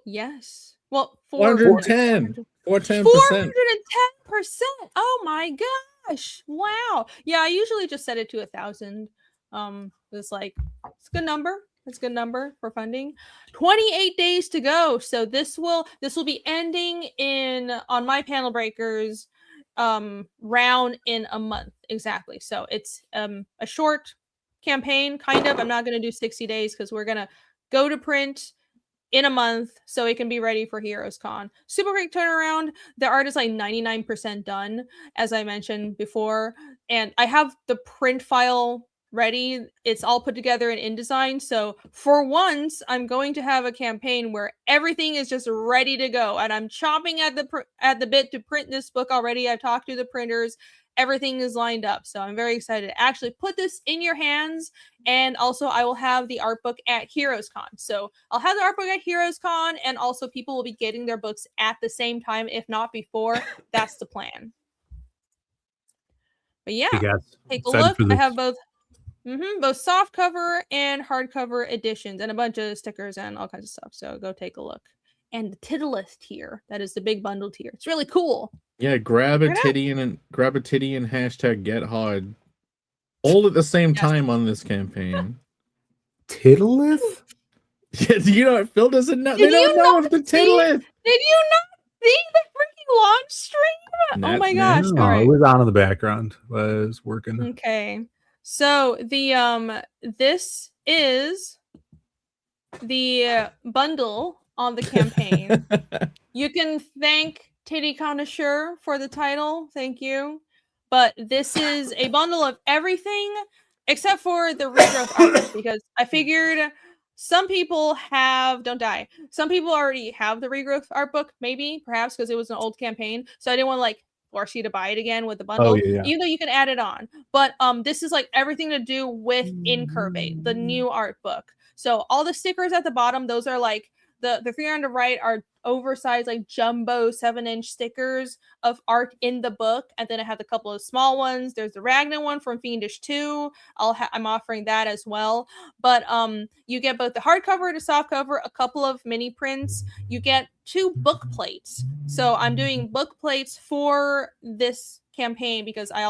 Yes. Well, 410. 410%. 410%. Oh my gosh. Wow. Yeah, I usually just set it to 1,000. It's like it's a good number. It's a good number for funding. 28 days to go. So this will be ending on my panel breakers round in a month exactly. So it's a short campaign kind of. I'm not going to do 60 days because we're going to go to print in a month so it can be ready for Heroes Con. Super quick turnaround. The art is like 99% done, as I mentioned before. And I have the print file ready. It's all put together in InDesign. So for once, I'm going to have a campaign where everything is just ready to go. And I'm chomping at the bit to print this book already. I've talked to the printers. Everything is lined up. So I'm very excited to actually put this in your hands. And also I will have the art book at Heroes Con. So I'll have the art book at Heroes Con, and also people will be getting their books at the same time, if not before. That's the plan. But yeah, take a look. I have both soft cover and hardcover editions and a bunch of stickers and all kinds of stuff. So go take a look. And the Titleist tier, that is the big bundle tier. It's really cool. Yeah, grab a titty and hashtag get hard. All at the same time on this campaign. Titleist? Yeah, you know what? Phil doesn't know. They don't know of the Titleist. Did you not see the freaking launch stream? Oh my gosh. No, All right. it was on in the background. I was working. Okay. So the this is the bundle on the campaign. You can thank Titty Connoisseur for the title. Thank you. But this is a bundle of everything except for the regrowth art, because I figured some people don't die. Some people already have the regrowth art book, maybe, perhaps because it was an old campaign. So I didn't want to force you to buy it again with the Oh bundle, yeah. even though you can add it on. But this is like everything to do with Incurvate, the new art book. So all the stickers at the bottom, those are like the three on the right are oversized like jumbo 7-inch stickers of art in the book, and then I have a couple of small ones. There's the Ragnar one from Fiendish 2. I'm offering that as well. But you get both the hardcover and the softcover, a couple of mini prints. You get 2 book plates. So I'm doing book plates for this campaign because I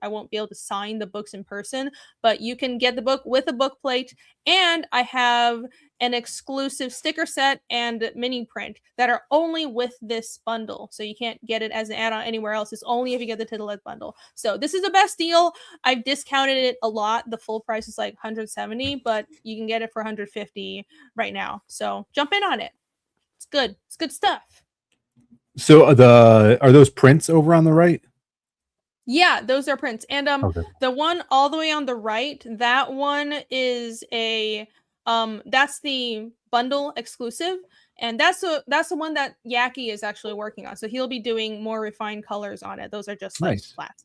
won't be able to sign the books in person, but you can get the book with a book plate, and I have an exclusive sticker set and mini print that are only with this bundle. So you can't get it as an add-on anywhere else. It's only if you get the Titleist bundle. So this is the best deal. I've discounted it a lot. The full price is like 170, but you can get it for 150 right now. So jump in on it. It's good. It's good stuff. So are those prints over on the right? Yeah, those are prints. And Okay. the one all the way on the right, that one is a that's the bundle exclusive, and that's the one that Yaki is actually working on. So he'll be doing more refined colors on it. Those are just like Nice. flats.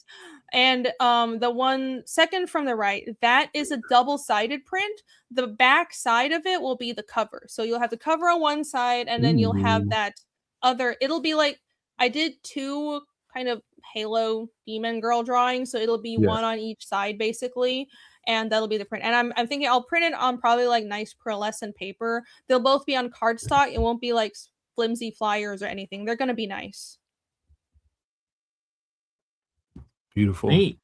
And the one second from the right, that is a double-sided print. The back side of it will be the cover. So you'll have the cover on one side, and then you'll have Ooh. that other. It'll be like I did 2 kind of Halo demon girl drawings, so it'll be Yeah. one on each side basically, and that'll be the print. And I'm thinking I'll print it on probably like nice pearlescent paper. They'll both be on cardstock. It won't be like flimsy flyers or anything. They're gonna be nice. Beautiful. Neat.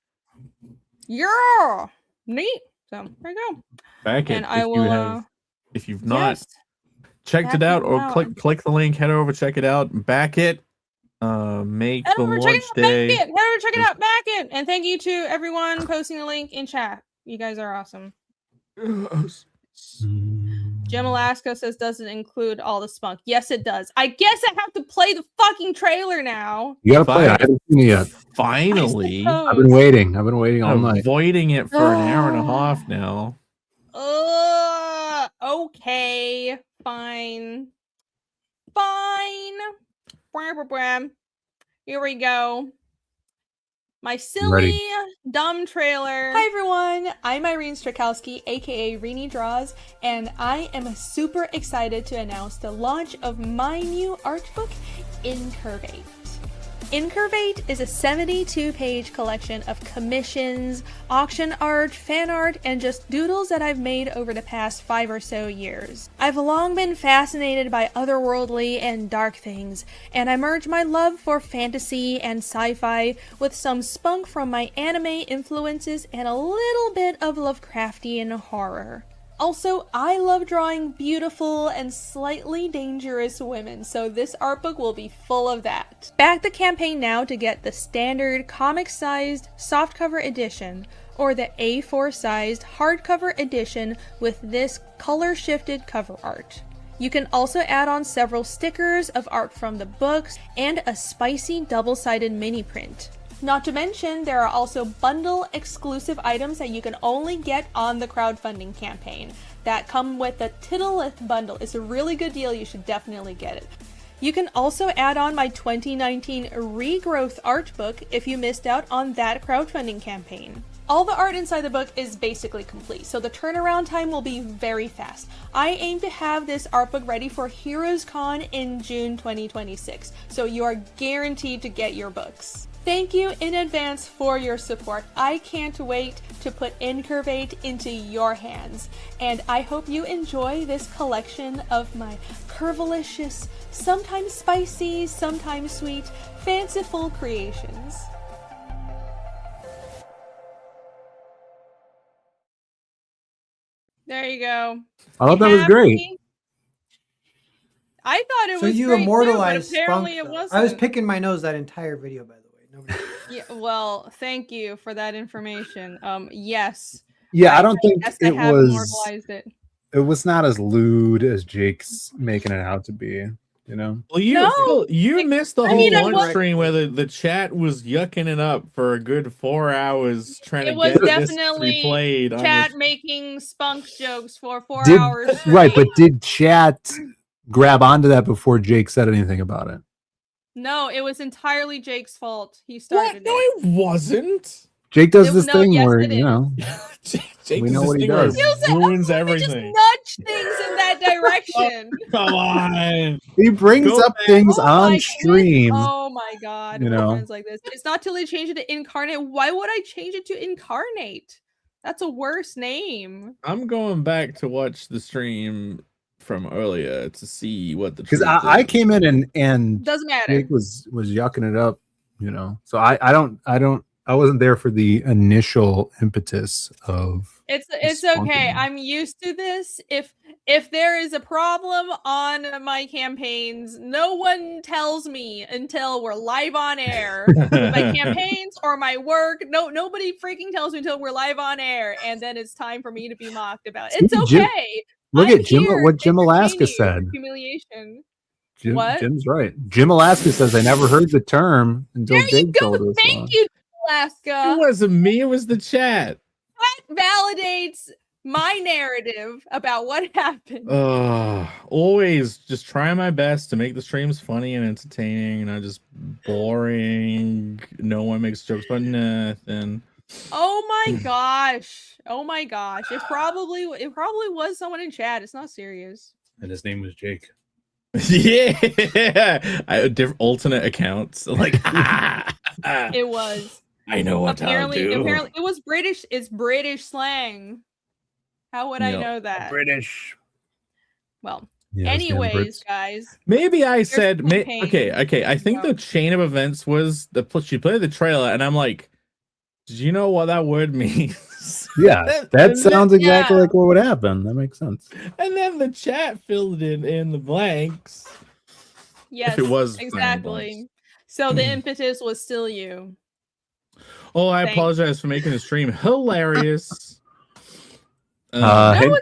Yeah, neat. So there you go. Back it. And I will. If you've not Yes, checked it back out, it or out. click the link, head over, check it out, back it. Make Head the over, check launch it out, day. back it. Head over, check it out, back it. And thank you to everyone posting the link in chat. You guys are awesome. Jim Alaska says, does it include all the spunk? Yes, it does. I guess I have to play the fucking trailer now. You gotta play it. I haven't seen it yet. Finally, I've been waiting. I've been waiting all night. avoiding it for an hour and a half now. Okay, fine. Fine. Here we go. My silly, dumb trailer. Hi everyone, I'm Irene Strakowski, aka Rini Draws, and I am super excited to announce the launch of my new art book, Incurvate. Incurvate is a 72-page collection of commissions, auction art, fan art, and just doodles that I've made over the past 5 or so years. I've long been fascinated by otherworldly and dark things, and I merge my love for fantasy and sci-fi with some spunk from my anime influences and a little bit of Lovecraftian horror. Also, I love drawing beautiful and slightly dangerous women, so this art book will be full of that. Back the campaign now to get the standard comic-sized softcover edition, or the A4-sized hardcover edition with this color-shifted cover art. You can also add on several stickers of art from the books and a spicy double-sided mini print. Not to mention, there are also bundle exclusive items that you can only get on the crowdfunding campaign that come with the Titleist bundle. It's a really good deal. You should definitely get it. You can also add on my 2019 Regrowth art book if you missed out on that crowdfunding campaign. All the art inside the book is basically complete, so the turnaround time will be very fast. I aim to have this art book ready for Heroes Con in June 2026, so you are guaranteed to get your books. Thank you in advance for your support. I can't wait to put Incurvate into your hands, and I hope you enjoy this collection of my curvilicious, sometimes spicy, sometimes sweet, fanciful creations. There you go. I thought that was great. I thought it So was you great immortalized too, but apparently Spunk, it though. wasn't. I was picking my nose that entire video, by the way. Nobody. Yeah, well, thank you for that information. Yes. Yeah, I don't think yes, it I have was. immortalized it. It was not as lewd as Jake's making it out to be. You know. Well, you No, you missed the I whole mean, I launch was- stream where the chat was yucking it up for a good 4 hours trying It to was get this to definitely be played. Chat making spunk jokes for 4 Did hours. right, straight. but did chat grab onto that before Jake said anything about it? No, it was entirely Jake's fault. He What? started No, it. it wasn't. Jake does It- this no, thing yes, where it you know Jake We does know this what he thing where does. he You said, ruins "Oh, let me everything. just nudge things in that direction." Come on. he brings Go up back. things Oh on my stream. Oh my god, You we're know. friends like this. It's not till they change it to Incarnate. Why would I change it to Incarnate? That's a worse name. I'm going back to watch the stream from earlier to see what the Because truth I is. came in and Doesn't matter. Jake was yucking it up, you know. So I wasn't there for the initial impetus of It's spunking okay. him. I'm used to this. If there is a problem on my campaigns, no one tells me until we're live on air. With my campaigns or my work, nobody freaking tells me until we're live on air, and then it's time for me to be mocked about. It's See, Jim- okay. Look I'm at Jim. here What to Jim entertain Alaska you said. with humiliation. Jim's What? right. Jim Alaska says I never heard the term until There you Jake go. told us. Thank you, It Alaska. wasn't me, it was the chat. That validates my narrative about what happened. Always just trying my best to make the streams funny and entertaining, not just boring. No one makes jokes about nothing. Oh my gosh. Oh my gosh. It probably was someone in chat. It's not serious. And his name was Jake. Yeah, different alternate accounts. Like, It was. I know what Apparently I'll do. it was British. It's British slang. How would I Yep. know that? British. Well, Yeah, anyways, guys. Maybe I said, some pain. okay. I think No. the chain of events was she played the trailer, and I'm like, did you know what that word means? Yeah, that And sounds then, exactly Yeah. like what would happen. That makes sense. and then the chat filled in the blanks. Yes, it was round exactly. ones. So the impetus was still you. Oh, I Thanks. apologize for making the stream hilarious. No, Hen- it's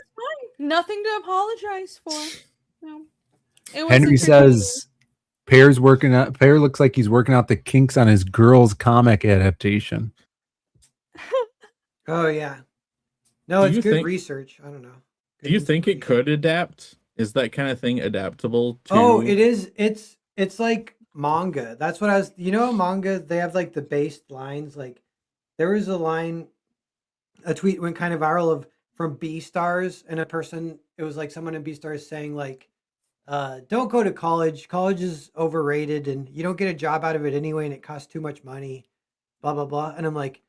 fine. Nothing to apologize for. No. It was Henry entertaining. says Pear's working out. Pear looks like he's working out the kinks on his girls comic adaptation. Oh yeah. No, Do it's you good think- research. I don't know. Do you think it could adapt? Is that kind of thing adaptable to? Oh, it is. It's like manga. That's what I was. You know, manga they have like the based lines. Like there was a tweet went kind of viral of from B Stars, and a person. It was like someone in B Stars saying like, "Don't go to college. College is overrated, and you don't get a job out of it anyway, and it costs too much money." Blah blah blah. And I'm like,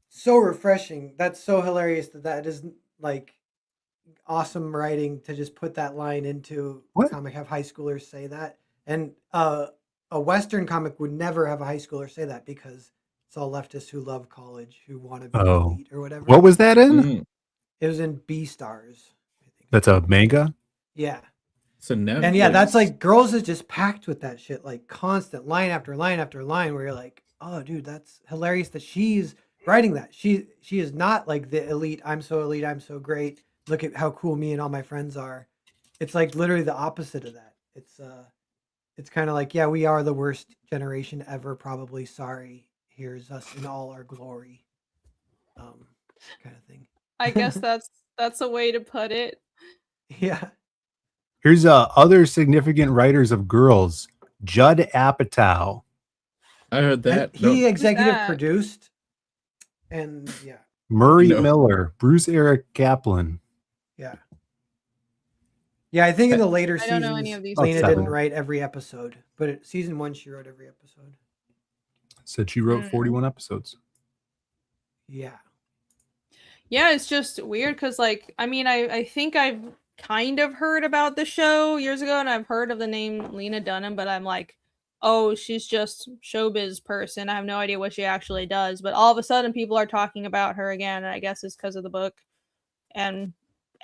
so refreshing. That's so hilarious that is like awesome writing to just put that line into a What? comic, have high schoolers say that. And a Western comic would never have a high schooler say that because it's all leftists who love college, who want to be Oh. elite or whatever. What was that in? Mm, It was in B Stars, I think. That's a manga. Yeah. it's a Netflix. And yeah, that's like Girls is just packed with that shit, like constant line after line after line, where you're like, oh, dude, that's hilarious that she's writing that. She is not like the elite. I'm so elite. I'm so great. Look at how cool me and all my friends are. It's like literally the opposite of that. It's kind of like, yeah, we are the worst generation ever. Probably sorry. Here's us in all our glory. Kind of thing. I guess that's a way to put it. Yeah. Here's other significant writers of girls. Judd Apatow, I heard that. He No, executive that? produced, and yeah. Murray No. Miller, Bruce Eric Kaplan. Yeah. Yeah, I think in the later I don't know seasons, any of these Lena people. didn't write every episode, but season 1 she wrote every episode. Said she wrote Mm. 41 episodes. Yeah. Yeah, it's just weird because, like, I mean, I think I've kind of heard about the show years ago, and I've heard of the name Lena Dunham, but I'm like, oh, she's just showbiz person. I have no idea what she actually does. But all of a sudden, people are talking about her again, and I guess it's because of the book and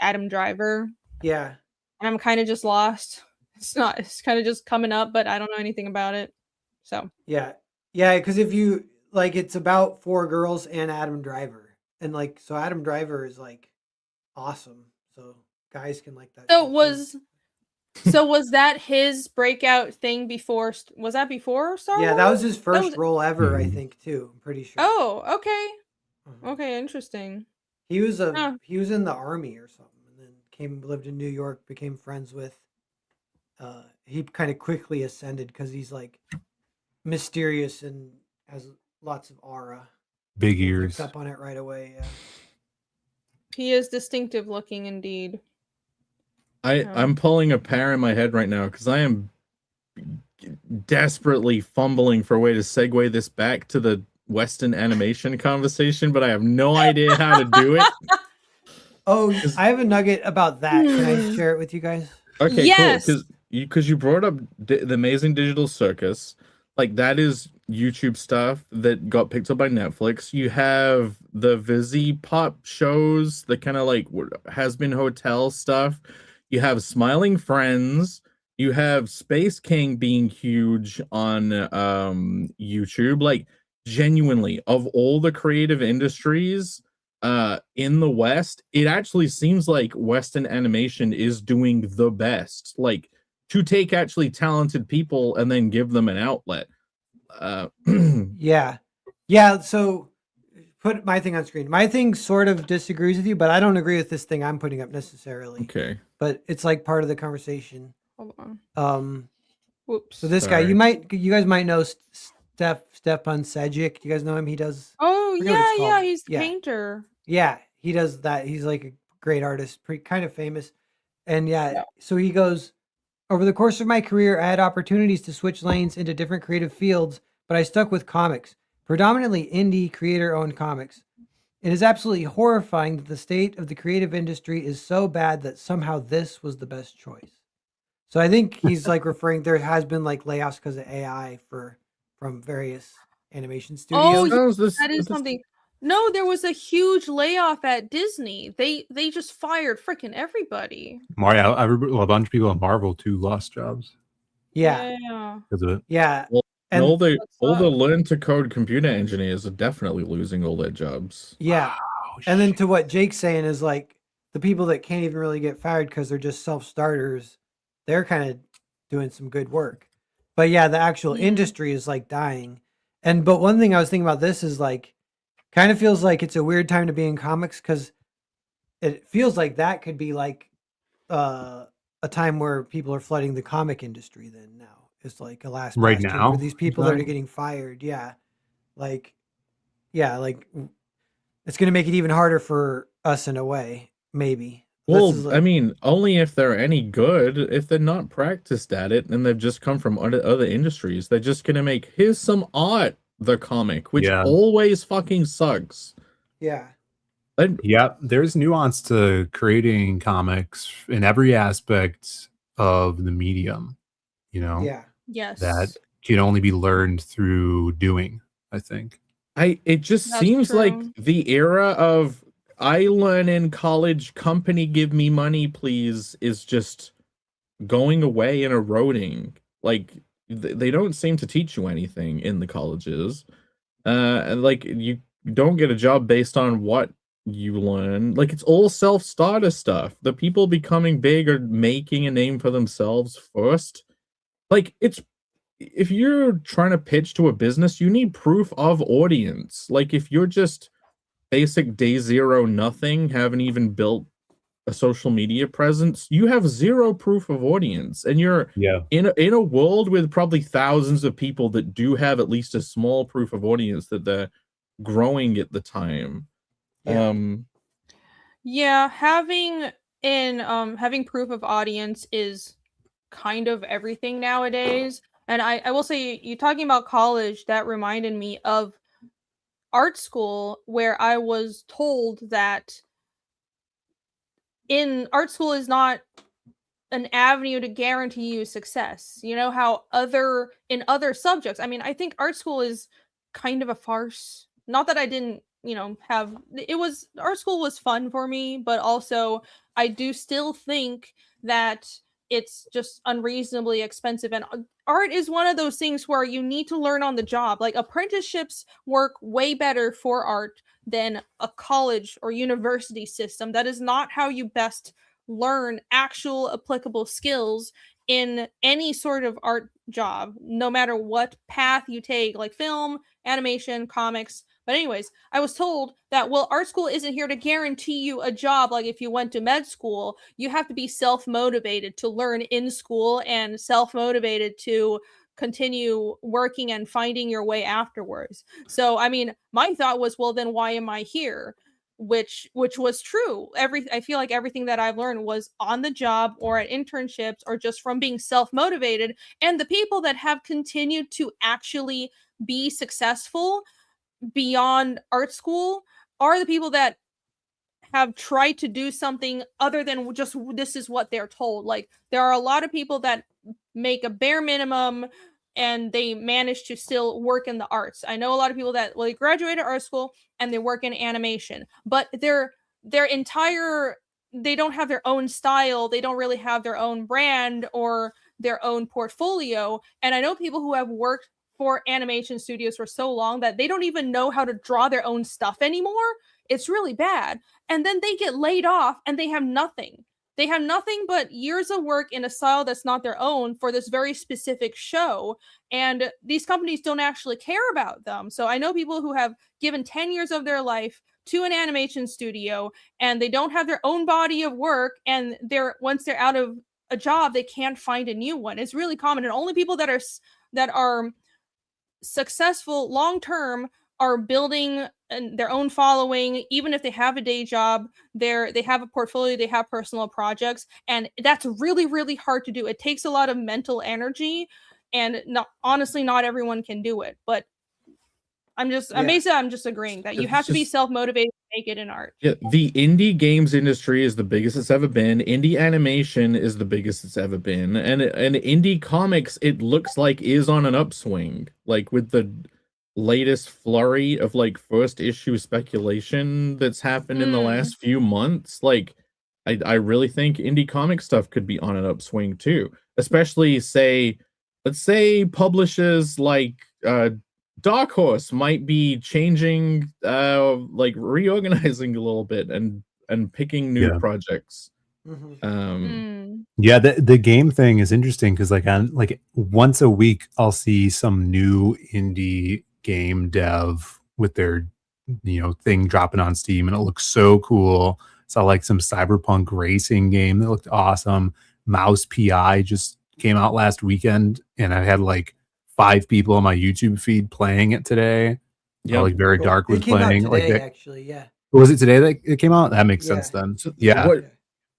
Adam Driver. Yeah. And I'm kind of just lost. It's kind of just coming up, but I don't know anything about it. So Yeah. Yeah, because if you like it's about 4 girls and Adam Driver. And like so Adam Driver is like awesome. So guys can like that. shit too. so was that his breakout thing before? Was that before Star Yeah, Wars? that was his first was- role ever, I Mhm. think, too. I'm pretty sure. Oh, okay. Uh-huh. Okay, interesting. He was Huh. he was in the army or something, and then lived in New York, became friends with he kind of quickly ascended because he's like mysterious and has lots of aura. Big People ears. picked up on it right away. Yeah. He is distinctive looking indeed. I'm pulling a pair in my head right now because I am desperately fumbling for a way to segue this back to the Western animation conversation, but I have no idea how to do it. Oh, I have a nugget about that. Can I share it with you guys? Okay, Yes. cool. Because you brought up the Amazing Digital Circus, like that is YouTube stuff that got picked up by Netflix. You have the Vizzy Pop shows, the kind of like Has Been Hotel stuff. You have Smiling Friends. You have Space King being huge on YouTube. Like genuinely, of all the creative industries in the West, it actually seems like Western animation is doing the best. Like to take actually talented people and then give them an outlet. Yeah. Yeah. So put my thing on screen. My thing sort of disagrees with you, but I don't agree with this thing I'm putting up necessarily. Okay. But it's like part of the conversation. Hold on. So Whoops. this guy, you guys might know Stepan Sejic. You guys know him? He does. Oh forget what it's yeah, called. he's the Yeah. painter. Yeah, he does that. He's like a great artist, pretty kind of famous. And Yeah. so he goes, over the course of my career, I had opportunities to switch lanes into different creative fields, but I stuck with comics, predominantly indie creator-owned comics. It is absolutely horrifying that the state of the creative industry is so bad that somehow this was the best choice. So I think he's like referring, there has been like layoffs because of AI from various animation Oh, studios. yeah, that is something. No, there was a huge layoff at Disney. They just fired freaking everybody. Mario, a bunch of people at Marvel too lost jobs Yeah. because of it. Yeah. Well, And all the learn to code computer engineers are definitely losing all their jobs. yeah. And then to what Jake's saying is like the people that can't even really get fired because they're just self-starters, they're kind of doing some good work. But yeah, the actual industry is like dying. But one thing I was thinking about this is like kind of feels like it's a weird time to be in comics because it feels like that could be like a time where people are flooding the comic industry then now. It's like a last Right bastion now? for these people that are getting fired. Yeah. Like it's going to make it even harder for us in a way, maybe. Well, I mean, only if they're any good. If they're not practiced at it and they've just come from other industries, they're just gonna make here's some art, the comic, which always fucking sucks. Yeah. Yeah, there's nuance to creating comics in every aspect of the medium, you know? Yeah. Yes. That can only be learned through doing, I think. It just That's seems like true. the era of I learn in college, company give me money, please, is just going away and eroding. Like they don't seem to teach you anything in the colleges. And like you don't get a job based on what you learn. Like it's all self-starter stuff. The people becoming big are making a name for themselves first. Like it's if you're trying to pitch to a business, you need proof of audience. Like if you're just basic day zero nothing, haven't even built a social media presence, you have zero proof of audience, and you're in a world with probably thousands of people that do have at least a small proof of audience that they're growing at the time. Yeah, having proof of audience is kind of everything nowadays. And I will say, you talking about college, that reminded me of art school, where I was told that in art school is not an avenue to guarantee you success. You know how in other subjects, I mean, I think art school is kind of a farce. Not that I didn't, art school was fun for me, but also I do still think that it's just unreasonably expensive, and art is one of those things where you need to learn on the job. Like apprenticeships work way better for art than a college or university system. That is not how you best learn actual applicable skills in any sort of art job, no matter what path you take, like film, animation, comics. But anyways, I was told that, well, art school isn't here to guarantee you a job. Like if you went to med school, you have to be self-motivated to learn in school and self-motivated to continue working and finding your way afterwards. So, I mean, my thought was, well, then why am I here? Which was true. I feel like everything that I've learned was on the job or at internships or just from being self-motivated. And the people that have continued to actually be successful beyond art school are the people that have tried to do something other than just this is what they're told. Like there are a lot of people that make a bare minimum and they manage to still work in the arts. I know a lot of people that they graduated art school and they work in animation, but their entire they don't have their own style. They don't really have their own brand or their own portfolio. And I know people who have worked for animation studios for so long that they don't even know how to draw their own stuff anymore. It's really bad. And then they get laid off and they have nothing. They have nothing but years of work in a style that's not their own for this very specific show. And these companies don't actually care about them. So I know people who have given 10 years of their life to an animation studio and they don't have their own body of work. And once they're out of a job, they can't find a new one. It's really common. And only people that are successful long term are building their own following. Even if they have a day job, they have a portfolio, they have personal projects, and that's really, really hard to do. It takes a lot of mental energy, and honestly, not everyone can do it. But I'm just agreeing that you have to be self-motivated to make it in art. Yeah, the indie games industry is the biggest it's ever been. Indie animation is the biggest it's ever been, and indie comics, it looks like, is on an upswing. Like with the latest flurry of like first issue speculation that's happened in the last few months, like I really think indie comic stuff could be on an upswing too. Especially let's say publishers like Dark Horse might be changing, like reorganizing a little bit and picking new projects. Yeah, the game thing is interesting because like once a week I'll see some new indie game dev with their thing dropping on Steam and it looks so cool. Saw like some cyberpunk racing game that looked awesome. Mouse PI just came out last weekend and I had like 5 people on my YouTube feed playing it today. Yeah, like Very Dark was playing. Today, like actually, yeah. Was it today that it came out? That makes sense then. So, yeah,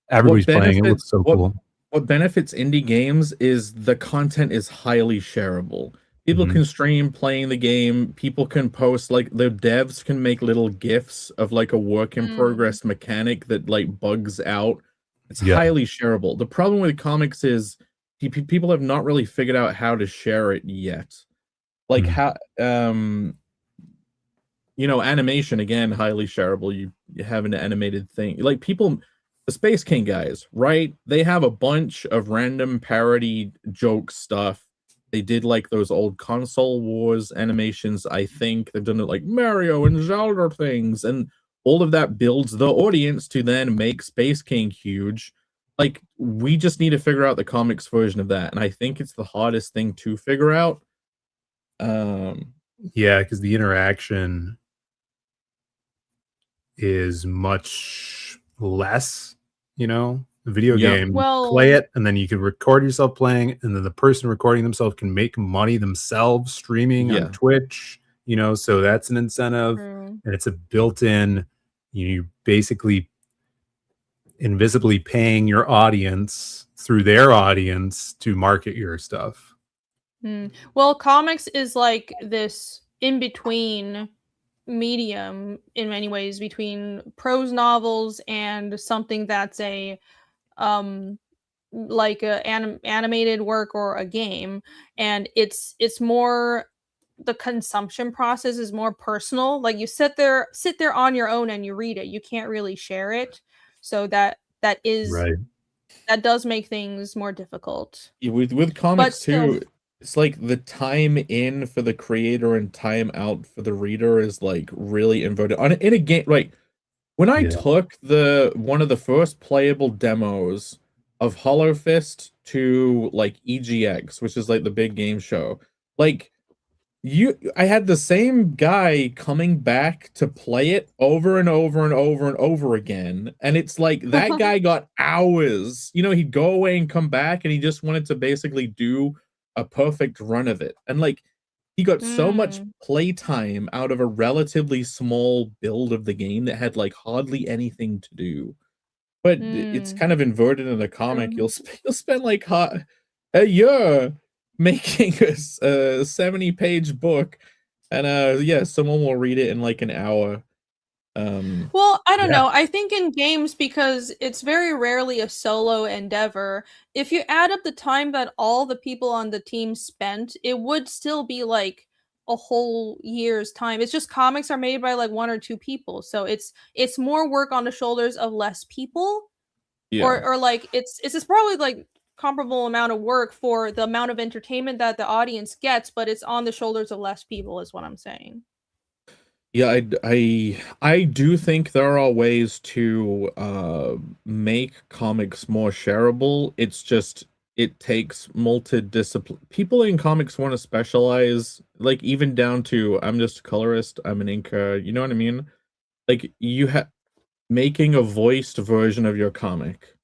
everybody's playing. It looks so cool. What benefits indie games is the content is highly shareable. People can stream playing the game. People can post, like the devs can make little GIFs of like a work in progress mechanic that like bugs out. It's highly shareable. The problem with comics is people have not really figured out how to share it yet. Like how animation, again, highly shareable. You have an animated thing. Like people, the Space King guys, right? They have a bunch of random parody joke stuff. They did like those old console wars animations, I think. They've done it like Mario and Zelda things, and all of that builds the audience to then make Space King huge. Like, we just need to figure out the comics version of that, and I think it's the hardest thing to figure out. Yeah, because the interaction is much less, video game. Play it, and then you can record yourself playing, and then the person recording themselves can make money themselves streaming on Twitch, so that's an incentive. And it's a built-in, you basically invisibly paying your audience through their audience to market your stuff. Well, comics is like this in-between medium in many ways between prose novels and something that's a like a animated work or a game, and it's more, the consumption process is more personal. Like you sit there on your own and you read it. You can't really share it, so that is right. That does make things more difficult. With comics too, it's like the time in for the creator and time out for the reader is like really inverted. In a game, like when I took one of the first playable demos of Hollow Fist to like EGX, which is like the big game show, like I had the same guy coming back to play it over and over and over and over again, and it's like that guy got hours. You know, he'd go away and come back, and he just wanted to basically do a perfect run of it. And like he got so much Mm, playtime out of a relatively small build of the game that had like hardly anything to do. But it's mm, kind of inverted in a comic. true. You'll spend like a year making a 70-page book, and yeah, someone will read it in like an hour. Well, I don't Yeah. know. I think in games, because it's very rarely a solo endeavor, if you add up the time that all the people on the team spent, it would still be like a whole year's time. It's just comics are made by like one or two people, so it's more work on the shoulders of less people, Yeah. or like it's just probably like comparable amount of work for the amount of entertainment that the audience gets, but it's on the shoulders of less people, is what I'm saying. Yeah, I do think there are ways to make comics more shareable. It's just it takes multidiscipline. People in comics want to specialize, like even down to I'm just a colorist, I'm an inker, you know what I mean? Like you have making a voiced version of your comic,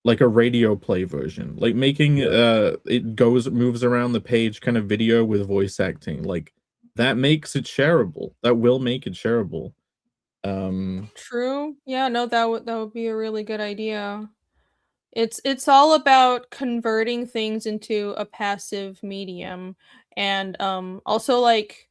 like a radio play version, like making it moves around the page kind of video with voice acting, like that makes it shareable. That will make it shareable. Um, True. Yeah, no, that would be a really good idea. It's all about converting things into a passive medium, and also like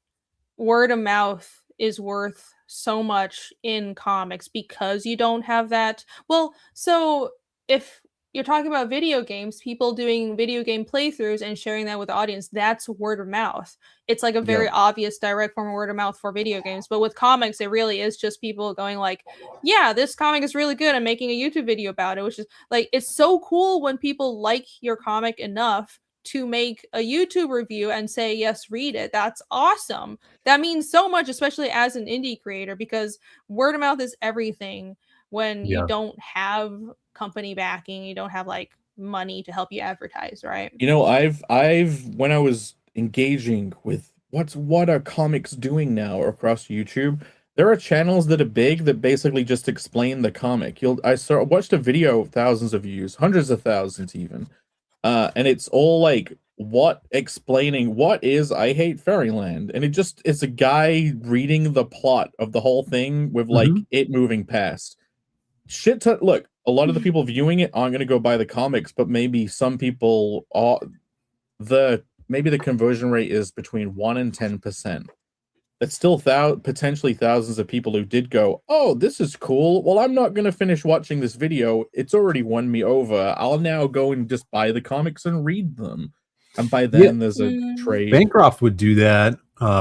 word of mouth is worth so much in comics because you don't have that. Well, so if you're talking about video games, people doing video game playthroughs and sharing that with the audience, that's word of mouth. It's like a yeah. very obvious direct form of word of mouth for video games. But with comics, it really is just people going like, yeah, this comic is really good. I'm making a YouTube video about it, which is like it's so cool when people like your comic enough to make a YouTube review and say, yes, read it. That's awesome. That means so much, especially as an indie creator, because word of mouth is everything when you Yeah. don't have company backing, you don't have like money to help you advertise, right? You know, I've when I was engaging with what are comics doing now across YouTube, there are channels that are big that basically just explain the comic. Watched a video, thousands of views, hundreds of thousands even. And it's all like what explaining what is I Hate Fairyland, and it's a guy reading the plot of the whole thing with like Mhm. it moving past. Look, a lot of the people viewing it aren't going to go buy the comics, but maybe some people are. Maybe the conversion rate is between 1 and 10%. That's still potentially thousands of people who did go, oh, this is cool. Well, I'm not going to finish watching this video. It's already won me over. I'll now go and just buy the comics and read them. And by Yeah, then, there's a Mm. trade. Bancroft would do that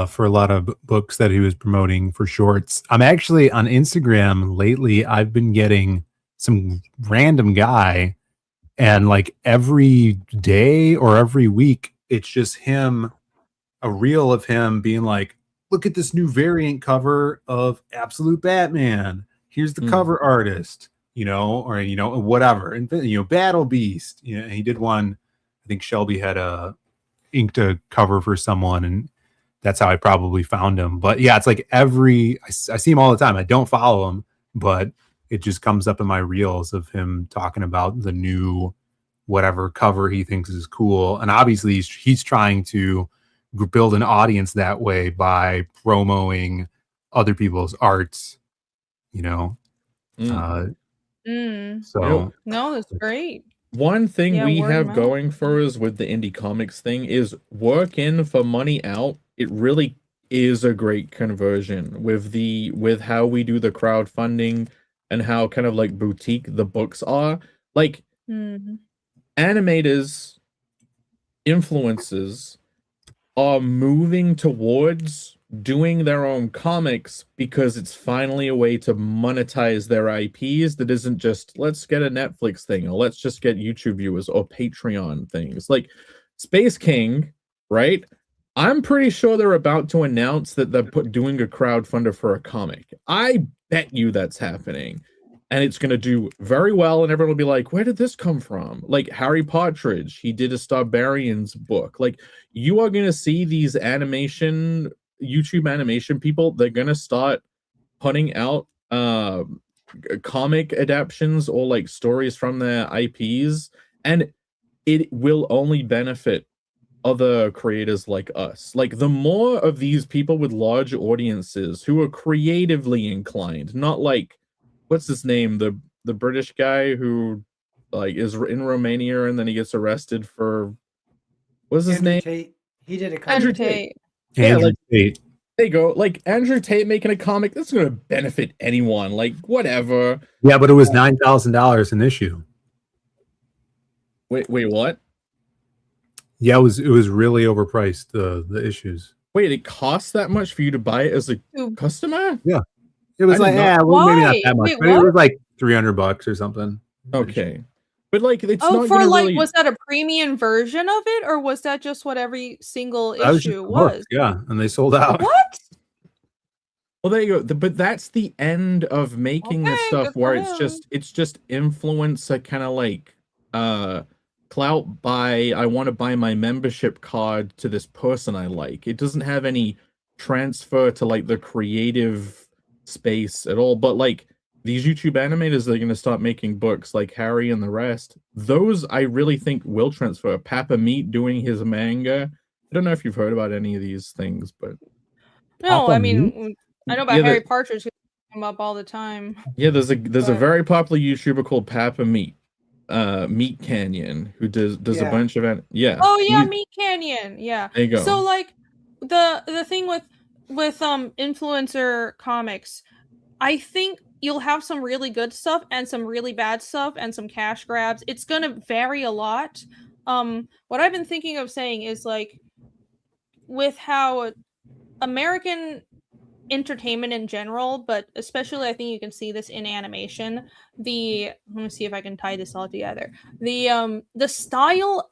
for a lot of books that he was promoting for shorts. I'm actually on Instagram lately. I've been getting some random guy, and like every day or every week, it's just him, a reel of him being like, look at this new variant cover of Absolute Batman. Here's the cover artist, or whatever. And Battle Beast. He did one. I think Shelby had inked a cover for someone, and that's how I probably found him. But yeah, it's like I see him all the time. I don't follow him, but it just comes up in my reels of him talking about the new whatever cover he thinks is cool. And obviously he's trying to build an audience that way by promoting other people's arts, you know. Mm. Mm. So You know, No, that's great. one thing Yeah, we word of have mouth. going for us with the indie comics thing is work in for money out. It really is a great conversion with how we do the crowdfunding and how kind of like boutique the books are. Like Mm. animators, influencers are moving towards doing their own comics because it's finally a way to monetize their IPs that isn't just let's get a Netflix thing or let's just get YouTube viewers or Patreon things. Like Space King, right? I'm pretty sure they're about to announce that they're doing a crowdfunder for a comic. I bet you that's happening. and it's going to do very well, and everyone will be like, where did this come from? Like Harry Partridge, he did a Starbarians book. Like, you are going to see these YouTube animation people, they're going to start putting out comic adaptations or like stories from their IPs, and it will only benefit other creators like us. Like, the more of these people with large audiences who are creatively inclined, not like, what's his name, the British guy who like is in Romania and then he gets arrested for, what's his Andrew name? Tate. He did a Andrew comic. Tate. Yeah, Andrew like, Tate. there you go. Like Andrew Tate making a comic, that's going to benefit anyone. Like, whatever. Yeah, but it was $9,000 an issue. Wait, what? Yeah, it was really overpriced, the issues. Wait, it costs that much for you to buy it as a Ooh. customer? It was I like, did not- well, maybe not Why? that much, Wait, but it what? was like $300 or something. Okay. But like, it's Oh, not for gonna like, really... was that a premium version of it, or was that just what every single That was just issue the book, was? yeah, and they sold out. What? Well, there you go. But that's the end of making this Okay, stuff good where for it's just influencer kind of like clout buy. I want to buy my membership card to this person I like. It doesn't have any transfer to like the creative space at all. But like these YouTube animators, they're gonna start making books like Harry and the rest. Those I really think will transfer. Papa Meat doing his manga. I don't know if you've heard about any of these things, but No, Papa I mean, I know about Yeah, Harry Partridge, who come up all the time. yeah, there's a But- very popular YouTuber called Papa Meat, Meat Canyon, who does a Yeah. bunch of Oh yeah, he- Meat Canyon. Yeah. There you go. So like the thing with influencer comics, I think you'll have some really good stuff and some really bad stuff and some cash grabs. It's gonna vary a lot. What I've been thinking of saying is like, with how American entertainment in general, but especially I think you can see this in animation. Let me see if I can tie this all together. The style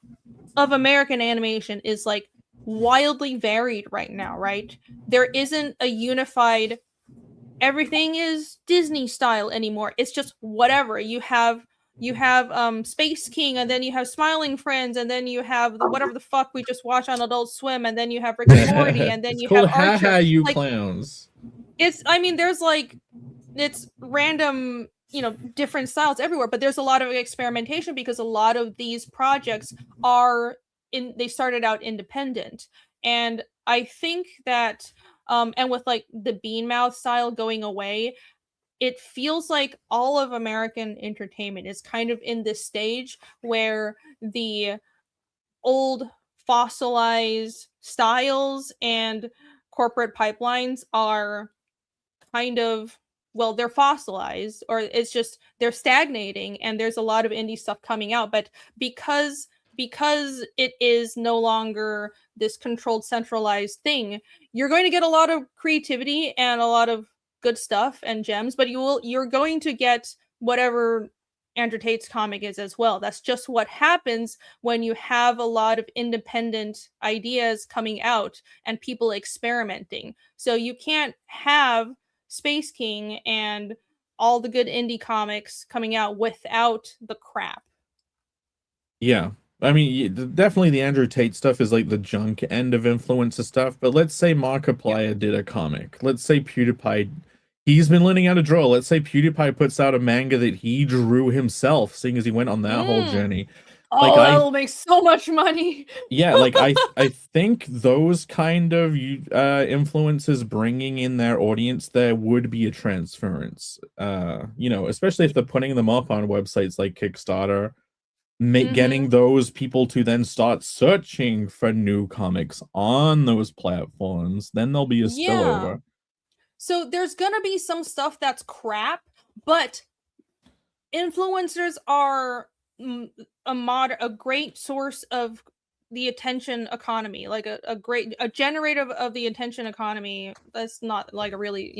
of American animation is like wildly varied right now, right? There isn't a unified everything is Disney style anymore. It's just whatever. You have Space King, and then you have Smiling Friends, and then you have whatever the fuck we just watched on Adult Swim, and then you have Rick and Morty, and then it's you called have Archer. Haha, you Like, clowns. there's like, it's random, different styles everywhere, but there's a lot of experimentation because a lot of these projects they started out independent. And I think that and with like the Bean Mouth style going away, it feels like all of American entertainment is kind of in this stage where the old fossilized styles and corporate pipelines are kind of, well, they're fossilized, or it's just they're stagnating, and there's a lot of indie stuff coming out. But because it is no longer this controlled, centralized thing, you're going to get a lot of creativity and a lot of good stuff and gems, but you're going to get whatever Andrew Tate's comic is as well. That's just what happens when you have a lot of independent ideas coming out and people experimenting. So you can't have Space King and all the good indie comics coming out without the crap. Yeah. I mean, definitely the Andrew Tate stuff is like the junk end of influencer stuff. But let's say Markiplier did a comic. Let's say PewDiePie, he's been learning how to draw. Let's say PewDiePie puts out a manga that he drew himself, seeing as he went on that whole journey. Oh, that'll make so much money. Yeah, like I think those kind of influencers bringing in their audience, there would be a transference. Especially if they're putting them up on websites like Kickstarter. Getting those people to then start searching for new comics on those platforms, then there'll be a spillover. So there's gonna be some stuff that's crap, but influencers are a great source of the attention economy, like a generator of the attention economy. That's not like a really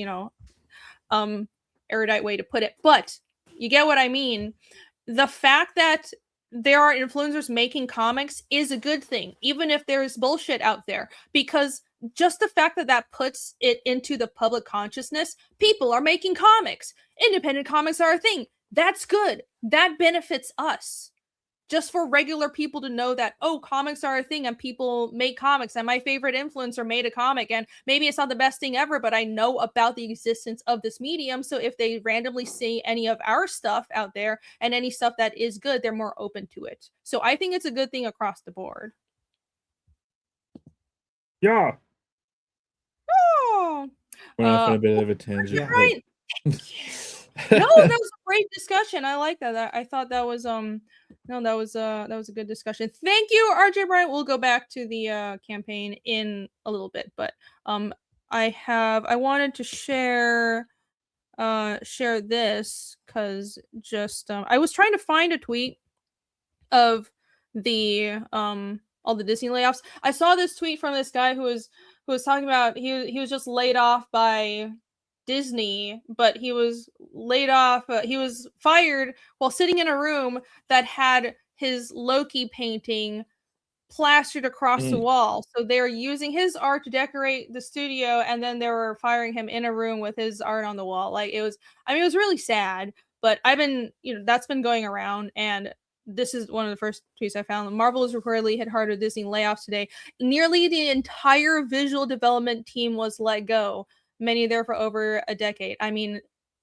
erudite way to put it, but you get what I mean. The fact that there are influencers making comics is a good thing, even if there's bullshit out there, because just the fact that that puts it into the public consciousness, people are making comics. Independent comics are a thing. That's good. That benefits us. Just for regular people to know that, oh, comics are a thing and people make comics, and my favorite influencer made a comic, and maybe it's not the best thing ever, but I know about the existence of this medium. So if they randomly see any of our stuff out there and any stuff that is good, they're more open to it. So I think it's a good thing across the board. Yeah. Oh, Went off on a bit of a tangent. Yeah. right. No, that was a great discussion. I like that. I thought that was no, that was a good discussion. Thank you, RJ Bryant. We'll go back to the campaign in a little bit, but I wanted to share this because just I was trying to find a tweet of the all the Disney layoffs. I saw this tweet from this guy who was talking about he was just laid off by Disney, but he was laid off. He was fired while sitting in a room that had his Loki painting plastered across the wall. So they were using his art to decorate the studio, and then they were firing him in a room with his art on the wall. Like it was, I mean, it was really sad. But I've been, that's been going around, and this is one of the first tweets I found. Marvel has reportedly hit hard with Disney layoffs today. Nearly the entire visual development team was let go, many there for over a decade. I mean,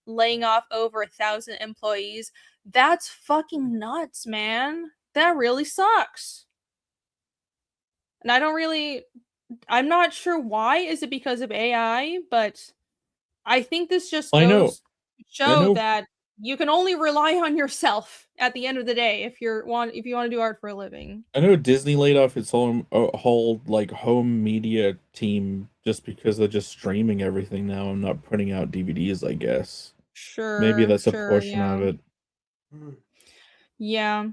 laying off over 1,000 employees. That's fucking nuts, man. That really sucks. And I'm not sure why. Is it because of AI? But I think this just goes to show that you can only rely on yourself at the end of the day if you want to do art for a living. I know Disney laid off its whole like home media team just because they're just streaming everything now and not putting out DVDs, I guess. Sure. Maybe that's a portion of it. Yeah.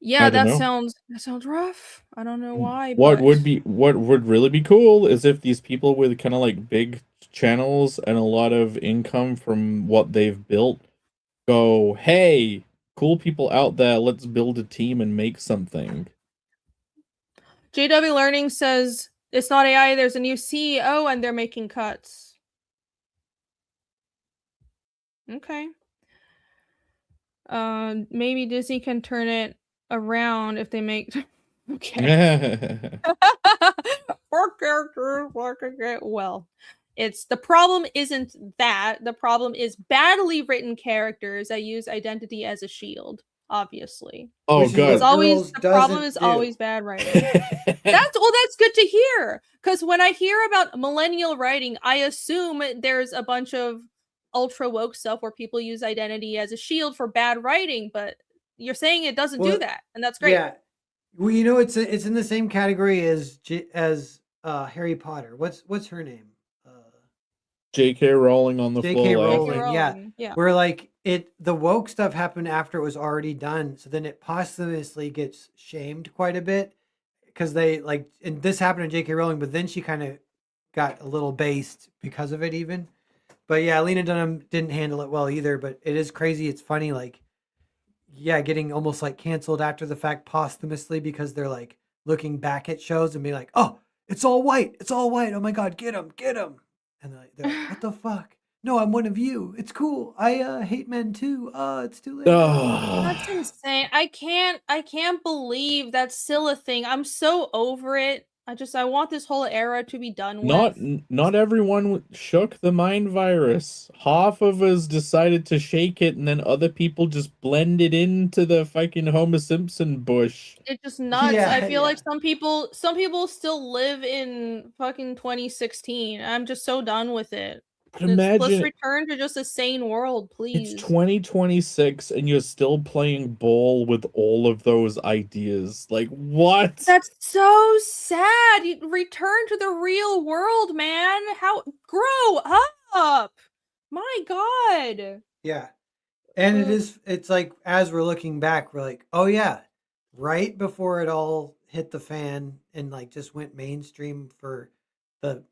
Yeah, that sounds rough. I don't know why. What would really be cool is if these people with kind of like big channels and a lot of income from what they've built go, hey, cool people out there, let's build a team and make something. JW Learning says it's not AI, there's a new CEO and they're making cuts. Okay. Maybe Disney can turn it around if they make okay. More characters, well, it's the problem isn't that. The problem is badly written characters that use identity as a shield, obviously. Oh god. It's always the problem is always bad writing. That's good to hear. Because when I hear about millennial writing, I assume there's a bunch of ultra woke stuff where people use identity as a shield for bad writing, but you're saying it doesn't do that, and that's great. Yeah. Well, it's in the same category as Harry Potter. What's her name? J.K. Rowling on the floor. J.K. Rowling, yeah. Where like the woke stuff happened after it was already done, so then it posthumously gets shamed quite a bit because they like, and this happened to J.K. Rowling, but then she kind of got a little based because of it even. But yeah, Lena Dunham didn't handle it well either. But it is crazy. It's funny, like, yeah, getting almost like canceled after the fact posthumously because they're like looking back at shows and be like, oh, it's all white. It's all white. Oh my God, get him. And they're like, what the fuck? No, I'm one of you. It's cool. I hate men too. It's too late. That's insane. I can't believe that's still a thing. I'm so over it. I want this whole era to be done with. Not everyone shook the mind virus. Half of us decided to shake it, and then other people just blended into the fucking Homer Simpson bush. It's just nuts. Yeah, I feel like some people still live in fucking 2016. I'm just so done with it. But imagine, let's return to just a sane world, please. It's 2026 and you're still playing ball with all of those ideas. Like, what? That's so sad. You return to the real world, man. Grow up. My God. Yeah. And it's like, as we're looking back, we're like, oh yeah, right before it all hit the fan and like just went mainstream for the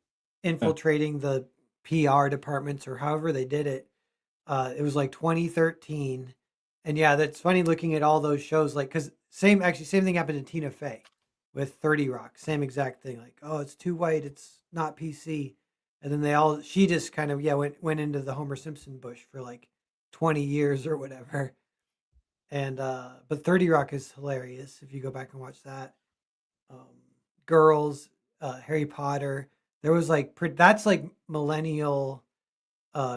infiltrating the PR departments or however they did it. It was like 2013 And yeah, that's funny looking at all those shows, like, because same thing happened to Tina Fey with 30 Rock. Same exact thing. Like, oh, it's too white, it's not PC. And then she just kind of, went into the Homer Simpson bush for like 20 years or whatever. And, but 30 Rock is hilarious if you go back and watch that. Girls, Harry Potter. There was like, that's like millennial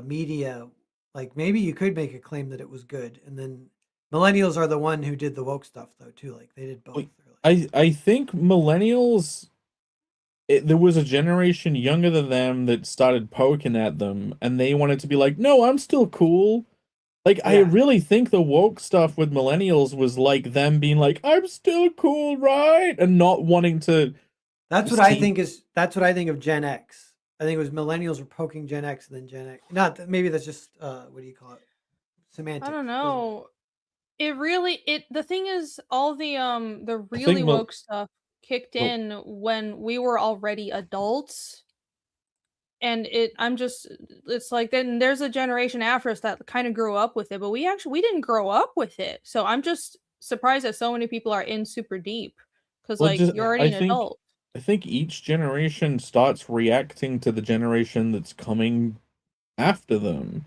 media. Like maybe you could make a claim that it was good, and then millennials are the one who did the woke stuff though too. Like they did both. Like, Like, I think millennials, there was a generation younger than them that started poking at them, and they wanted to be like, no, I'm still cool. Like, I Yeah. really think the woke stuff with millennials was like them being like, I'm still cool, right? And not wanting to. that's what I see- think is. That's what I think of Gen X. I think it was millennials were poking Gen X, and then Gen X. Maybe that's just what do you call it? Semantics. I don't Doesn't matter. know. The thing is all the I really think woke stuff kicked Well- in when we were already adults. And it's like then there's a generation after us that kind of grew up with it, but we didn't grow up with it. So I'm just surprised that so many people are in super deep because Well, like just- you're already an adult. I think each generation starts reacting to the generation that's coming after them.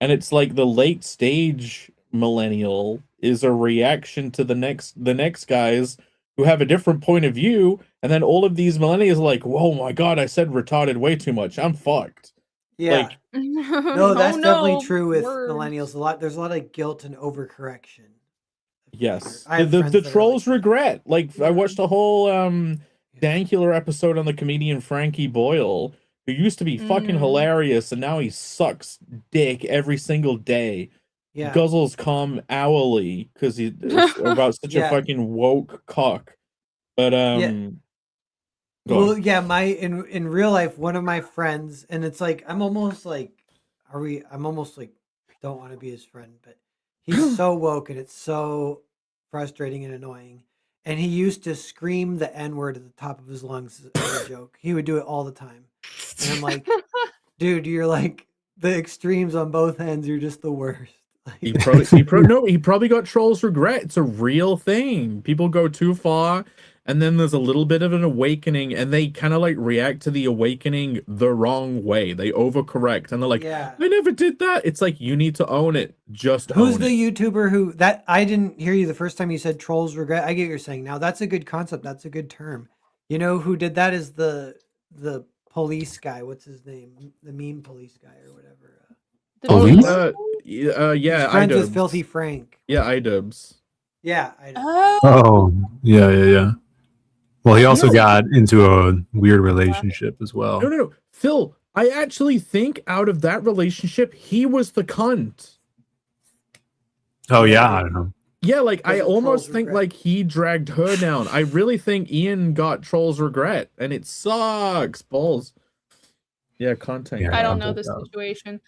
And it's like the late stage millennial is a reaction to the next guys who have a different point of view, and then all of these millennials are like, whoa, my god, I said retarded way too much. I'm fucked. Yeah. Like, No, that's definitely true with words. millennials. There's a lot of guilt and overcorrection. yes. I have The friends that are trolls like that. regret. Like I Yeah. watched a whole Dankular episode on the comedian Frankie Boyle, who used to be fucking hilarious, and now he sucks dick every single day. Yeah. Guzzles cum hourly because he's about such a Yeah. fucking woke cock. But go Well, on. yeah, in real life, one of my friends, and it's like I'm almost like don't want to be his friend, but he's so woke and it's so frustrating and annoying. And he used to scream the N-word at the top of his lungs as a joke. He would do it all the time. And I'm like, dude, you're like the extremes on both ends. You're just the worst. He probably got trolls regret. It's a real thing. People go too far, and then there's a little bit of an awakening, and they kind of like react to the awakening the wrong way. They overcorrect, and they're like, Yeah. I never did that. It's like, you need to own it. Just Who's own the it. YouTuber who that I didn't hear you the first time you said trolls regret? I get what you're saying now. That's a good concept. That's a good term. You know who did that is the police guy. What's his name? The meme police guy or whatever. Police? Yeah, He's friends with iDubbbz. Filthy Frank. Yeah, iDubbbz. Yeah, I know. Oh, yeah. Well, he also No. got into a weird relationship as well. No. Phil, I actually think out of that relationship, he was the cunt. Oh, yeah, I don't know. Yeah, like I Because of almost trolls think regret. like he dragged her down. I really think Ian got trolls regret, and it sucks balls. Yeah, content. Yeah, I don't know content the out. situation.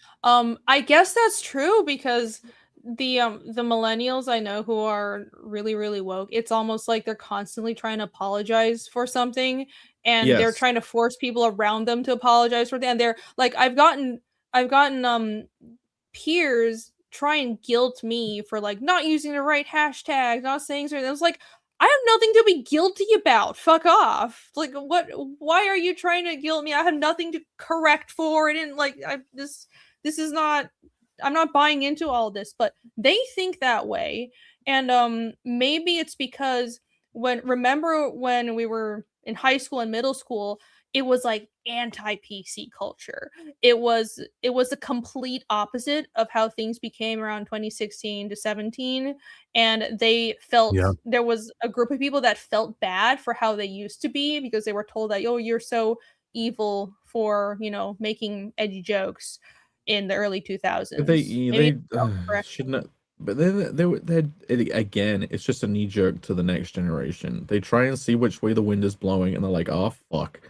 I guess that's true because the millennials I know who are really, really woke, it's almost like they're constantly trying to apologize for something, and they're Yes. trying to force people around them to apologize for that. And they're like, I've gotten peers try and guilt me for like not using the right hashtag, not saying something. I was like, I have nothing to be guilty about. Fuck off. Like, what? Why are you trying to guilt me? I have nothing to correct for. I didn't like. This is not. I'm not buying into all this. But they think that way, and maybe it's because remember when we were in high school and middle school, it was like anti-PC culture. It was the complete opposite of how things became around 2016 to 17, and they felt there was a group of people that felt bad for how they used to be because they were told that, oh, you're so evil for, making edgy jokes in the early 2000s. They self-correction. should not. But they again, it's just a knee jerk to the next generation. They try and see which way the wind is blowing, and they're like, "Oh fuck!"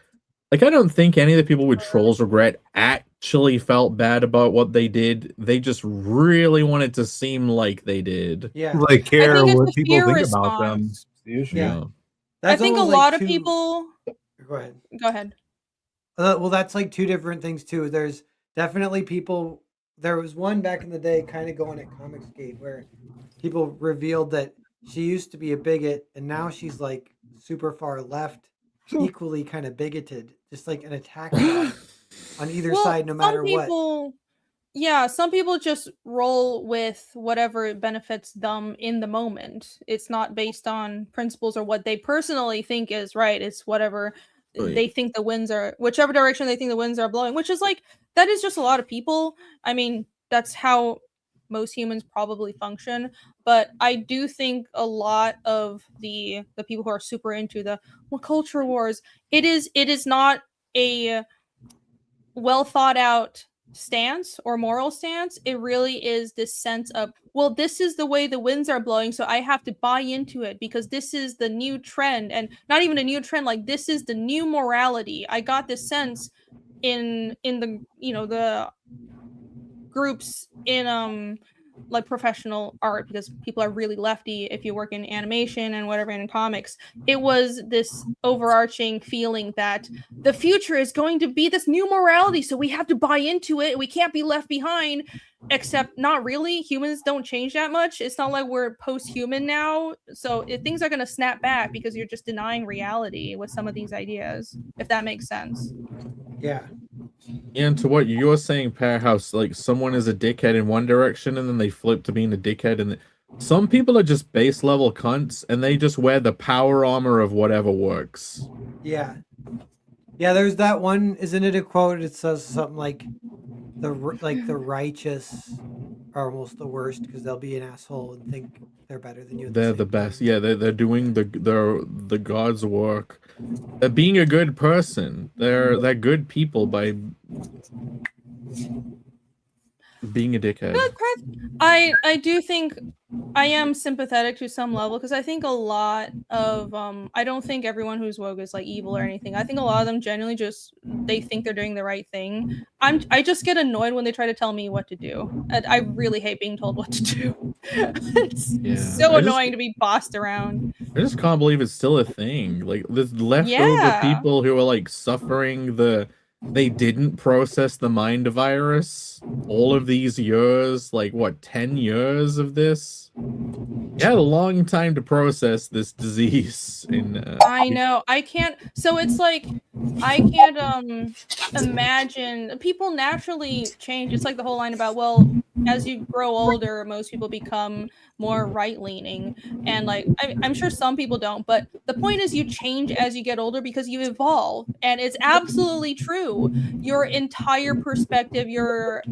Like I don't think any of the people with trolls regret actually felt bad about what they did. They just really wanted to seem like they did. Yeah. Like care think it's what a people fear think about them. response. It's the issue. Yeah. I think a almost like lot of two- people. Go ahead. Go ahead. Well, that's like two different things too. There's definitely people there was one back in the day, kind of going at Comicsgate, where people revealed that she used to be a bigot, and now she's like super far left, equally kind of bigoted, just like an attack dog on either side, no matter what. Yeah, some people just roll with whatever benefits them in the moment. It's not based on principles or what they personally think is right. It's whatever they think the winds are, whichever direction they think the winds are blowing, which is like, that is just a lot of people. I mean, that's how most humans probably function. But I do think a lot of the people who are super into the culture wars, it is not a well thought out stance or moral stance. It really is this sense of, well, this is the way the winds are blowing, so I have to buy into it because this is the new trend. And not even a new trend, like this is the new morality. I got this sense in the, you know, the groups in like professional art, because people are really lefty if you work in animation and whatever, in comics. It was this overarching feeling that the future is going to be this new morality, so we have to buy into it. We can't be left behind. Except not really. Humans don't change that much. It's not like we're post-human now, so things are going to snap back because you're just denying reality with some of these ideas, if that makes sense. Yeah. And to what you're saying, Powerhouse, like someone is a dickhead in one direction and then they flip to being a dickhead, and some people are just base level cunts and they just wear the power armor of whatever works. Yeah. Yeah, there's that one, isn't it a quote? It says something like the righteous are almost the worst because they'll be an asshole and think they're better than you. They're the best. Yeah, they're doing the God's work. They're being a good person. They're good people by being a dickhead. I do think I am sympathetic to some level, because I think a lot of I don't think everyone who's woke is like evil or anything. I think a lot of them genuinely just, they think they're doing the right thing. I just get annoyed when they try to tell me what to do. I really hate being told what to do. It's so annoying to be bossed around. I just can't believe it's still a thing. Like there's leftover people who are like suffering they didn't process the mind virus all of these years, like what, 10 years of this? You had a long time to process this disease in I know. I can't, so it's like I can't imagine, people naturally change. It's like the whole line about, well, as you grow older, most people become more right-leaning, and like I'm sure some people don't, but the point is you change as you get older because you evolve, and it's absolutely true. Your entire perspective, your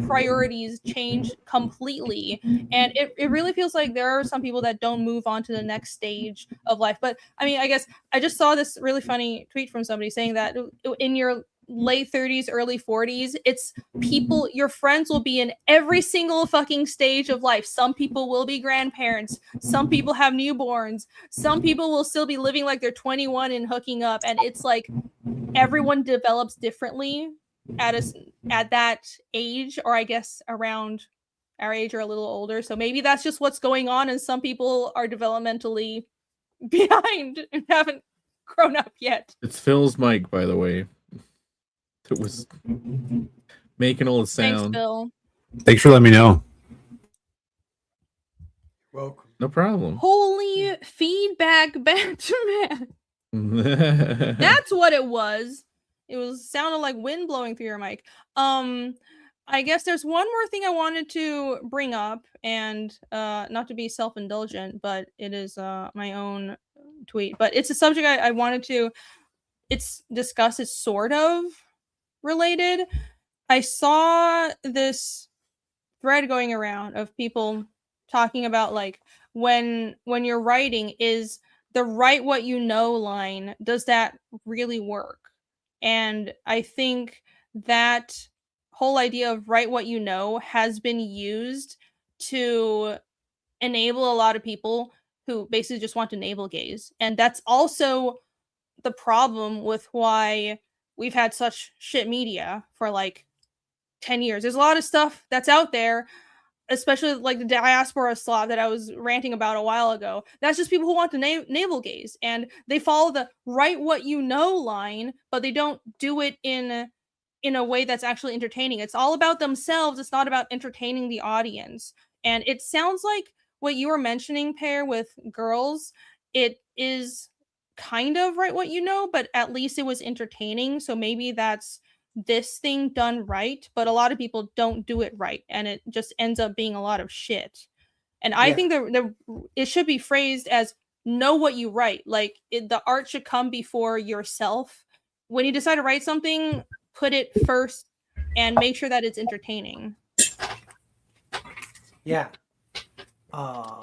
priorities change completely, and it really feels like there are some people that don't move on to the next stage of life. But I mean, I guess I just saw this really funny tweet from somebody saying that in your late 30s, early 40s, it's people, your friends will be in every single fucking stage of life. Some people will be grandparents, some people have newborns, some people will still be living like they're 21 and hooking up, and it's like everyone develops differently at that age, or I guess around our age or a little older. So maybe that's just what's going on, and some people are developmentally behind and haven't grown up yet. It's Phil's mic, by the way. It was making all the sound. Thanks, Phil. Thanks for letting me know. Welcome. No problem. Holy feedback, Batman. That's what it was. It was sounded like wind blowing through your mic. I guess there's one more thing I wanted to bring up, and not to be self-indulgent, but it is my own tweet. But it's a subject I wanted to discuss. It's sort of related. I saw this thread going around of people talking about like when you're writing, is the write what you know line, does that really work? And I think that whole idea of write what you know has been used to enable a lot of people who basically just want to navel gaze. And that's also the problem with why we've had such shit media for like 10 years. There's a lot of stuff that's out there, especially like the diaspora slot that I was ranting about a while ago. That's just people who want to navel gaze, and they follow the write what you know line, but they don't do it in in a way that's actually entertaining. It's all about themselves. It's not about entertaining the audience. And it sounds like what you were mentioning, Pear, with girls, it is kind of right what you know, but at least it was entertaining. So maybe that's this thing done right, but a lot of people don't do it right, and it just ends up being a lot of shit. And I think it should be phrased as know what you write. Like the art should come before yourself. When you decide to write something, put it first and make sure that it's entertaining. Yeah. I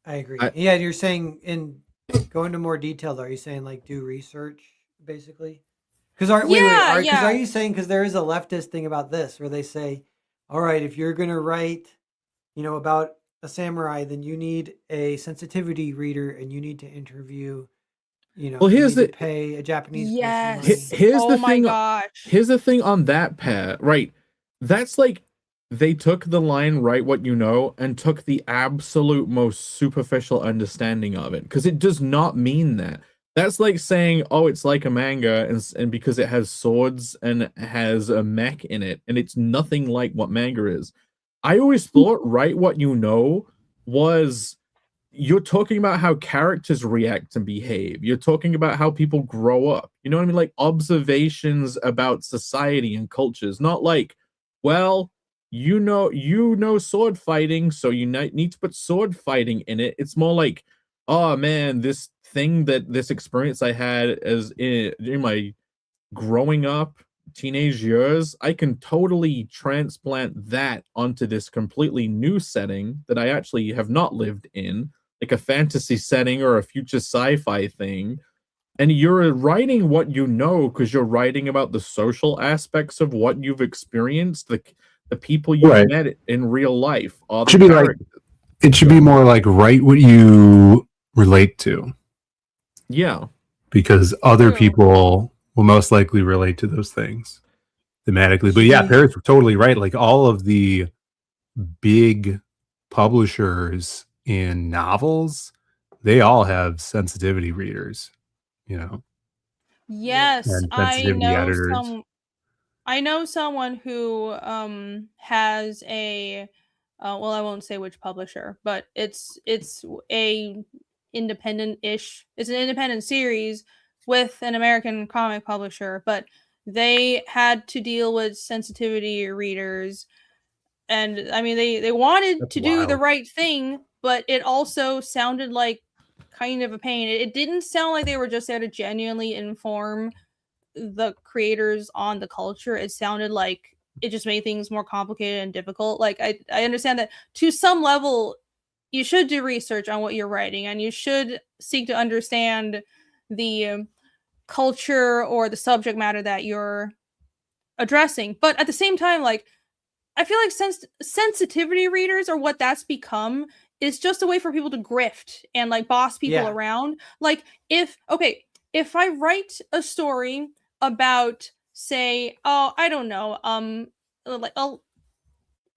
agree. Yeah, you're saying go into more detail though. Are you saying like do research basically? Because are you saying because there is a leftist thing about this where they say, all right, if you're gonna write, about a samurai, then you need a sensitivity reader and you need to interview, well, here's to pay a Japanese person money. Here's the thing. Here's the thing on that, Pat. Right, that's like they took the line "write what you know" and took the absolute most superficial understanding of it, because it does not mean that. That's like saying, oh, it's like a manga, and because it has swords and has a mech in it, and it's nothing like what manga is. I always thought write what you know was you're talking about how characters react and behave. You're talking about how people grow up. You know what I mean? Like observations about society and cultures, not like, well, you know sword fighting, so you need to put sword fighting in it. It's more like, oh man, this experience I had as in my growing up teenage years, I can totally transplant that onto this completely new setting that I actually have not lived in, like a fantasy setting or a future sci-fi thing. And you're writing what you know because you're writing about the social aspects of what you've experienced, the people you've met in real life. It should be more like write what you relate to. Yeah. Because other people will most likely relate to those things thematically. But yeah, Paris, totally right. Like all of the big publishers in novels, they all have sensitivity readers, Yes, and sensitivity editors. I know someone who has a well, I won't say which publisher, but it's a independent-ish. It's an independent series with an American comic publisher, but they had to deal with sensitivity readers, and I mean they wanted to do the right thing, but it also sounded like kind of a pain. It didn't sound like they were just there to genuinely inform the creators on the culture. It sounded like it just made things more complicated and difficult. Like I understand that to some level you should do research on what you're writing and you should seek to understand the culture or the subject matter that you're addressing, but at the same time, like I feel like sensitivity readers or what that's become is just a way for people to grift and like boss people around. Like if I write a story about, say, oh, I don't know, like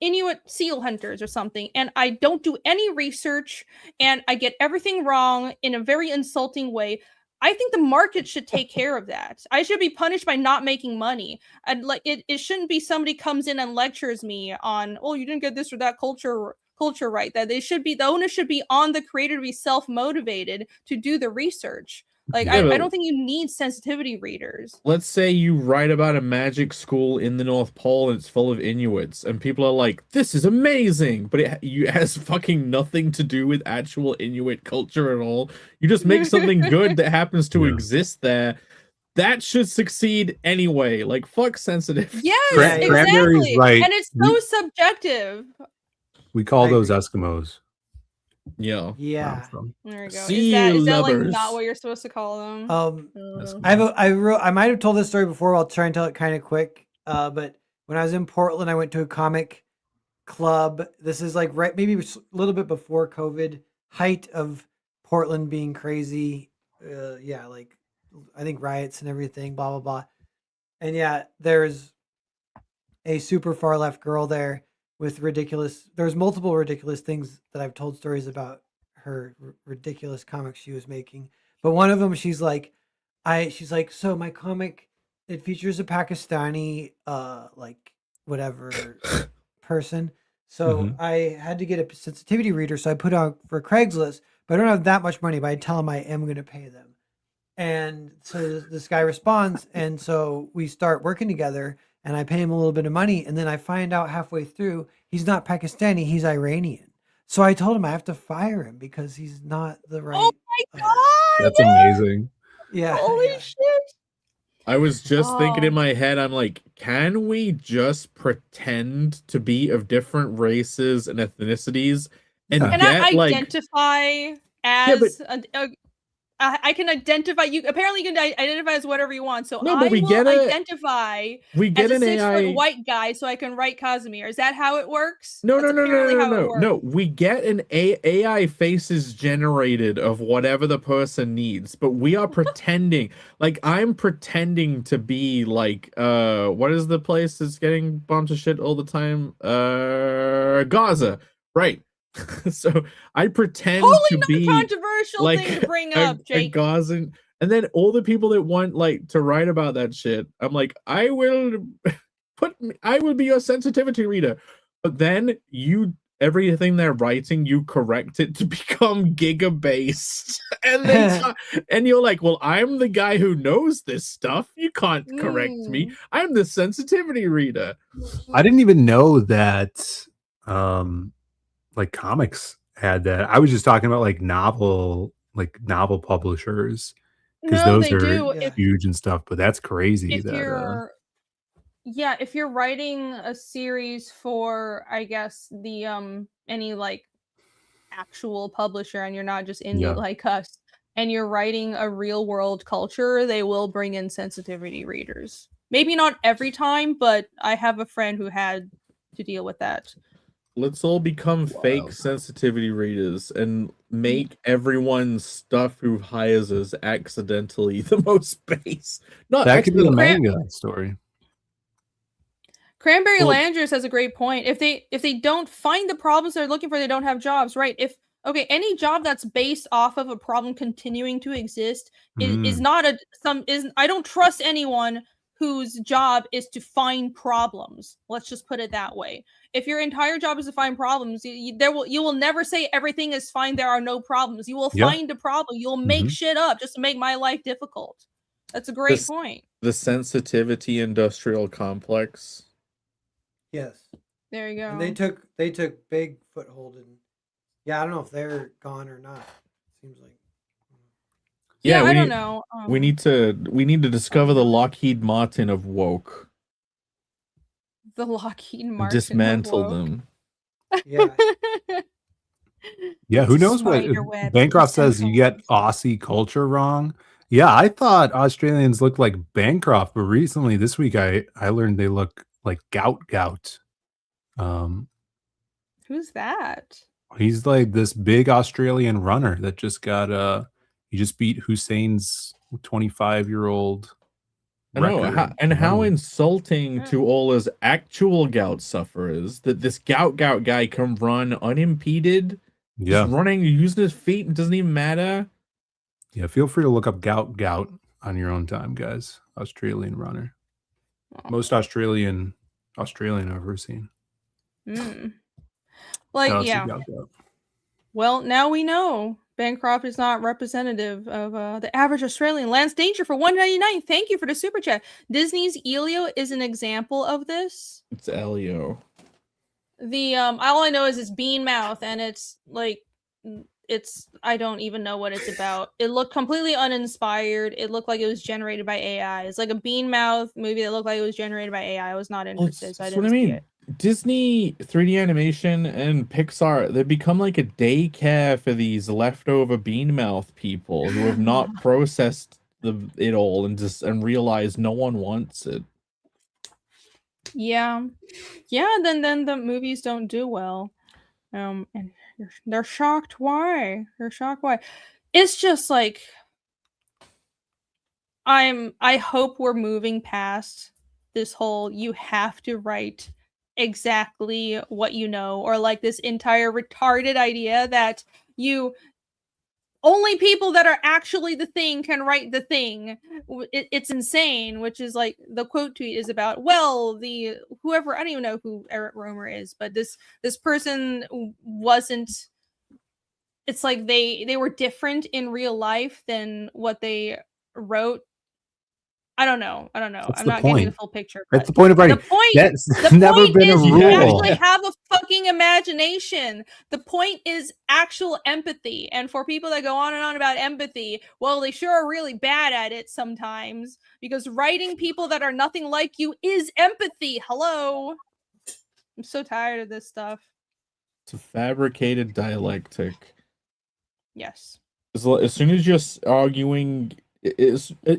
Inuit seal hunters or something, and I don't do any research and I get everything wrong in a very insulting way, I think the market should take care of that. I should be punished by not making money. And like it shouldn't be somebody comes in and lectures me on, oh, you didn't get this or that culture right. That the onus should be on the creator to be self-motivated to do the research. Like I don't think you need sensitivity readers. Let's say you write about a magic school in the North Pole and it's full of Inuits, and people are like, "This is amazing," but it has fucking nothing to do with actual Inuit culture at all. You just make something good that happens to exist there. That should succeed anyway. Like fuck sensitive. Yes, exactly. Right. And it's so subjective. We call those Eskimos. Yeah. There you go. Is that like not what you're supposed to call them? I might have told this story before. I'll try and tell it kind of quick. But when I was in Portland, I went to a comic club. This is like maybe a little bit before COVID, height of Portland being crazy. Like I think riots and everything, blah blah blah. And there's a super far left girl there with there's multiple ridiculous things that I've told stories about her ridiculous comics she was making. But one of them, she's like, so my comic it features a Pakistani like whatever person. So Mhm. I had to get a sensitivity reader, so I put out for Craigslist, but I don't have that much money, but I tell them I am going to pay them. And so this guy responds, and so we start working together, and I pay him a little bit of money, and then I find out halfway through he's not Pakistani, he's Iranian. So I told him I have to fire him because he's not the Oh right. my Uh, That's god! amazing. yeah, Holy yeah. shit! I was just thinking in Oh. my head, I'm like, can we just pretend to be of different races and ethnicities and Yeah. Can get I like, identify yeah, but as I can identify you. Apparently, you can identify as whatever you want. So no, but I will identify we as get a an 6-foot AI. white guy, so I can write Casimir. Is that how it works? No, That's no, no, no, apparently no, how it no, works. no. We get an AI faces generated of whatever the person needs, but we are pretending. Like I'm pretending to be like what is the place that's getting bombed to shit all the time? Gaza. Right. So I pretend to Totally be non-controversial like thing to bring up, a Jake. Gazan, and then all the people that want like to write about that shit, I'm like, I will I will be your sensitivity reader. But then everything they're writing, you correct it to become giga based. And you're like, well, I'm the guy who knows this stuff. You can't correct me. I'm the sensitivity reader. I didn't even know that like comics had that. I was just talking about like novel publishers because No, those they are do. Yeah. huge and stuff, but that's crazy If that you're if you're writing a series for, I guess, the any like actual publisher, and you're not just indie yeah. like us, and you're writing a real world culture, they will bring in sensitivity readers. Maybe not every time, but I have a friend who had to deal with that. Let's all become fake Wild. sensitivity readers and Ye- make everyone's stuff who hires us accidentally the most base. Not That could be a accidentally. manga story. Cranberry Well- Landers has a great point. If they don't find the problems they're looking for, they don't have jobs, right? If any job that's based off of a problem continuing to exist is Mm. not I don't trust anyone whose job is to find problems. Let's just put it that way. If your entire job is to find problems, you will never say everything is fine, there are no problems. You will Yeah. find a problem. You'll make Mhm. shit up just to make my life difficult. That's a great point. The sensitivity industrial complex. Yes. There you go. And they took big foothold in. Yeah, I don't know if they're gone or not. Seems like. Yeah, we, I don't know. we need to discover the Lockheed Martin of woke. The Lockheed Martin And dismantle of woke. them. Yeah. Yeah, who It's a knows what spider web Bancroft says you get Aussie culture wrong. Yeah, I thought Australians looked like Bancroft, but recently this week I learned they look like Gout. Who's that? He's like this big Australian runner that just got he just beat Hussein's 25-year-old I know, record. how insulting to all his actual gout sufferers that this gout guy can run unimpeded, Yeah. just running, using his feet, and doesn't even matter. Yeah, feel free to look up Gout on your own time, guys. Australian runner. Most Australian I've ever seen. Like, Gout. Well, now we know Bancroft is not representative of the average Australian. Lance Danger for $1.99. Thank you for the super chat. Disney's Elio is an example of this. It's Elio. The all I know is it's bean mouth, and it's like I don't even know what it's about. It looked completely uninspired. It looked like it was generated by AI. It's like a bean mouth movie that looked like it was generated by AI. I was not interested, so I didn't see it. Disney 3D animation and Pixar, they've become like a daycare for these leftover bean mouth people who have not processed it all and realized no one wants it. Yeah. Then the movies don't do well. And they're shocked why. It's just like I hope we're moving past this whole you have to write exactly what you know, or like this entire retarded idea that you only people that are actually the thing can write the thing. It's insane, which is like the quote tweet is about, well, the whoever, I don't even know who Eric Romer is, but this person wasn't, it's like they were different in real life than what they wrote. I don't know. What's I'm the not getting the point? full picture. That's the point of writing. That's The never point been a is you rule. actually have a fucking imagination. The point is actual empathy. And for people that go on and on about empathy, well, they sure are really bad at it sometimes, because writing people that are nothing like you is empathy. Hello. I'm so tired of this stuff. It's a fabricated dialectic. Yes. As soon as you're arguing,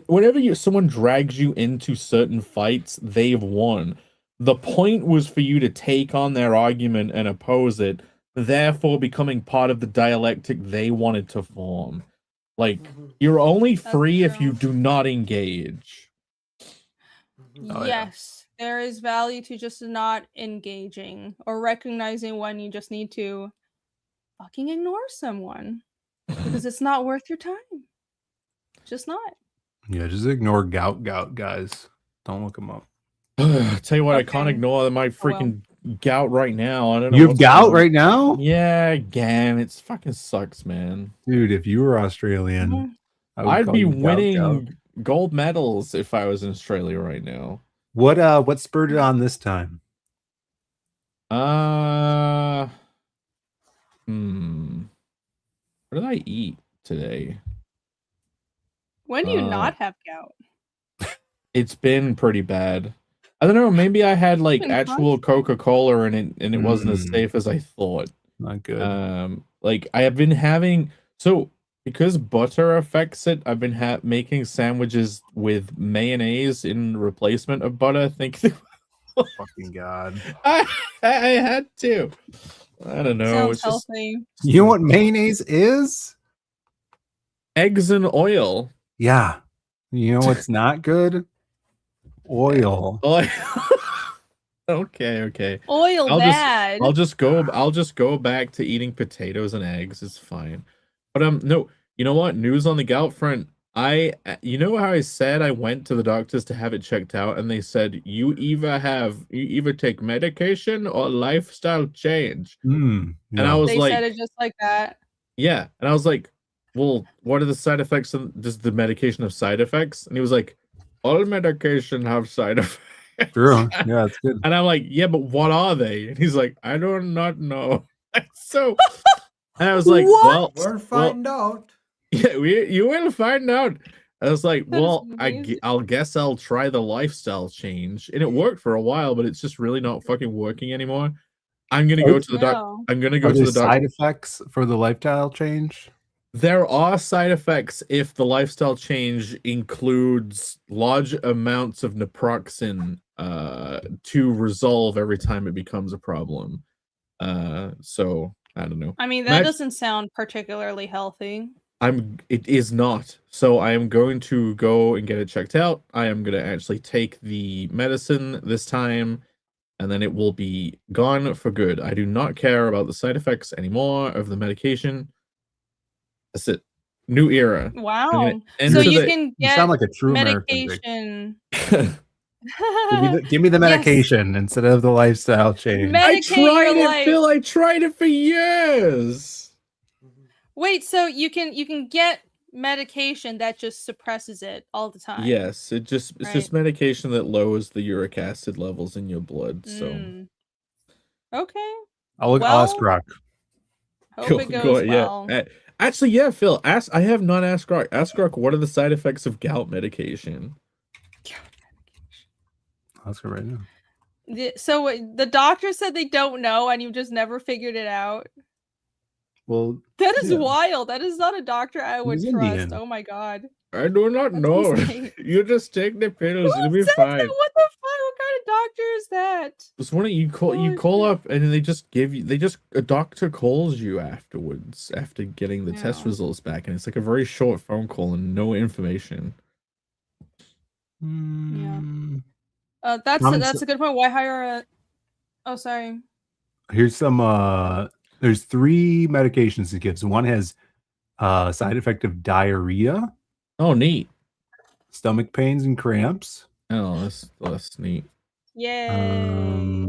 whenever someone drags you into certain fights, they've won. The point was for you to take on their argument and oppose it, therefore becoming part of the dialectic they wanted to form. Like, you're only free if you do not engage. Oh, yeah. Yes, there is value to just not engaging or recognizing when you just need to fucking ignore someone because it's not worth your time. Just not. Yeah, just ignore gout, guys. Don't look them up. Tell you what, I Okay. can't ignore my freaking gout right now. I don't know. You have what's gout going on. right now? Yeah, again, it's fucking sucks, man. Dude, if you were Australian, I'd call be you gout. winning gold medals if I was in Australia right now. What spurred it on this time? What did I eat today? When do you not have gout? It's been pretty bad. I don't know, maybe I had like Been actual Coca-Cola in it and it wasn't as Mm. safe as I thought. Not good. Like I have been having, so because butter affects it, I've been making sandwiches with mayonnaise in replacement of butter. Fucking God. I had to. I don't know. Sounds It's just healthy. You know what mayonnaise is? eggs and oil. Yeah. You know what's not good? Oil. Okay. Oil bad. I'll just go back to eating potatoes and eggs. It's fine. But no, you know what? News on the gout front. You know how I said I went to the doctors to have it checked out, and they said you either take medication or lifestyle change. And I was They like, said it just like that. yeah, and I was like, well, what are the side effects? Does the medication have side effects? And he was like, all medication have side effects. True. Yeah, it's good. And I'm like, yeah, but what are they? And he's like, I do not know. So, and I was like, What? We'll find out. yeah, you will find out. I was like, That is well, amazing. I'll guess I'll try the lifestyle change, and it worked for a while, but it's just really not fucking working anymore. I'm gonna go to the doctor. I'm gonna go Are to there the doctor. side effects for the lifestyle change? There are side effects if the lifestyle change includes large amounts of naproxen to resolve every time it becomes a problem. So I don't know. I mean, that doesn't sound particularly healthy. It is not. So I am going to go and get it checked out. I am going to actually take the medicine this time, and then it will be gone for good. I do not care about the side effects anymore of the medication. That's it. New era. Wow. So you can You get sound like a true American, Vic. medication. Give me the medication instead of the lifestyle change. I tried it, Phil. I tried it for years. Wait, so you can get medication that just suppresses it all the time? Yes, it's just medication that lowers the uric acid levels in your blood. So okay. I'll ask Rock. Hope it goes well. Yeah. Actually, yeah, Phil. I have not asked Rock. Ask Rock, what are the side effects of gout medication? Ask her right now. So the doctor said they don't know, and you just never figured it out. Well, that is wild. That is not a doctor I would He's trust. Indian. Oh my god. I do not know. You just take the pills. It'll be fine. What the fuck? What kind of doctor is that? It's one you call up and they just a doctor calls you afterwards after getting the test results back, and it's like a very short phone call and no information. Yeah. That's a good point. Why hire a? Oh, sorry. Here's some. There's 3 medications it gives. One has Side effect of diarrhea, Oh, neat. stomach pains and cramps. Oh, that's neat. Yay.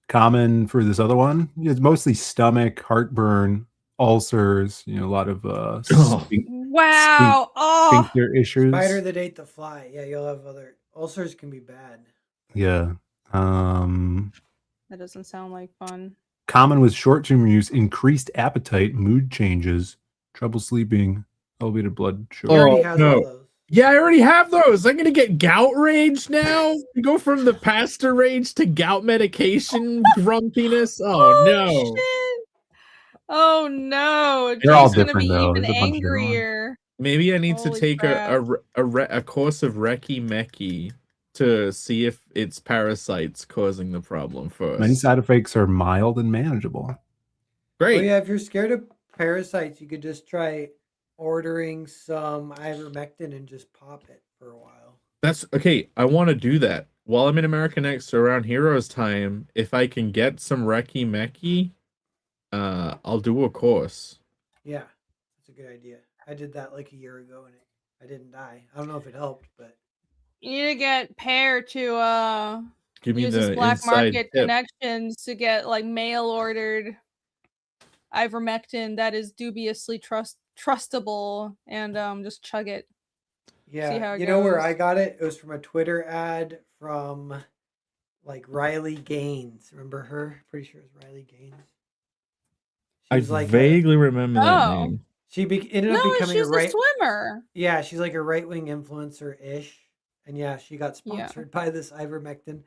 Common for this other one, it's mostly stomach, heartburn, ulcers. You know, a lot of Wow. Oh, sphincter issues. Spider that ate the fly. Yeah, you'll have other ulcers can be bad. Yeah. that doesn't sound like fun. Common with short-term use, increased appetite, mood changes, trouble sleeping, elevated blood sugar. He Oh, already has no. all those. Yeah, I already have those. I'm gonna get gout rage now. Go from the pasta rage to gout medication grumpiness. Oh no. Shit. Oh no. They're all Jay's gonna different, be though. even There's a bunch of different ones. angrier. Maybe I need to Holy take crap. a course of Reki Meki to see if it's parasites causing the problem first. Many side effects are mild and manageable. Great. Oh yeah, if you're scared of parasites, you could just try ordering some ivermectin and just pop it for a while. That's okay. I want to do that while I'm in America Next around Heroes Time. If I can get some Reki Meki, I'll do a course. Yeah, that's a good idea. I did that like a year ago and I didn't die. I don't know if it helped, but You need to get Pear to Give me use the his black inside market tip. connections to get like mail ordered ivermectin that is dubiously trustable and just chug it. yeah, how it you know where goes. I got it? It was from a Twitter ad from like Riley Gaines. Remember her? Pretty sure it was Riley Gaines. She I was like vaguely remember that Oh. name. she ended up No, becoming she's a right. a swimmer. Yeah, she's like a right wing influencer ish, and yeah, she got Yeah. sponsored by this ivermectin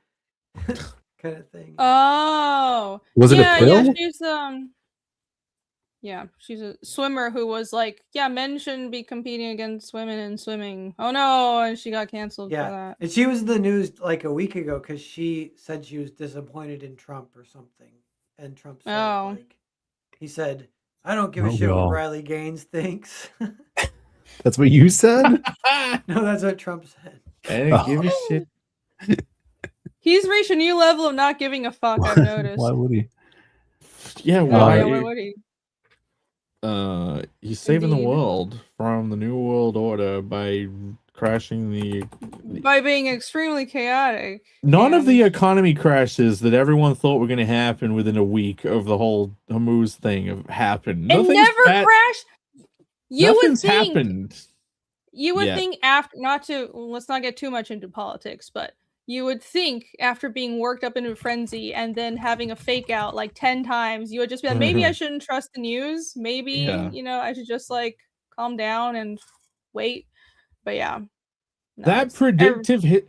kind of thing. Oh. Was it a yeah, pill? she's a swimmer who was like, yeah, men shouldn't be competing against women in swimming. Oh no, and she got canceled for Yeah, that. and she was in the news like a week ago because she said she was disappointed in Trump or something, and Trump said Oh. like he said, "I don't give a Oh, shit what well. Riley Gaines thinks." That's what you said? No, that's what Trump said. I didn't give a shit. He's reached a new level of not giving a fuck, I've noticed. Why would he? Yeah, why why? would he? He's saving the Indeed. world from the New World Order by crashing the. By being extremely chaotic. None of and- the economy crashes that everyone thought were going to happen within a week of the whole Hormuz thing have happened. It Nothing's never bad- crashed. You would Nothing's think happened. You would yet. think let's not get too much into politics, but you would think after being worked up into a frenzy and then having a fake out like 10 times, you would just be like, maybe I shouldn't trust the news. Maybe, Yeah. I should just like calm down and wait. But yeah. No, That it's-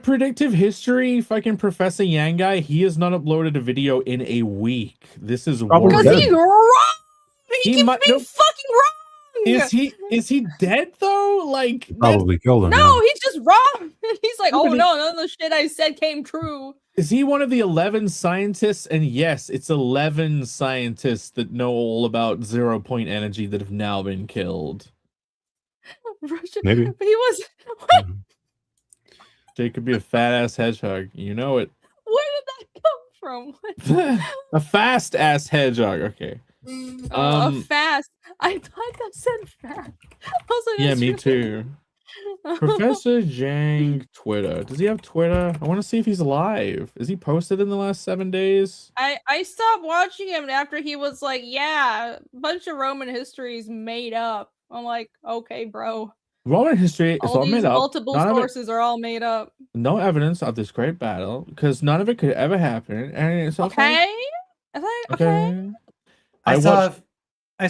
predictive history fucking Professor Yang guy, he has not uploaded a video in a week. This is Probably worrying. Because he's wrong. He keeps might- being no. fucking wrong. Is he dead though? Like Probably killed him. No, he's just wrong. He's like, oh Nobody- no, none of the shit I said came true. is he one of the 11 scientists? And yes, it's 11 scientists that know all about 0-point energy that have now been killed. Russia, Maybe. But he was. Jay could be a fat ass hedgehog. You know it. Where did that come from? A fast ass hedgehog. Okay. A fast. I thought that said fat. I was like, Yeah, that's me really- too. Professor Jang Twitter. Does he have Twitter? I want to see if he's alive. Is he posted in the last 7 days? I stopped watching him after he was like, yeah, a bunch of Roman history's made up. I'm like, okay, bro. Roman history is All all these made up. multiple None of it- sources are all made up. no evidence of this great battle because none of it could ever happen. And it's okay. Okay? I thought, okay. I watched-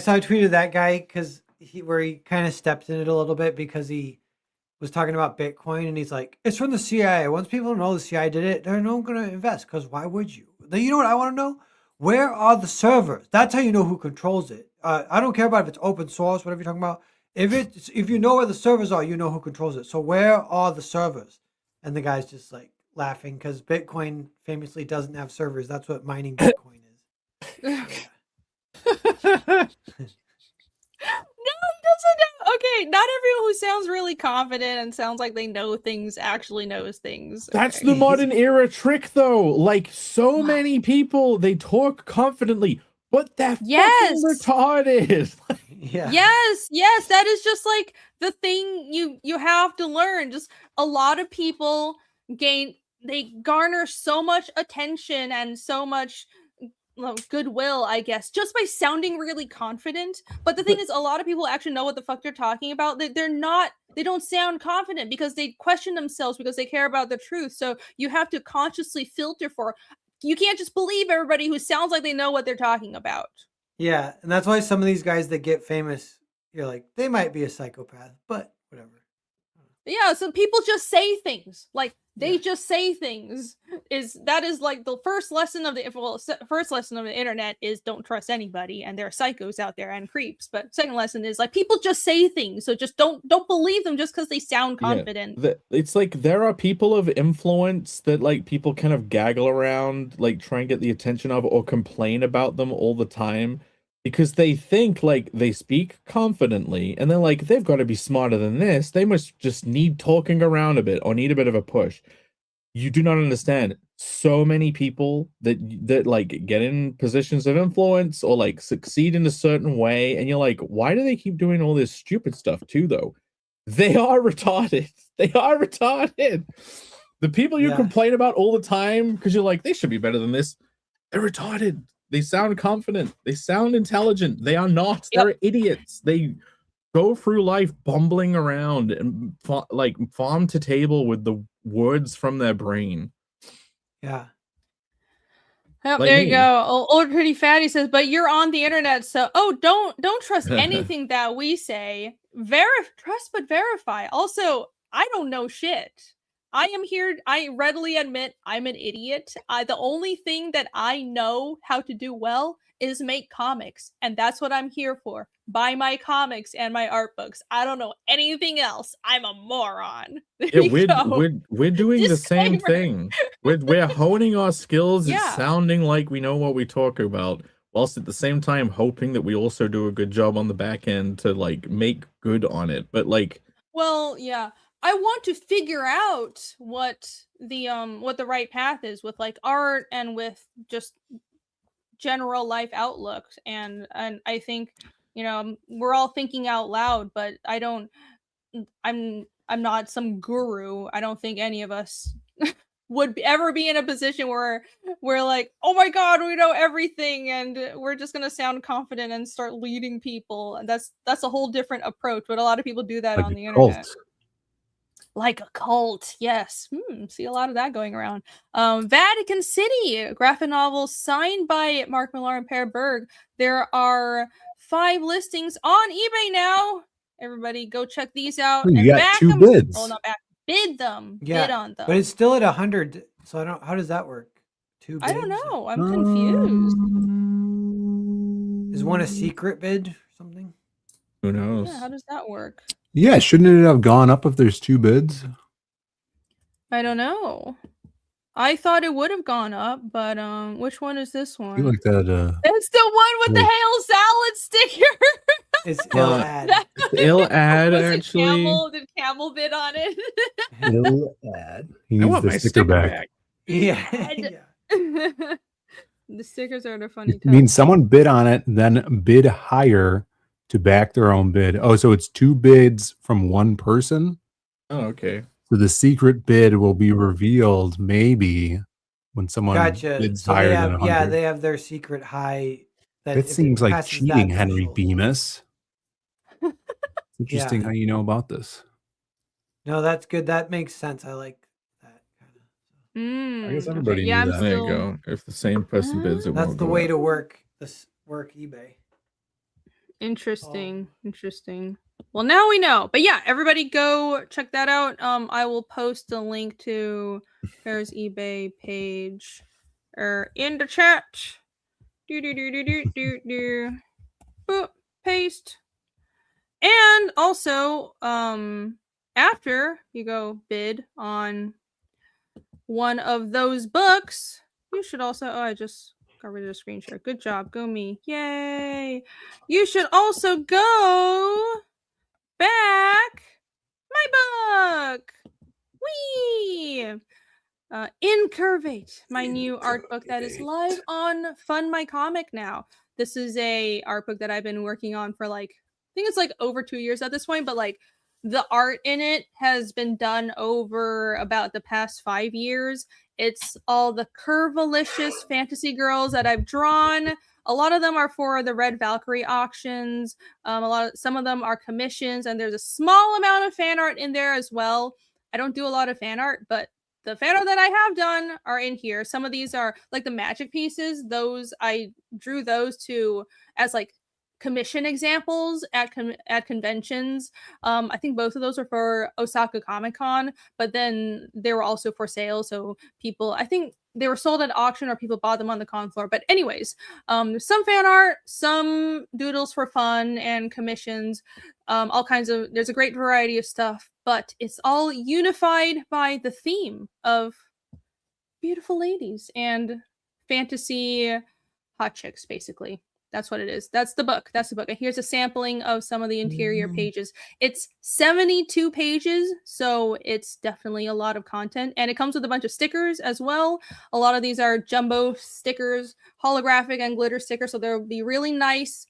saw a tweet of that guy because he kind of stepped in it a little bit because he was talking about Bitcoin and he's like, it's from the CIA. Once people know the CIA did it, they're not going to invest because why would you? Then you know what I want to know? Where are the servers? That's how you know who controls it. I don't care about if it's open source, whatever you're talking about. If you know where the servers are, you know who controls it. So where are the servers? And the guy's just like laughing because Bitcoin famously doesn't have servers. That's what mining Bitcoin is. No, he doesn't know. Okay, not everyone who sounds really confident and sounds like they know things actually knows things. That's okay? the modern era trick, though. Like so many people, they talk confidently, But they're Yes. fucking retarded. Yeah. Yes, that is just like the thing you have to learn. Just a lot of people they garner so much attention and so much goodwill, I guess, just by sounding really confident. But the thing is, a lot of people actually know what the fuck they're talking about. They don't sound confident because they question themselves because they care about the truth. So you have to consciously filter for. You can't just believe everybody who sounds like they know what they're talking about. Yeah, and that's why some of these guys that get famous, you're like, they might be a psychopath, but whatever. Yeah, so people just say things. Like they Yeah. just say things. That is like the first lesson of first lesson of the internet is don't trust anybody, and there are psychos out there and creeps. But second lesson is like people just say things, so just don't believe them just because they sound confident. It's like there are people of influence that like people kind of gaggle around, like try and get the attention of or complain about them all the time because they think like they speak confidently and they're like they've got to be smarter than this. They must just need talking around a bit or need a bit of a push. You do not understand. So many people that like get in positions of influence or like succeed in a certain way, and you're like, why do they keep doing all this stupid stuff too, though? They are retarded. They are retarded. The people you Yeah. complain about all the time because you're like, they should be better than this. They're retarded. They sound confident. They sound intelligent. They are not. Yep. They're idiots. They go through life bumbling around and like farm to table with the words from their brain. Yeah. Oh, Like there me. you go. Old Pretty Fatty says, but you're on the internet, so don't trust anything that we say. Trust but verify. Also, I don't know shit. I am here. I readily admit I'm an idiot. The only thing that I know how to do well is make comics, and that's what I'm here for. Buy my comics and my art books. I don't know anything else. I'm a moron. There Yeah, you go. we're doing the same Disclaimer. thing. We're honing our skills. It's Yeah. sounding like we know what we talk about, whilst at the same time hoping that we also do a good job on the back end to like make good on it. But like, Well, yeah. I want to figure out what the right path is with like art and with just general life outlook, and I think we're all thinking out loud, but I'm not some guru. I don't think any of us would ever be in a position where we're like, oh my god, we know everything and we're just gonna sound confident and start leading people. And that's a whole different approach, but a lot of people do that Like on a the cult. internet. Like a cult, yes. See a lot of that going around. Vatican City graphic novel signed by Mark Millar and Per Berg. There are 5 listings on eBay now. Everybody go check these out You and got back 2 them. bids. Oh, not back. Bid them. Yeah. Bid on them. But it's still at 100. So I don't. How does that work? 2 bids? I don't know. I'm confused. Is one a secret bid or something? who knows? Yeah, how does that work? Yeah, shouldn't it have gone up if there's 2 bids? I don't know. I thought it would have gone up, but which one is this I one? feel like that. It's the one with the Wait. hail salad sticker. It's Well, ill ad. Ill ad Was actually. Did Camel bid on it? Ill ad. He I needs want the my sticker back. Yeah. Ad. Yeah. The stickers are the funny It means someone bid on it, then bid higher to back their own bid. Oh, so it's 2 bids from one person? Oh, okay. So the secret bid will be revealed maybe when someone Gotcha. bids So higher they than have, 100. yeah, they have their secret high. That if it seems like passes cheating, that Henry threshold. Bemis. It's interesting how you know about this. No, that's good. That makes sense. I like that kind of. I guess everybody yeah, knew I'm that. There still... you go. If the same person bids, it That's won't the go way up. to work eBay. Interesting. Well, now we know. But yeah, everybody go check that out. I will post a link to Pear's eBay page in the chat. Do. Boop, paste. And also, after you go bid on one of those books, you should also I just got rid of the screen share. Good job, go me. Yay. You should also go back my book. Whee! Incurvate, my new art book that is live on Fund My Comic now. This is a art book that I've been working on for like, I think it's like over 2 years at this point, but like the art in it has been done over about the past 5 years. It's all the curvilicious fantasy girls that I've drawn. A lot of them are for the Red Valkyrie auctions. Some of them are commissions, and there's a small amount of fan art in there as well. I don't do a lot of fan art, but the fan art that I have done are in here. Some of these are like the magic pieces. Those I drew those to as like commission examples at conventions. I think both of those were for Osaka Comic Con, but then they were also for sale. So people, I think they were sold at auction or people bought them on the con floor. But anyways, there's some fan art, some doodles for fun and commissions, all kinds of, there's a great variety of stuff, but it's all unified by the theme of beautiful ladies and fantasy hot chicks, basically. That's what it is. That's the book. That's the book. And here's a sampling of some of the interior pages. It's 72 pages, so it's definitely a lot of content. And it comes with a bunch of stickers as well. A lot of these are jumbo stickers, holographic and glitter stickers, so they'll be really nice,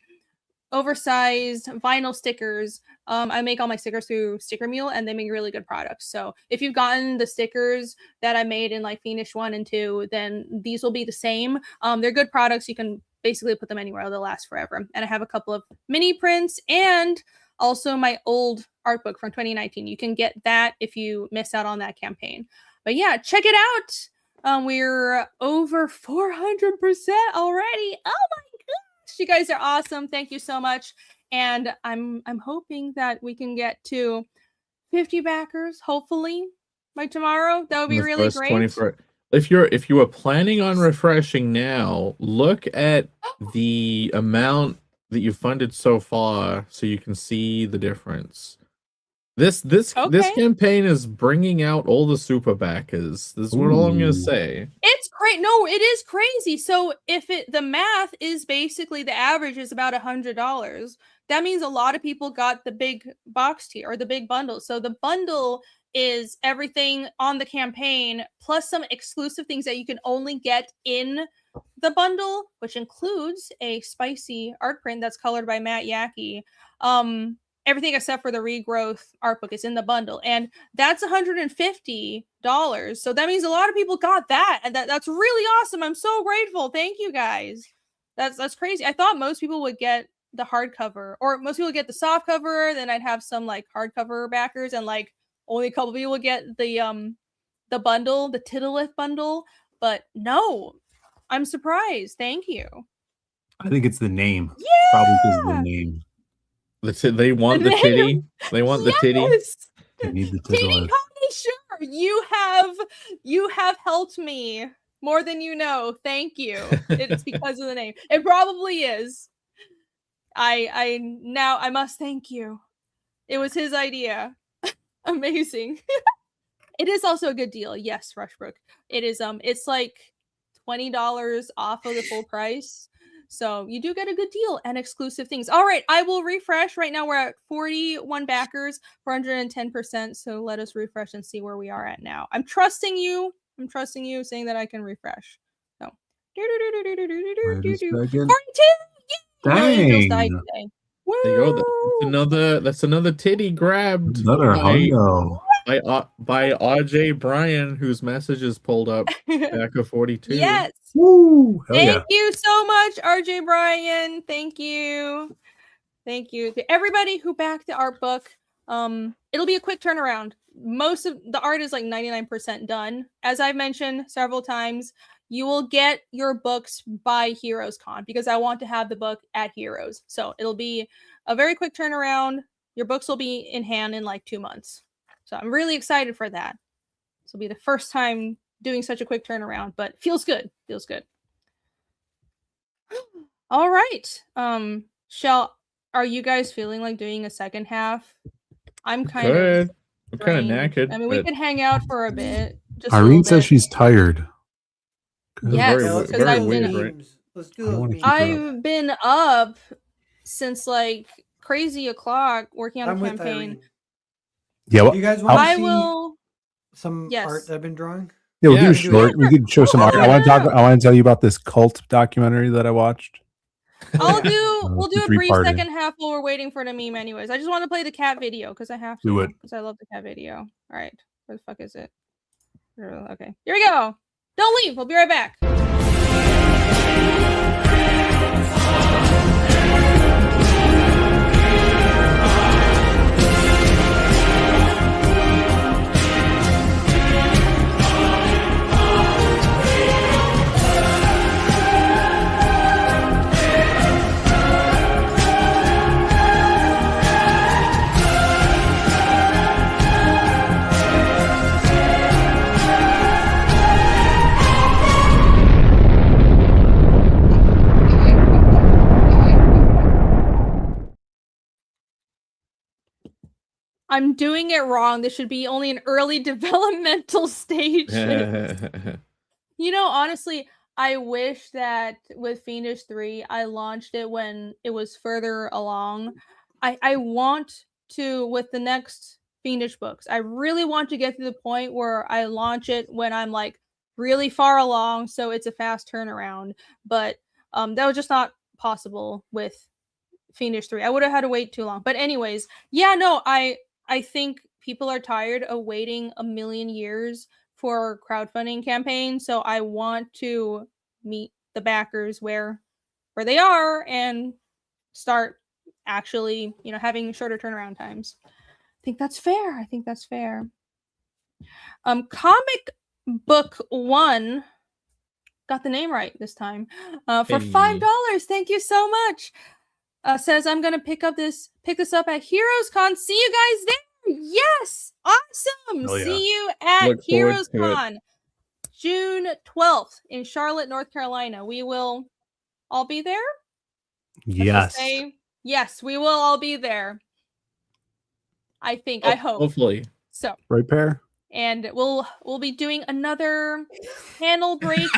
oversized vinyl stickers. I make all my stickers through Sticker Mule, and they make really good products. So if you've gotten the stickers that I made in like Fiendish 1 and 2, then these will be the same. They're good products. You can basically put them anywhere. They'll last forever. And I have a couple of mini prints and also my old art book from 2019. You can get that if you miss out on that campaign. But yeah, check it out. We're over 400% already. Oh my gosh, you guys are awesome. Thank you so much. And I'm hoping that we can get to 50 backers, hopefully by tomorrow. That would be really great. 24. If you are planning on refreshing now, look at the amount that you funded so far, so you can see the difference. This campaign is bringing out all the super backers. This is what all I'm gonna say. It's great. No, it is crazy. So if the math is basically the average is about $100, that means a lot of people got the big box tier or the big bundle. So the bundle is everything on the campaign plus some exclusive things that you can only get in the bundle, which includes a spicy art print that's colored by Matt Yackey. Everything except for the regrowth art book is in the bundle, and that's $150. So that means a lot of people got that, and that's really awesome. I'm so grateful. Thank you guys. That's crazy. I thought most people would get the hardcover, or most people would get the soft cover. Then I'd have some like hardcover backers, and like only a couple people would get the bundle, the Tittleth bundle. But no, I'm surprised. Thank you. I think it's the name. Yeah! Probably because of the name. They want the titty. They want the titty. They need the Titty tittle. Sure, you have helped me more than you know. Thank you. It's because of the name. It probably is. I must thank you. It was his idea. Amazing. It is also a good deal. Yes, Rushbrook. It is it's like $20 off of the full price. So you do get a good deal and exclusive things. All right, I will refresh. Right now we're at 41 backers, 410%. So let us refresh and see where we are at now. I'm trusting you. I'm trusting you, saying that I can refresh. So 42. Dang. Died today. There you go. That's another titty grabbed. Another hundo. By RJ Bryan, whose message is pulled up back of 42. Yes. Woo! Thank you so much, RJ Bryan. Thank you. Thank you to everybody who backed the art book. It'll be a quick turnaround. Most of the art is like 99% done. As I've mentioned several times, you will get your books by Heroes Con because I want to have the book at Heroes. So it'll be a very quick turnaround. Your books will be in hand in like 2 months. So I'm really excited for that. This will be the first time doing such a quick turnaround, but feels good. Feels good. All right. Are you guys feeling like doing a second half? I'm kind of knackered. I mean, we could hang out for a bit. Just Irene says she's tired. Yes, because Let's do those I've been up since like crazy o'clock working on a campaign. Yeah, well, you guys want to see will some art that I've been drawing? Yeah, we'll do a short. We could show some art. I want to tell you about this cult documentary that I watched. We'll it's do a a brief three-parter. second half while we're waiting for the meme anyways. I just want to play the cat video because I have to. Do it. Because I love the cat video. All right. Where the fuck is it? Okay. Here we go. Don't leave. We'll be right back. I'm doing it wrong. This should be only an early developmental stage. You know, honestly, I wish that with Fiendish 3, I launched it when it was further along. I want to, with the next Fiendish books, I really want to get to the point where I launch it when I'm like really far along, so it's a fast turnaround. But that was just not possible with Fiendish 3. I would have had to wait too long. But anyways, yeah, no, I think people are tired of waiting a million years for crowdfunding campaigns, so I want to meet the backers where they are and start actually, you know, having shorter turnaround times. I think that's fair. Comic Book 1 got the name right this time. For $5. Thank you so much. Says I'm gonna pick this up at Heroes Con. See you guys there. Yes, awesome. Oh, yeah. See you at Look forward Heroes to it. Con, June 12th in Charlotte, North Carolina. We will all be there. Let's just Yes. say, yes, we will all be there. I think. I hope. Hopefully. So. Right, Pear? And we'll be doing another panel break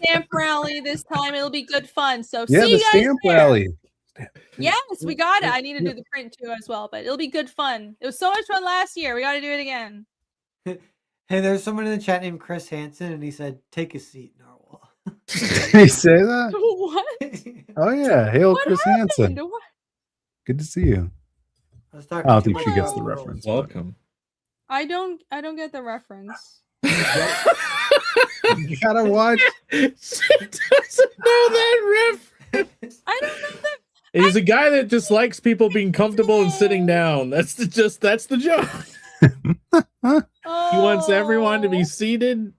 stamp rally this time. It'll be good fun. So Yeah, see the you guys stamp there. rally. Yes, we got it. I need to do the print too as well, but it'll be good fun. It was so much fun last year. We got to do it again. Hey, there's someone in the chat named Chris Hansen, and he said, "Take a seat, Narwhal." Did he say that? What? Oh yeah, hail What Chris happened? Hansen. What? Good to see you. I was talking I don't too think much she gets about the Narwhal. reference. Welcome. I don't get the reference. You gotta watch. She doesn't know that reference. I don't know that. He's a guy that just likes people being comfortable and sitting down. That's the joke. He wants everyone to be seated.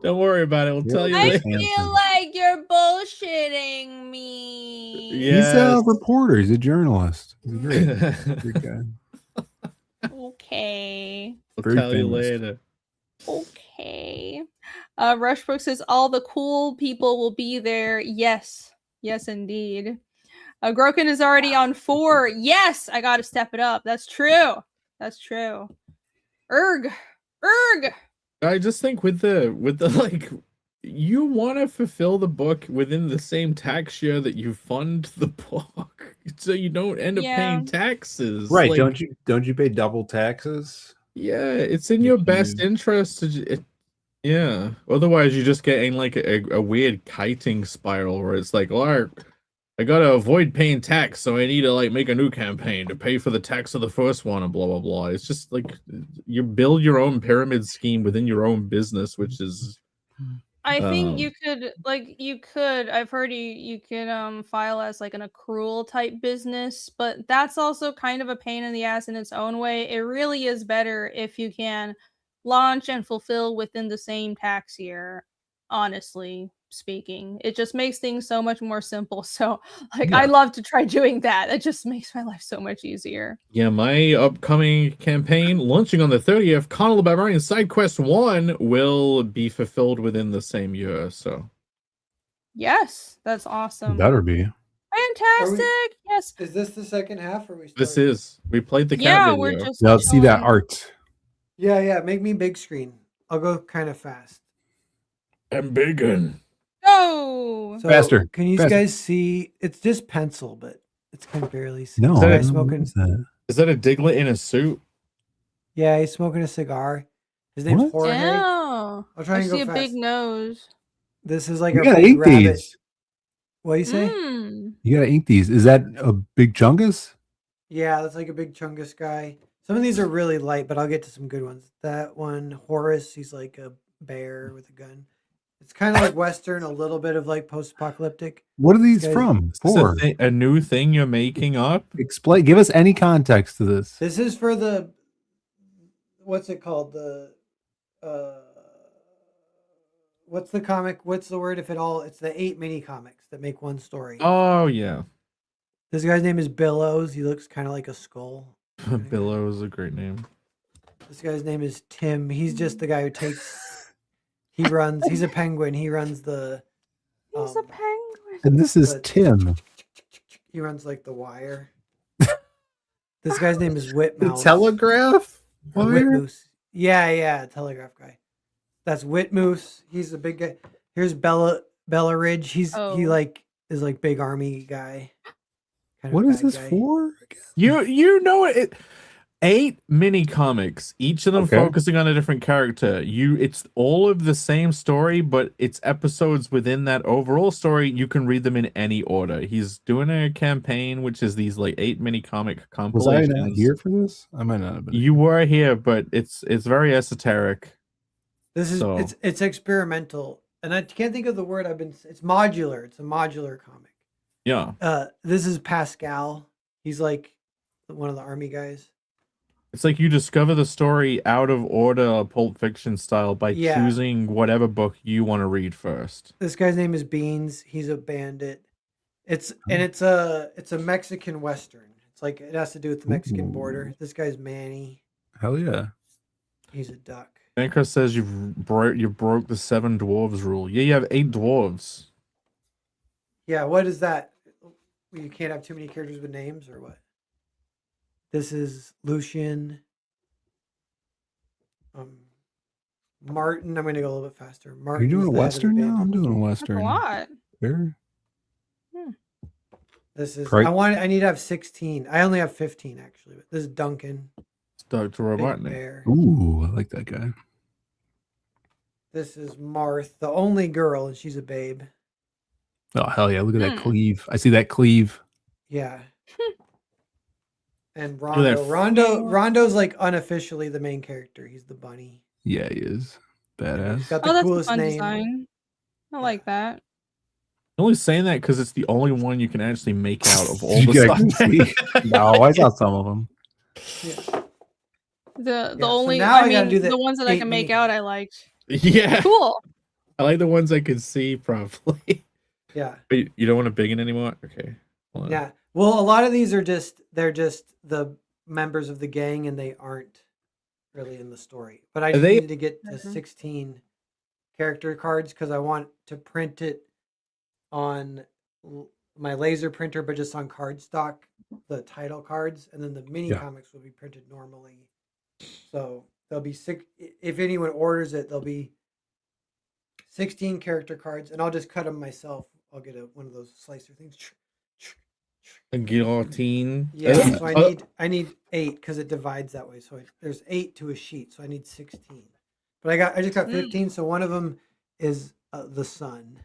Don't worry about it. We'll tell you I later. feel like you're bullshitting me. He's a reporter. He's a journalist. He's a great guy. Okay. We'll Very tell you famous. later. Okay. Rushbrook says all the cool people will be there. Yes. Yes, indeed. Groken is already on 4. Yes, I gotta step it up. That's true. Erg. I just think with the like, you want to fulfill the book within the same tax year that you fund the book, so you don't end up paying taxes. Right? Like, don't you pay double taxes? yeah, it's in your best interest to. Yeah. Otherwise, you're just getting like a weird kiting spiral where it's like, well, I gotta avoid paying tax, so I need to like make a new campaign to pay for the tax of the first one and blah blah blah. It's just like you build your own pyramid scheme within your own business, which is. I think you could I've heard you can file as like an accrual type business, but that's also kind of a pain in the ass in its own way. It really is better if you can launch and fulfill within the same tax year, honestly speaking. It just makes things so much more simple. So like I love to try doing that. It just makes my life so much easier. Yeah, my upcoming campaign launching on the 30th, Connell the Barbarian Side Quest 1 will be fulfilled within the same year. So yes, that's awesome. Better be. Fantastic. Yes. Is this the second half, or we? this is we played the cat video. We're just Now let's see that showing- art. Yeah. Make me big screen. I'll go kind of fast. I'm biggin'. Go. So Faster, Can you faster. guys see? It's just pencil, but it's kind of barely seen. No, Is This that guy's a- smoking. Is that a Diglett in a suit? Yeah, he's smoking a cigar. His name's What? Jorge. Oh, I'll try I and see go a fast. big nose. This is like You a gotta big ink rabbit. these. What do you say? Mm. You gotta ink these. Is that a big chungus? Yeah, that's like a big chungus guy. Some of these are really light, but I'll get to some good ones. That one, Horace, he's like a bear with a gun. It's kind of like Western, a little bit of like post-apocalyptic. What are these This guy's- from? Is this a, For? a new thing you're making up? Explain. Give us any context to this. This is for the, what's it called? The, what's the comic? What's the word if it all? It's the 8 mini comics that make one story. Oh yeah, This guy's name is Billows. He looks kind of like a skull. Billow is a great name. This guy's name is Tim. He's just the guy who takes. He runs. He's a penguin. He runs the. He's a penguin. And this is But- Tim. He runs like the wire. This guy's name is The Whitmouse. telegraph? Or Wire? Whitmoose. Yeah, telegraph guy. That's Whitmoose. He's a big guy. Here's Bella Ridge. He Oh. like is like big army guy. Kind of What is bad this guy. for? You know it. 8 mini comics, each of them Okay. focusing on a different character. It's all of the same story, but it's episodes within that overall story. You can read them in any order. He's doing a campaign, which is these like 8 mini comic Was I compilations. not here for this? I might not have been. You were here, but it's very esoteric. This is So- it's experimental, and I can't think of the word. It's modular. It's a modular comic. Yeah, This is Pascal. He's like one of the army guys. it's like you discover the story out of order, Pulp Fiction style, by Yeah. choosing whatever book you want to read first. This guy's name is Beans. He's a bandit. It's a Mexican Western. It's like it has to do with the Mexican border. This guy's Manny. Hell yeah. He's a duck. Anchor says you broke the 7 dwarves rule. Yeah, you have 8 dwarves. Yeah, what is that? You can't have too many characters with names or what? This is Lucian. Martin. I'm gonna go a little bit faster. Are you Martin. doing a Western now? I'm doing a That's a Western. lot. There. This is Correct. I need to have 16. I only have 15 actually. But this is Duncan. It's Dr. Big Robotnik. Bear. Ooh, I like that guy. This is Marth, the only girl, and she's a babe. Oh hell yeah! Look at that cleave. I see that cleave. Yeah. And at that Rondo's like unofficially the main character. He's the bunny. Yeah, he is. He's Badass. got the Oh, that's a coolest fun name. design. I like that. I'm only saying that because it's the only one you can actually make out of all You the can stuff. see. No, I saw some of them. Yeah. The so only now I gotta do the the ones that I 8 can make mini out comics. I liked. Yeah, Cool. I like the ones I can see properly. Yeah. But you don't want to big in anymore? Okay. Hold on. Yeah. Well, a lot of these are they're just the members of the gang and they aren't really in the story. But I just they- needed to get to Mhm. 16 character cards because I want to print it on my laser printer, but just on cardstock, the title cards, and then the mini Yeah. comics will be printed normally. So there'll be if anyone orders it, there'll be 16 character cards, and I'll just cut them myself. I'll get one of those slicer things. A guillotine. Yeah, so I need 8 because it divides that way. So there's 8 to a sheet, so I need 16. But I just got 15, so one of them is the sun.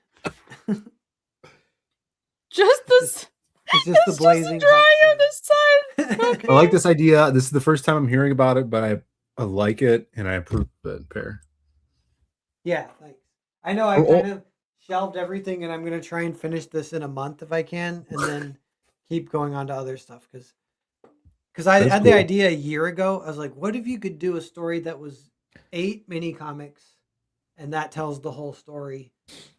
Just this. It's just the It's blazing. just a drawing hot of the sun. sun. I like this idea. This is the first time I'm hearing about it, but I like it and I approve it. Pair. Yeah, thanks. I know I kind of shelved everything, and I'm gonna try and finish this in a month if I can, and then keep going on to other stuff because I That's had the cool. idea a year ago. I was like, what if you could do a story that was 8 mini comics, and that tells the whole story?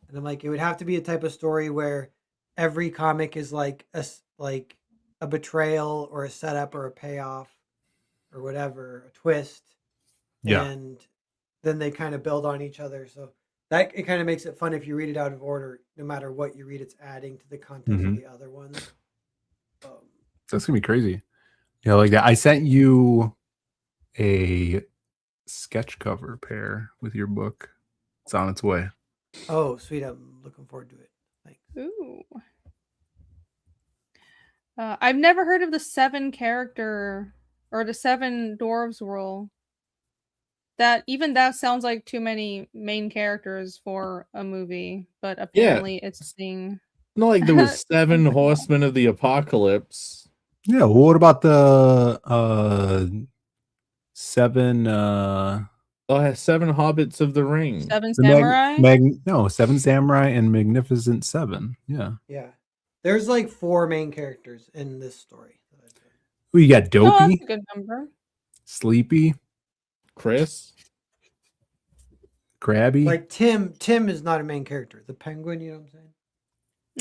And I'm like, it would have to be a type of story where every comic is like a betrayal or a setup or a payoff or whatever, a twist. Yeah. And then they kind of build on each other. So that it kind of makes it fun if you read it out of order. No matter what you read, it's adding to the context of the other ones. That's gonna be crazy. Yeah, like that. I sent you a sketch cover pair with your book. It's on its way. Oh, sweet! I'm looking forward to it. Thanks. Ooh. I've never heard of the 7 character or the 7 dwarves rule. that sounds like too many main characters for a movie, but apparently it's being Not like there was 7 horsemen of the apocalypse. Yeah, well, what about the 7 Oh, 7 hobbits of the ring. Seven the Samurai. 7 Samurai and Magnificent 7. Yeah. Yeah. There's like 4 main characters in this story. We got Oh, Dopey, that's a good number. Sleepy, Chris? Krabby. Like Tim is not a main character. The penguin, you know what I'm saying?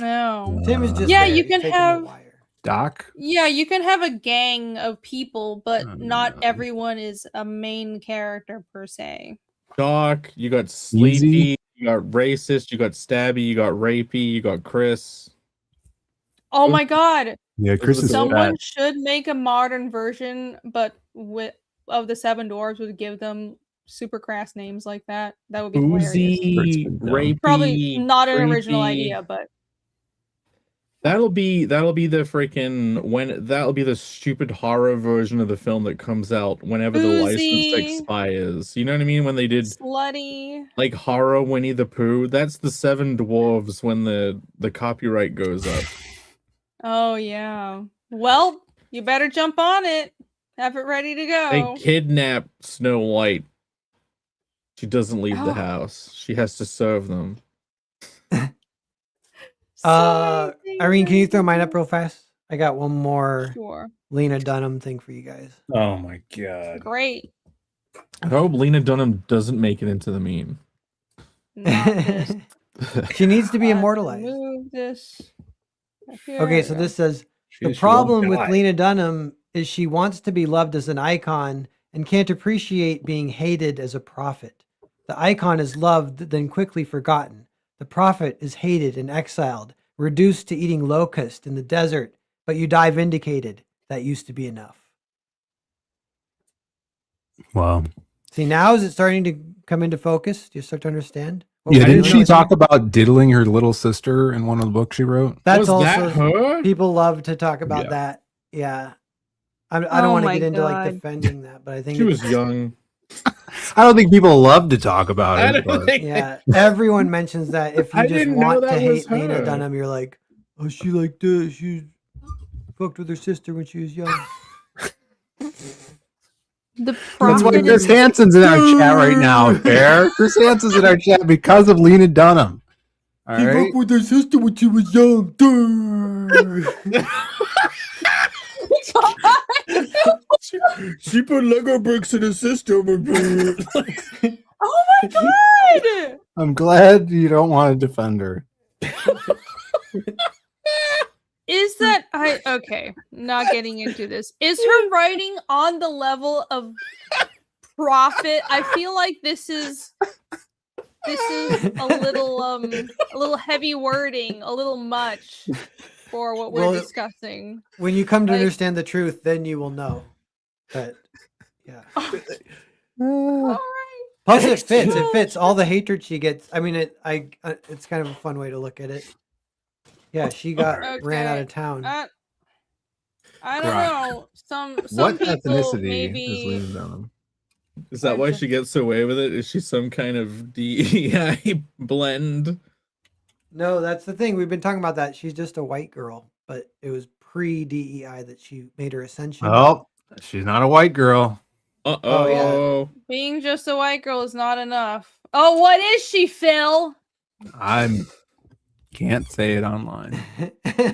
No. Tim is just Yeah, there. you He's can taking the have- wire. Doc. Yeah, you can have a gang of people, but Oh, not no. everyone is a main character per se. Doc, you got Sleepy, you got Racist, you got Stabby, you got Rapey, you got Chris. Oh my god. Yeah, Chris is Someone fat. should make a modern version, but of the 7 dwarves would give them super crass names like that. That would be hilarious. Boozy, Pretty dumb. Rapey, Probably not an original creepy. idea, but That'll be the that'll be the stupid horror version of the film that comes out whenever the license Boozy. expires. You know what I mean? When they did slutty. like horror Winnie the Pooh, that's the 7 dwarves when the copyright goes up. Oh yeah. Well, you better jump on it. Have it ready to go. They kidnap Snow White. She doesn't leave the Oh. house. She has to serve them. Irene, can you throw mine up real fast? I got one more Sure. Lena Dunham thing for you guys. Oh my god. Great. I hope Lena Dunham doesn't make it into the meme. Not this. She needs to be I have immortalized. Move this. Here Okay, we so go. this says She the won't problem with die. Lena Dunham is she wants to be loved as an icon and can't appreciate being hated as a prophet. The icon is loved, then quickly forgotten. The prophet is hated and exiled, reduced to eating locust in the desert, but you die vindicated. That used to be enough. Wow. See, now is it starting to come into focus? Do you start to understand? What Yeah, we're didn't doing she with talk her? about diddling her little sister in one of the books she wrote? That's Was that also her? people love to talk about Yeah. that. Yeah, I don't Oh want to my get into like God. defending that, but I think She it's- was young. I don't think people love to talk about I it. don't But think Yeah, everyone mentions that. If you I just didn't know want that to was hate Lena her. Dunham, you're like, oh, she like this. She fucked with her sister when she was young. The that's why prophet Chris is Hansen's in our chat right now, Bear. Chris Hansen's in our chat because of Lena Dunham. All She right. fucked with her sister when she was young. she put Lego bricks in her system. Oh my god! I'm glad you don't want to defend her. Is that okay, not getting into this. Is her writing on the level of prophet? I feel like this is a little heavy wording, a little much for what we're Well, discussing. When you come to Like- understand the truth, then you will know. But yeah. All right. Plus, it fits. It fits all the hatred she gets. I mean, it's kind of a fun way to look at it. Yeah, she got ran out Okay. of town. I don't Right. know. Some What people ethnicity maybe is Lena Dunham? Is that why she gets away with it? Is she some kind of DEI blend? No, that's the thing. We've been talking about that. She's just a white girl, but it was pre-DEI that she made her ascension. Oh, she's not a white girl. Uh Oh, oh. being just a white girl is not enough. Oh, what is she, Phil? I can't say it online.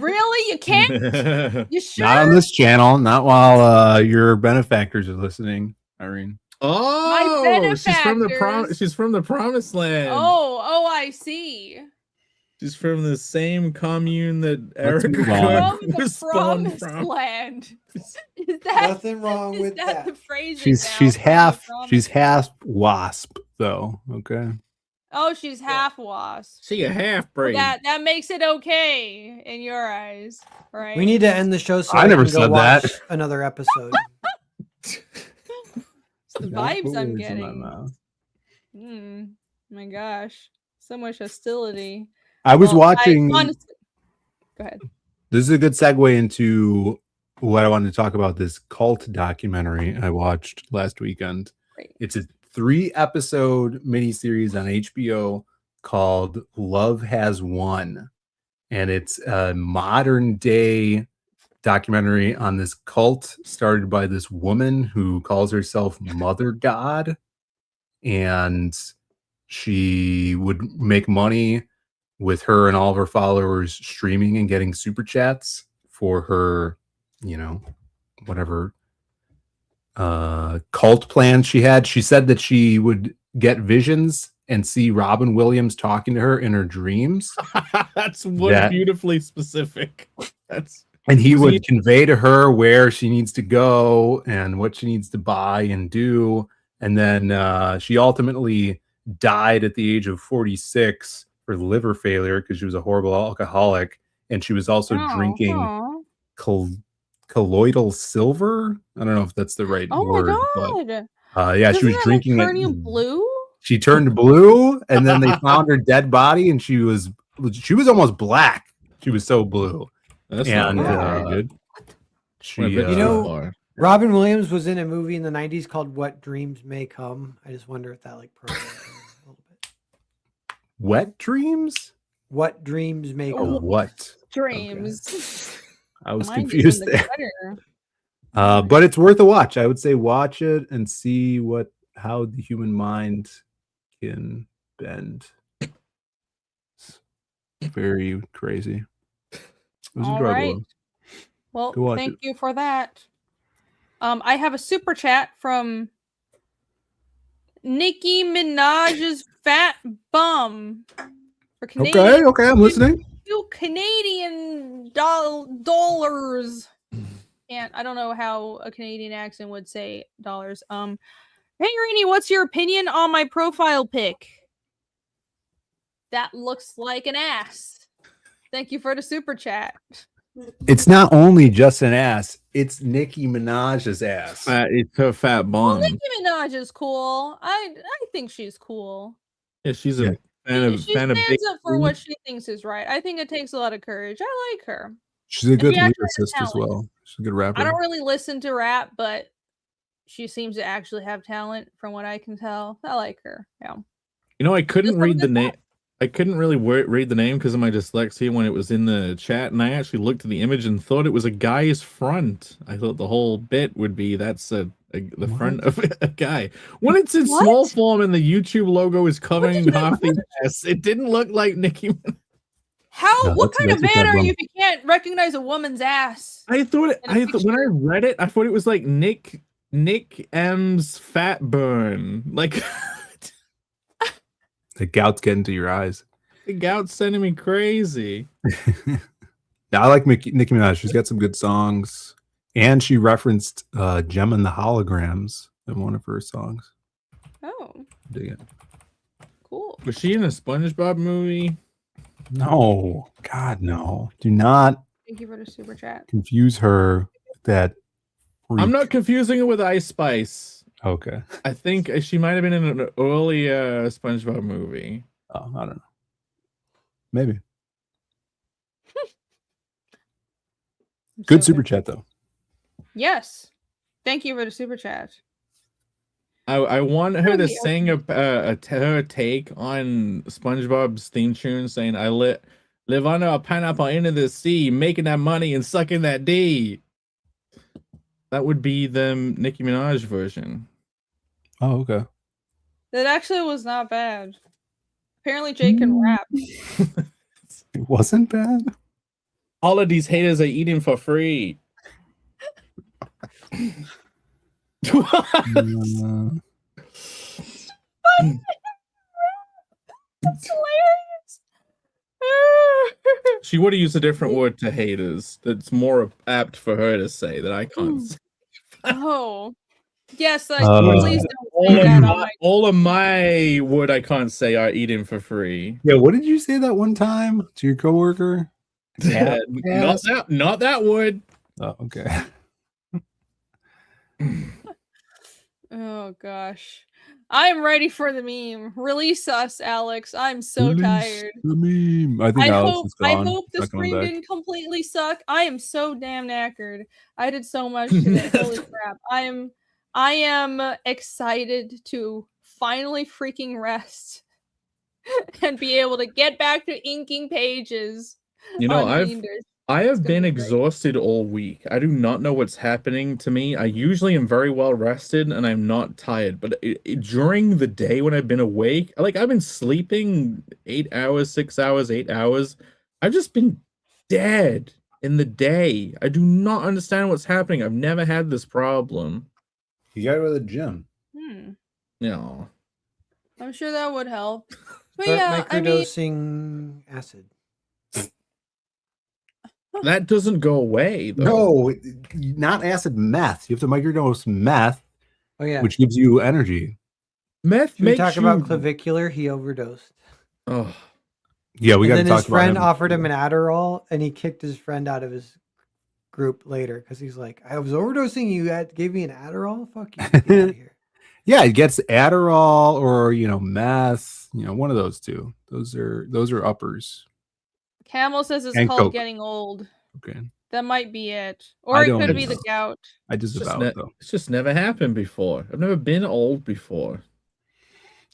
Really? You can't? You sure? Not on this channel. Not while your benefactors are listening, Irene. Oh, benefactors. she's from the promised land. Oh, I see. She's from the same commune that Let's Erica move on. From the was spawned promised from. land. Is that Nothing wrong is with that. the phrasing She's now? she's From the half promised- wasp though. Okay. Oh, she's half wasp. She a half breed. That makes it okay in your eyes, right? We need to end the show so I we never can go said that. watch another episode. It's the No vibes I'm words in my getting. mouth. My gosh, so much hostility. I was Well, watching. honestly, go ahead. This is a good segue into what I wanted to talk about. This cult documentary I watched last weekend. Great. It's a 3-episode miniseries on HBO called Love Has Won. And it's a modern day documentary on this cult started by this woman who calls herself Mother God. And she would make money with her and all of her followers streaming and getting super chats for her, whatever cult plan she had. She said that she would get visions and see Robin Williams talking to her in her dreams. That's beautifully specific. And he would convey to her where she needs to go and what she needs to buy and do. And then she ultimately died at the age of 46 for liver failure because she was a horrible alcoholic. And she was also drinking colloidal silver. I don't know if that's the right word. Oh my god! But, she was drinking it. Blue. She turned blue, and then they found her dead body, and she was almost black. She was so blue. That's not very good. Robin Williams was in a movie in the 90s called What Dreams May Come. I just wonder if that a little bit. Wet dreams? What dreams may come? What dreams? Okay. I was confused there. But it's worth a watch. I would say watch it and see how the human mind can bend. It's very crazy. It was all right. Well, thank you for that. I have a super chat from Nicki Minaj's Fat Bum for Canadian. Okay, I'm listening. Canadian dollars. And I don't know how a Canadian accent would say dollars. Hey, Rainey, what's your opinion on my profile pic? That looks like an ass. Thank you for the super chat. It's not only just an ass; it's Nicki Minaj's ass. It's her fat bum. Well, Nicki Minaj is cool. I think she's cool. Yeah, she's a fan of. She stands up for what she thinks is right. I think it takes a lot of courage. I like her. She's a good lyricist as well. She's a good rapper. I don't really listen to rap, but she seems to actually have talent from what I can tell. I like her. Yeah. I couldn't read the name. I couldn't really read the name because of my dyslexia when it was in the chat, and I actually looked at the image and thought it was a guy's front. I thought the whole bit would be the front of a guy. When it's in small form and the YouTube logo is covering half the ass, it didn't look like Nicki. What kind of man are you if you can't recognize a woman's ass? I thought when I read it, I thought it was like Nick M's fat burn. Like the gout's getting to your eyes. The gout's sending me crazy. I like Nicki Minaj. She's got some good songs. And she referenced Gem and the Holograms in one of her songs. Oh. Dig it. Cool. Was she in a SpongeBob movie? No. God, no. Do not thank you for the super chat. Confuse her with that freak. I'm not confusing her with Ice Spice. Okay. I think she might have been in an early SpongeBob movie. Oh, I don't know. Maybe. Good super chat, though. Yes. Thank you for the super chat. I want her to sing her take on SpongeBob's theme tune saying, I live under a pineapple into the sea, making that money and sucking that D. That would be the Nicki Minaj version. Oh, okay. That actually was not bad. Apparently Jake can rap. It wasn't bad. All of these haters are eating for free. That's hilarious. She would have used a different word to haters. That's more apt for her to say that I can't say. Oh. Yes, please don't say that. All of my word I can't say are eating for free. Yeah, what did you say that one time to your coworker? Not that word. Oh, okay. Oh gosh. I'm ready for the meme. Release us, Alex. I'm so tired. The meme. I hope the stream didn't completely suck. I am so damn knackered. I did so much today. Holy crap. I am excited to finally freaking rest and be able to get back to inking pages. You know, on I Fienders. have been be great. exhausted all week. I do not know what's happening to me. I usually am very well rested and I'm not tired, but during the day when I've been awake, like I've been sleeping 8 hours, 6 hours, 8 hours. I've just been dead in the day. I do not understand what's happening. I've never had this problem. You gotta go to the gym. No. I'm sure that would help. But Start yeah, I mean, microdosing acid. That doesn't go away though. No, not acid, meth. You have to microdose meth, Oh yeah. which gives you energy. Meth Should we makes talk you... about clavicular? He overdosed. Oh. Yeah, we got to And then talk his friend about him. offered him an Adderall, and he kicked his friend out of his group later because he's like, "I was overdosing. You gave me an Adderall. Fuck you. Get out of here." Yeah, it gets Adderall or meth. One of those two. Those are uppers. Camel says it's And called Coke. getting old. Okay, That might be it. Or I it don't could be know. the gout. I disavow it though. It's just never happened before. I've never been old before.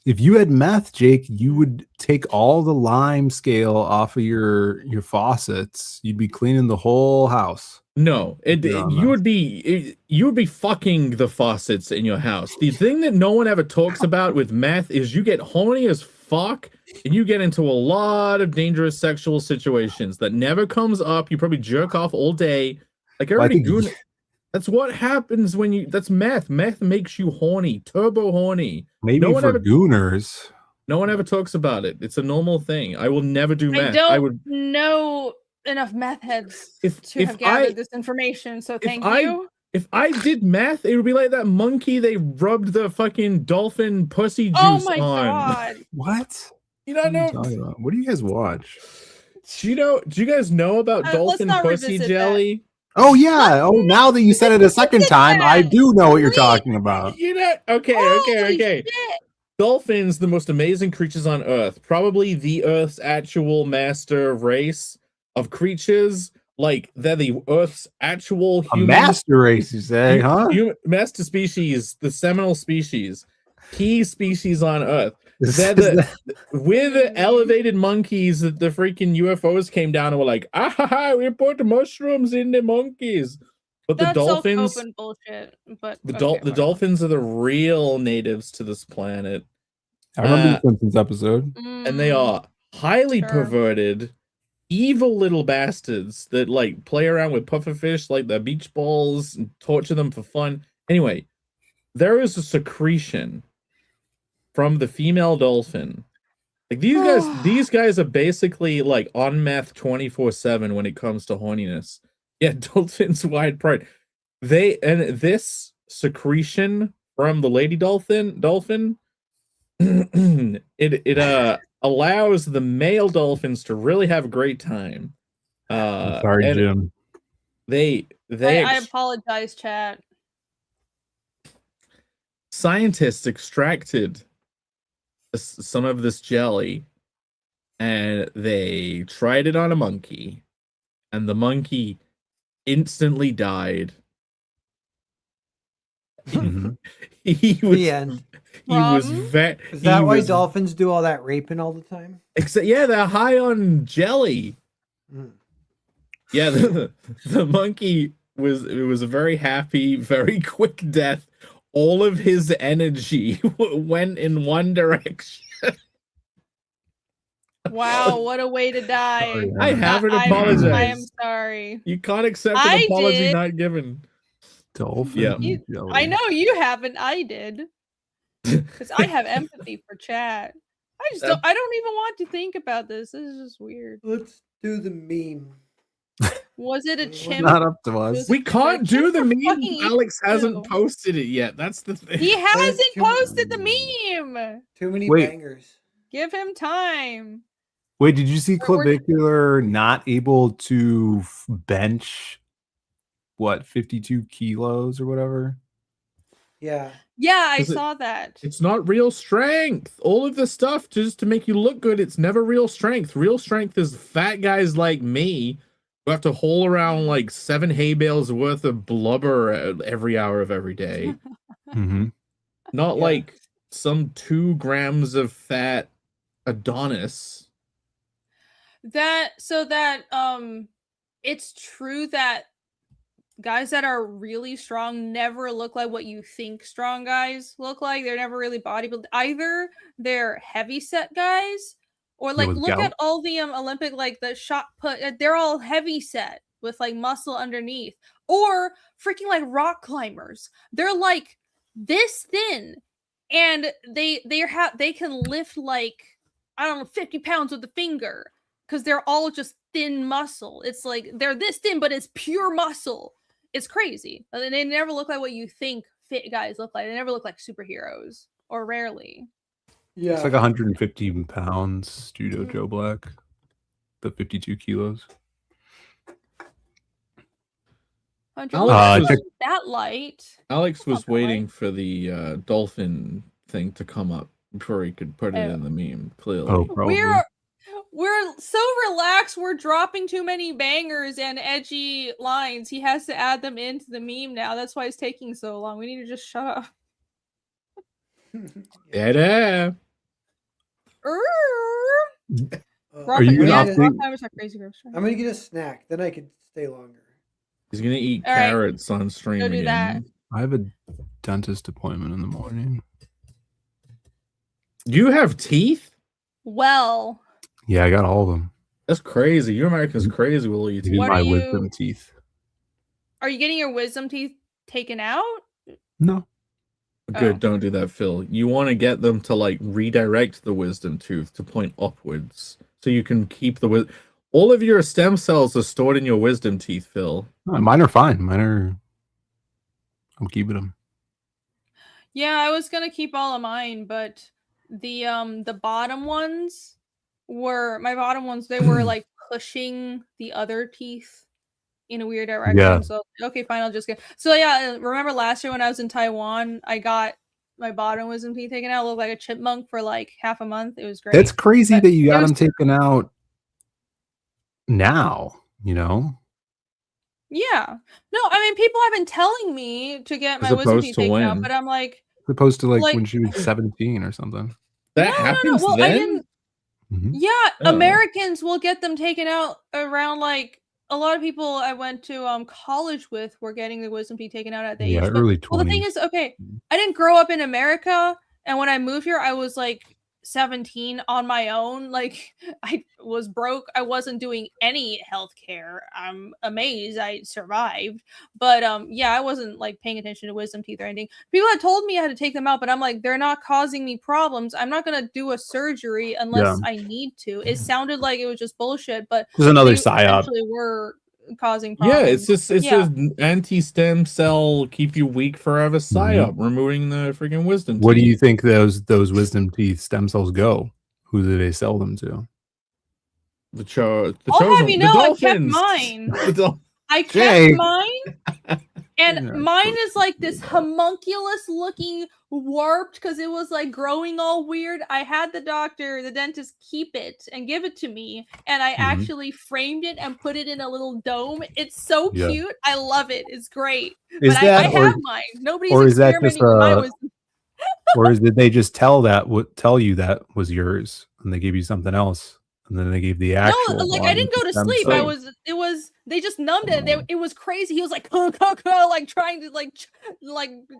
If you had meth, Jake, you would take all the lime scale off of your faucets. You'd be cleaning the whole house. No, you would be fucking the faucets in your house. The thing that no one ever talks about with meth is you get horny as fuck and you get into a lot of dangerous sexual situations that never comes up. You probably jerk off all day. Like that's what happens when that's meth. Meth makes you horny, turbo horny. Maybe no one for ever, gooners. No one ever talks about it. It's a normal thing. I will never do meth. I don't know enough meth heads to have gathered this information, so thank you. If I did meth, it would be like that monkey they rubbed the fucking dolphin pussy juice Oh my on. god. What? You don't know? What do you guys watch? Do you guys know about dolphin pussy jelly? That. Oh yeah. Oh, now that you said it a second time, I do know what you're talking about. Okay. Dolphins, the most amazing creatures on Earth. Probably the Earth's actual master race of creatures. Like, they're the Earth's actual human... A master race, you say, huh? Master species, the seminal species. Key species on Earth. We're the elevated monkeys that the freaking UFOs came down and were like, we put mushrooms in the monkeys. But That's the dolphins... open bullshit, but the dolphins are the real natives to this planet. I remember the Simpsons episode. And they are highly perverted, evil little bastards that like play around with pufferfish like the beach balls and torture them for fun. Anyway, there is a secretion from the female dolphin. Like these guys are basically like on meth 24/7 when it comes to horniness. Yeah, dolphins wide pride. This secretion from the lady dolphin it allows the male dolphins to really have a great time. Sorry, Jim. I apologize, chat. Scientists extracted some of this jelly and they tried it on a monkey, and the monkey instantly died. He was the end. Is that why dolphins do all that raping all the time? They're high on jelly. Yeah, the monkey was a very happy, very quick death. All of his energy went in one direction. Wow, what a way to die. I haven't apologized. I am sorry. You can't accept an apology not given. Dolphin. Yeah. I know you haven't. I did. Because I have empathy for chat. I don't even want to think about this. This is just weird. Let's do the meme. Was it a chimp? Not up to us. We can't do the meme. Alex hasn't posted it yet. That's the thing. He hasn't posted the meme. Too many bangers. Give him time. Wait, did you see Clavicular not able to bench 52 kilos or whatever? Yeah. Yeah, I saw that. It's not real strength. All of this stuff just to make you look good. It's never real strength. Real strength is fat guys like me who have to haul around like 7 hay bales worth of blubber every hour of every day. Not like some 2 grams of fat Adonis. It's true that guys that are really strong never look like what you think strong guys look like. They're never really bodybuilded. Either they're heavy set guys, or like with look gout? at all the Olympic, like the shot put. They're all heavy set with like muscle underneath, or freaking like rock climbers. They're like this thin, and they can lift like, I don't know, 50 pounds with a finger, because they're all just thin muscle. It's like they're this thin, but it's pure muscle. It's crazy. And they never look like what you think fit guys look like. They never look like superheroes, or rarely. Yeah. It's like 150 pounds, Studio Joe Black, the 52 kilos. That light. Alex was waiting for the dolphin thing to come up before he could put it in the meme. Clearly, Oh, probably. We're so relaxed. We're dropping too many bangers and edgy lines. He has to add them into the meme now. That's why it's taking so long. We need to just shut up. Yeah. Are you gonna update? I'm gonna get a snack, then I could stay longer. He's gonna eat All right. carrots on stream Go do again. I have a dentist appointment in the morning. You have teeth? Well, Yeah, I got all of them. That's crazy. You're America's crazy with all your These teeth. are my wisdom teeth. are you getting your wisdom teeth taken out? No. Good, Oh. don't do that, Phil. You want to get them to like redirect the wisdom tooth to point upwards, so you can keep the all of your stem cells are stored in your wisdom teeth, Phil. No, mine are fine. I'm keeping them. Yeah, I was gonna keep all of mine, but the bottom ones were they were like pushing the other teeth in a weird direction. Yeah. So okay, fine, I'll just get. So yeah, remember last year when I was in Taiwan, I got my bottom wisdom teeth taken out. I looked like a chipmunk for like half a month. It was great. It's crazy But that you got it was- them taken out now, you know? Yeah. No, I mean people have been telling me to get my As wisdom opposed teeth to taken out, when? but I'm like, As opposed to Like- when she was 17 or something. That happens Well, then? I didn't. Mhm. Yeah, Oh. Americans will get them taken out around like a lot of people I went to college with were getting the wisdom teeth taken out at the Yeah, age. But, early well, the thing 20s. is, okay, I didn't grow up in America, and when I moved here, I was like 17 on my own. Like I was broke. I wasn't doing any healthcare. I'm amazed I survived. But yeah, I wasn't like paying attention to wisdom teeth or anything. People had told me I had to take them out, but I'm like, they're not causing me problems. I'm not gonna do a surgery unless I need to. It sounded like it was just bullshit, but There's another they psyop. actually were causing Yeah, problems. it's just anti-stem cell keep you weak forever psyop, removing the freaking wisdom What do teeth. you think those wisdom teeth stem cells go? Who do they sell them to? The I'll have you the know, I kept dolphins. mine. The dol- I kept Jay. mine, and Yeah, mine is like this homunculus looking warped because it was like growing all weird. I had the dentist keep it and give it to me, and I actually framed it and put it in a little dome. It's so Yeah. cute. I love it. It's great. Is But that I have mine. Nobody's or is that experimenting just with my wisdom. or did they just tell you that was yours and they gave you something else and then they gave the actual No, like I one didn't go with to the stem sleep. cells? They just numbed it. It was crazy. He was like, like trying to like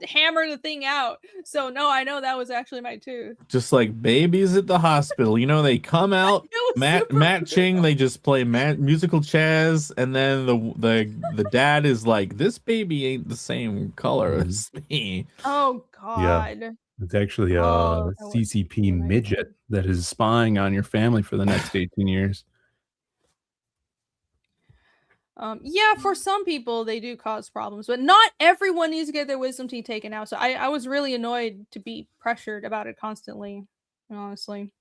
hammer the thing out. So no, I know that was actually my tooth. just like babies at the hospital. You know, they come out It was super matching. They just play musical chairs, and then the dad is like, "This baby ain't the same color as me." Oh God. It's actually a Oh, that was CCP really midget that is spying on your family for the next 18 years. Yeah, for some people they do cause problems, but not everyone needs to get their wisdom teeth taken out. So I was really annoyed to be pressured about it constantly, honestly.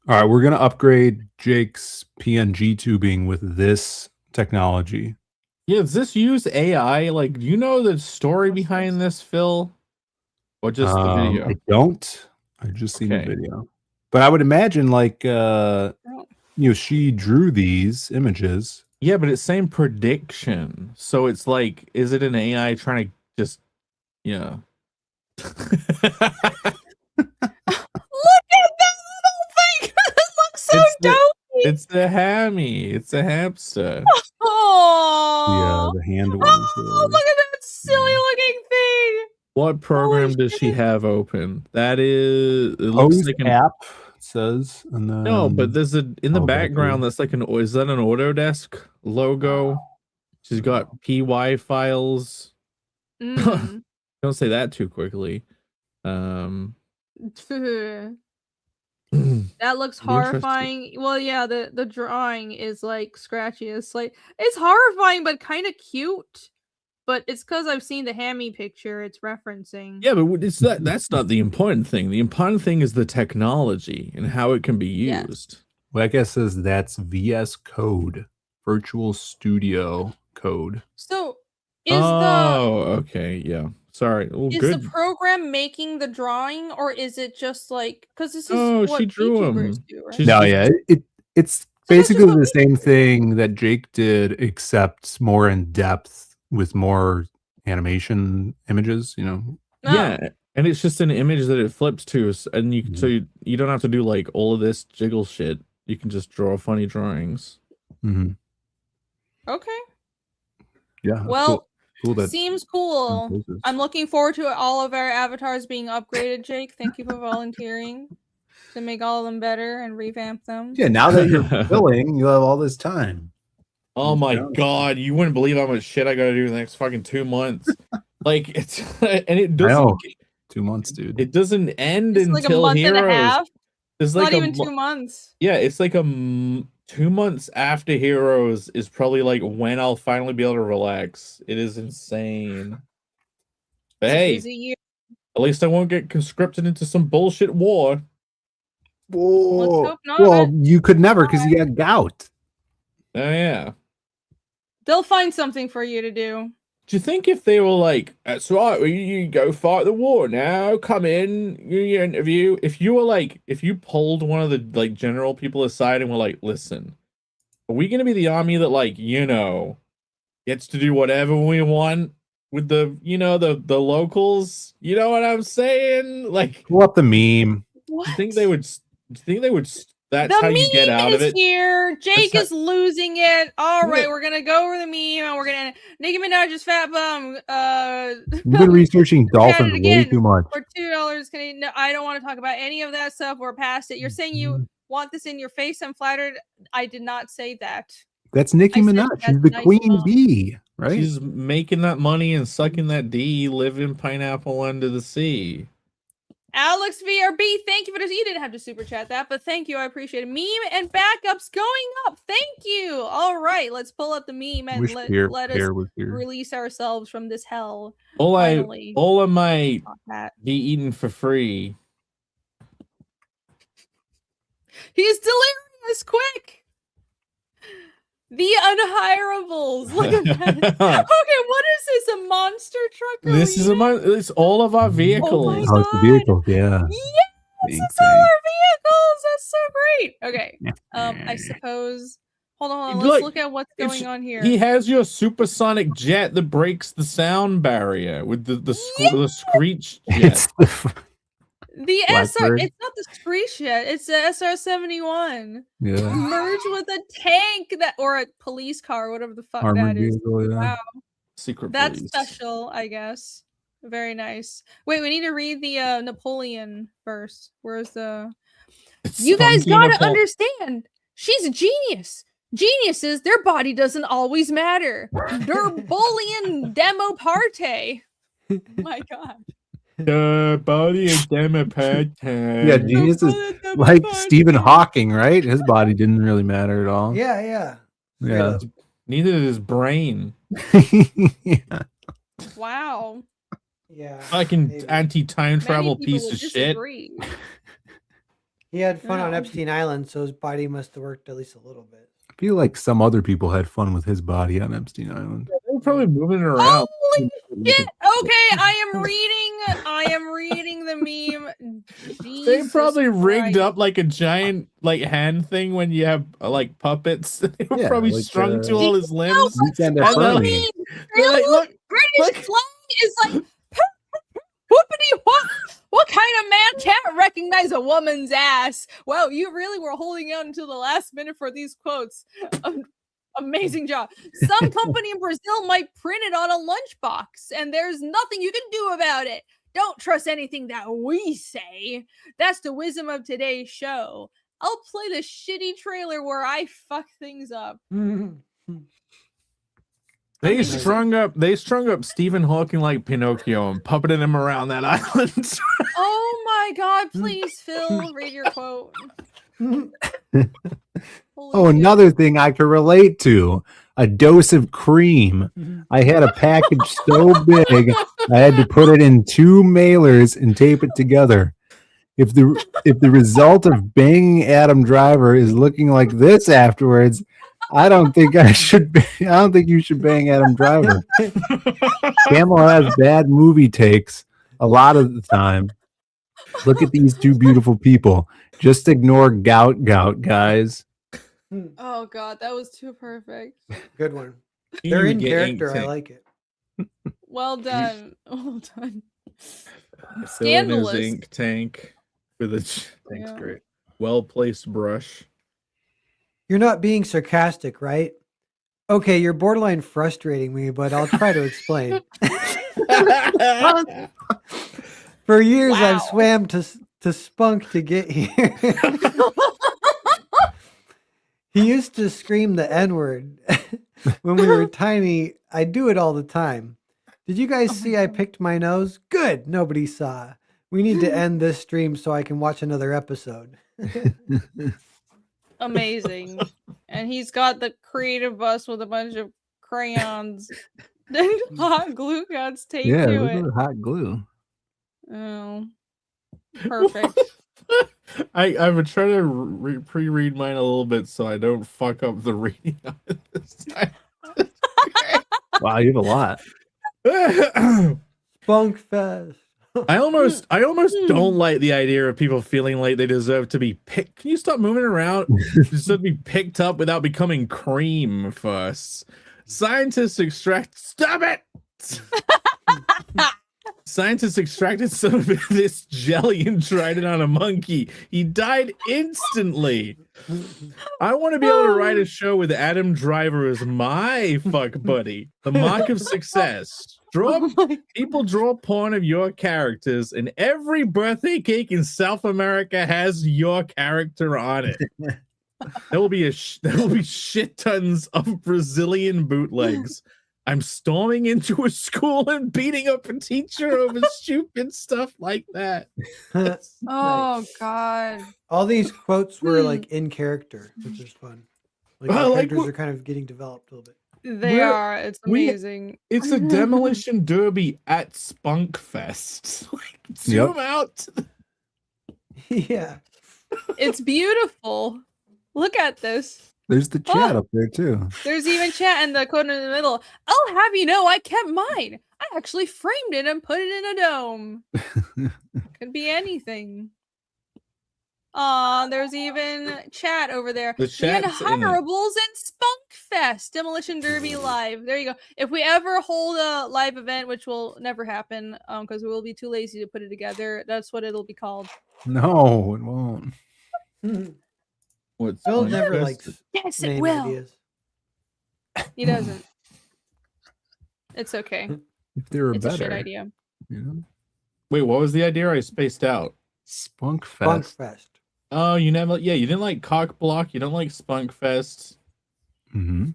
All right, we're going to upgrade Jake's PNG tubing with this technology. Yeah, does this use AI? Like, do you know the story behind this, Phil? Or just the video? I don't. I just seen the Okay. video. But I would imagine she drew these images. Yeah, but it's same prediction. So it's like, is it an AI trying to just, Look at that little thing. It looks so dopey. It's the hammy. It's a hamster. Oh, the hand ones. oh, look at that silly looking thing. What program Holy does she shit. have open? That is, it looks Pose like an app it says, and then no, but there's a in the oh, background back that's like an is that an Autodesk logo? She's got PY files. Mm. Don't say that too quickly. That looks Be interested. horrifying. Well, yeah, the drawing is like scratchy. It's like it's horrifying, but kind of cute. But it's because I've seen the hammy picture it's referencing. Yeah, but it's that's not the important thing. The important thing is the technology and how it can be Yes. used. Well, I guess says that's VS Code, Virtual Studio Code. So is okay, yeah. Sorry. Well, is good. the program making the drawing, or is it just like because this is Oh, what she drew VTubers 'em. do, right? She's No, just- yeah, it's So that's just basically what the same thing that Jake did, except more in depth with more animation images. You know, No. Yeah, and it's just an image that it flips to, and you Mhm. so you don't have to do like all of this jiggle shit. You can just draw funny drawings. Okay. yeah. that's Well, cool that seems cool. poses. I'm looking forward to all of our avatars being upgraded, Jake. Thank you for volunteering to make all of them better and revamp them. Yeah, now that you're filling, you'll have all this time. Oh my Yeah. god, you wouldn't believe how much shit I gotta do in the next fucking 2 months. Like it's and it I doesn't know. 2 months, dude. it doesn't end It's like a until month Heroes. and a half. It's Not like even 2 months. Yeah, it's like 2 months after Heroes is probably like when I'll finally be able to relax. It is insane. But It's a hey, busy year. at least I won't get conscripted into some bullshit war. Whoa. hope not, Well, man. you could never because you got gout. Oh yeah. They'll find something for you to do. Do you think if they were like, that's right, well, you go fight the war now, come in, you interview. If you were like, if you pulled one of the like general people aside and were like, listen, are we gonna be the army that like, gets to do whatever we want with the, the locals? You know what I'm saying? Like, Pull up the meme. What? do you think they would? That's The how you get meme out is of it. here. Jake how- is losing it. All Yeah. right, we're gonna go over the meme, and we're gonna Nicki Minaj's fat bum. You've been researching dolphins way again too much. for $2 Canadian. No, I don't want to talk about any of that stuff. We're past it. You're saying you want this in your face. I'm flattered. I did not say that. That's Nicki I said Minaj. that's She's the nice queen mom. bee, right? She's making that money and sucking that D, living pineapple under the sea. Alex VRB, thank you for this. You didn't have to super chat that, but thank you. I appreciate it. Meme and backups going up. Thank you. All right, let's pull up the meme and Wish let us Pear was here. release ourselves from this hell. All Finally. of my Not that. be eaten for free. He's delirious. Quick. The unhirables. Look at that. Okay, what is this? A monster truck? This is it's all of our vehicles. Oh, it's the vehicle. Yeah. Yes, it's all our vehicles. That's so great. Okay. I suppose. Hold on. Let's look at what's going on here. He has your supersonic jet that breaks the sound barrier with the screech jet. It's the, The SR, Blackbird. it's not the Screech yet. It's the SR-71. yeah. Merged with a tank or a police car, whatever the fuck Armored that is. vehicle, yeah. Wow, Secret that's police. special, I guess. Very nice. Wait, we need to read the Napoleon first. Where's the? You guys gotta understand. She's a genius. Geniuses, their body doesn't always matter. Derbulian demo parte. Oh my god. The body of Democrat. Yeah, genius is like Stephen Hawking, right? His body didn't really matter at all. Yeah. Yeah. Neither did his brain. Yeah. Wow. Yeah. Fucking maybe. anti-time travel Many people piece would of shit. disagree. He had fun on No. Epstein Island, so his body must have worked at least a little bit. I feel like some other people had fun with his body on Epstein Island. They were probably moving it around. Holy shit! Okay, I am reading the meme. They Jesus probably rigged Christ. up like a giant like hand thing when you have like puppets. They were Yeah, probably like, strung to all his limbs. Weekend I at love Bernie. They're like, look, British look. slang is like whoopity whoop. can't recognize a woman's ass. Wow, you really were holding out until the last minute for these quotes. Amazing job. Some company in Brazil might print it on a lunchbox, and there's nothing you can do about it. Don't trust anything that we say. That's the wisdom of today's show. I'll play the shitty trailer where I fuck things up. They Amazing. strung up Stephen Hawking like Pinocchio and puppeted him around that island. Oh my god, please, Phil, read your quote. Oh, another thing I could relate to: a dose of cream. I had a package so big I had to put it in 2 mailers and tape it together. If the result of banging Adam Driver is looking like this afterwards, I don't think you should bang Adam Driver. Camel has bad movie takes a lot of the time. Look at these 2 beautiful people. Just ignore gout, guys. Oh god, that was too perfect. Good one. You They're need in to get character. ink I tank. like it. Well done. Well done. Fill in his Scandalous. ink tank with a Thanks, great. Well-placed brush. You're not being sarcastic, right? Okay, you're borderline frustrating me, but I'll try to explain. For years, Wow. I've swam to Spunk to get here. He used to scream the N-word when we were tiny. I do it all the time. Did you guys see I picked my nose? Good. Nobody saw. We need to end this stream so I can watch another episode. Amazing. And he's got the creative bus with a bunch of crayons and hot glue guns taped Yeah, to look it. at the hot glue. Oh, perfect. I would try to pre-read mine a little bit so I don't fuck up the reading of it this time. Wow, you have a lot. Spunk Fest. I almost don't like the idea of people feeling like they deserve to be picked. Can you stop moving around? Deserve to be picked up without becoming cream first. Scientists extract. Stop it! Scientists extracted some of this jelly and tried it on a monkey. He died instantly. I want to be able to write a show with Adam Driver as my fuck buddy. The mark of success. People draw porn of your characters, and every birthday cake in South America has your character on it. There will be shit tons of Brazilian bootlegs. I'm storming into a school and beating up a teacher over stupid stuff like that. Oh god. All these quotes were like in character, which is fun. Like I the like characters what- are kind of getting developed a little bit. They are. It's amazing. It's a demolition derby at Spunk Fest. Zoom out. Yeah. It's beautiful. Look at this. There's the chat up there too. There's even chat in the quote in the middle. I'll have you know I kept mine. I actually framed it and put it in a dome. Could be anything. There's even chat over there. The The chat's in it. Unhireables and Spunk Fest Demolition Derby live. There you go. If we ever hold a live event, which will never happen, because we will be too lazy to put it together, that's what it'll be called. No, it won't. What's Phil on never this? likes Yes, it name will. ideas. He doesn't. It's okay. If they were It's a shit better, idea. you know? Wait, what was the idea? I spaced out. Spunk Fest. Spunk Fest. Oh, you never. Yeah, you didn't like Cock Block. You don't like Spunk Fest. Mm-hmm.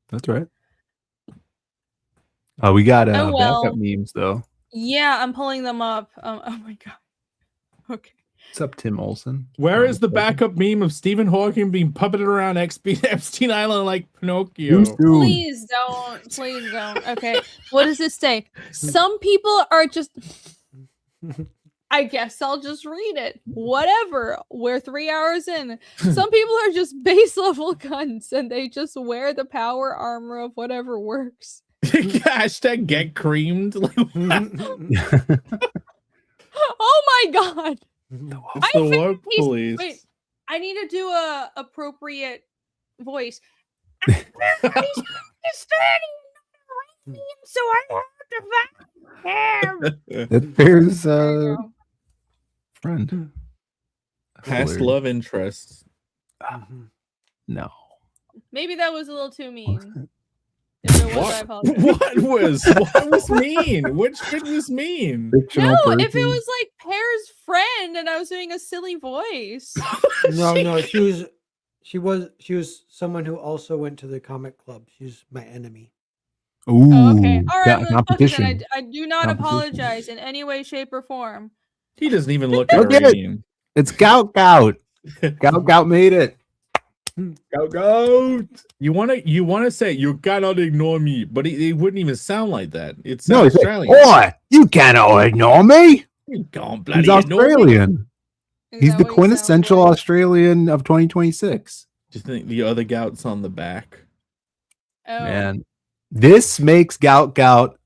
That's right. We got Oh, well. backup memes though. Yeah, I'm pulling them up. Oh my god. Okay. What's up, Tim Olson? Where is the backup meme of Stephen Hawking being puppeted around Epstein Island like Pinocchio? Please don't. Please don't. Okay. What does this say? Some people are just. I guess I'll just read it. Whatever. We're 3 hours in. Some people are just base level cunts and they just wear the power armor of whatever works. Hashtag get creamed. Oh my god. It's the woke police. Wait, I need to do a appropriate voice. He's standing in the rain, so I have to find him. There's There you go. friend. Past Hilarious. love interests. Mhm. No. Maybe that was a little too mean. If it was, I apologize. What was mean? Which bit was mean? Fictional No, person. if it was like Pear's friend and I was doing a silly voice. No, she was someone who also went to the comic club. She's my enemy. Ooh, Oh, okay. All right. got Well, fuck it then. competition. I do not Competition. apologize in any way, shape, or form. He doesn't even look Look at it. Iranian. It's Gout. Gout made it. Gout. You wanna say you cannot ignore me, but he wouldn't even sound like that. It's No, he's like, Australian. "Oi, you cannot ignore me." You can't He's bloody ignore me. Australian. Is He's that the what he sounds quintessential like? Australian of 2026. Do you think the other gout's on the back? Oh. Man, this makes Gout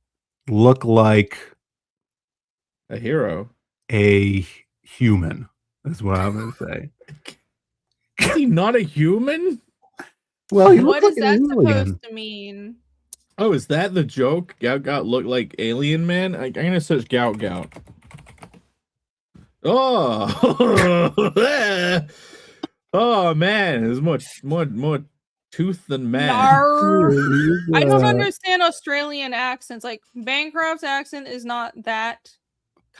look like A hero. a human. That's what I'm gonna say. Is he not a human? Well, he What looks is like an that alien. supposed to mean? Oh, is that the joke? Gout looked like Alien Man? I'm gonna search Gout. Oh, oh man, there's more tooth than man. Nar. I don't Uh, understand Australian accents. Like Bancroft's accent is not that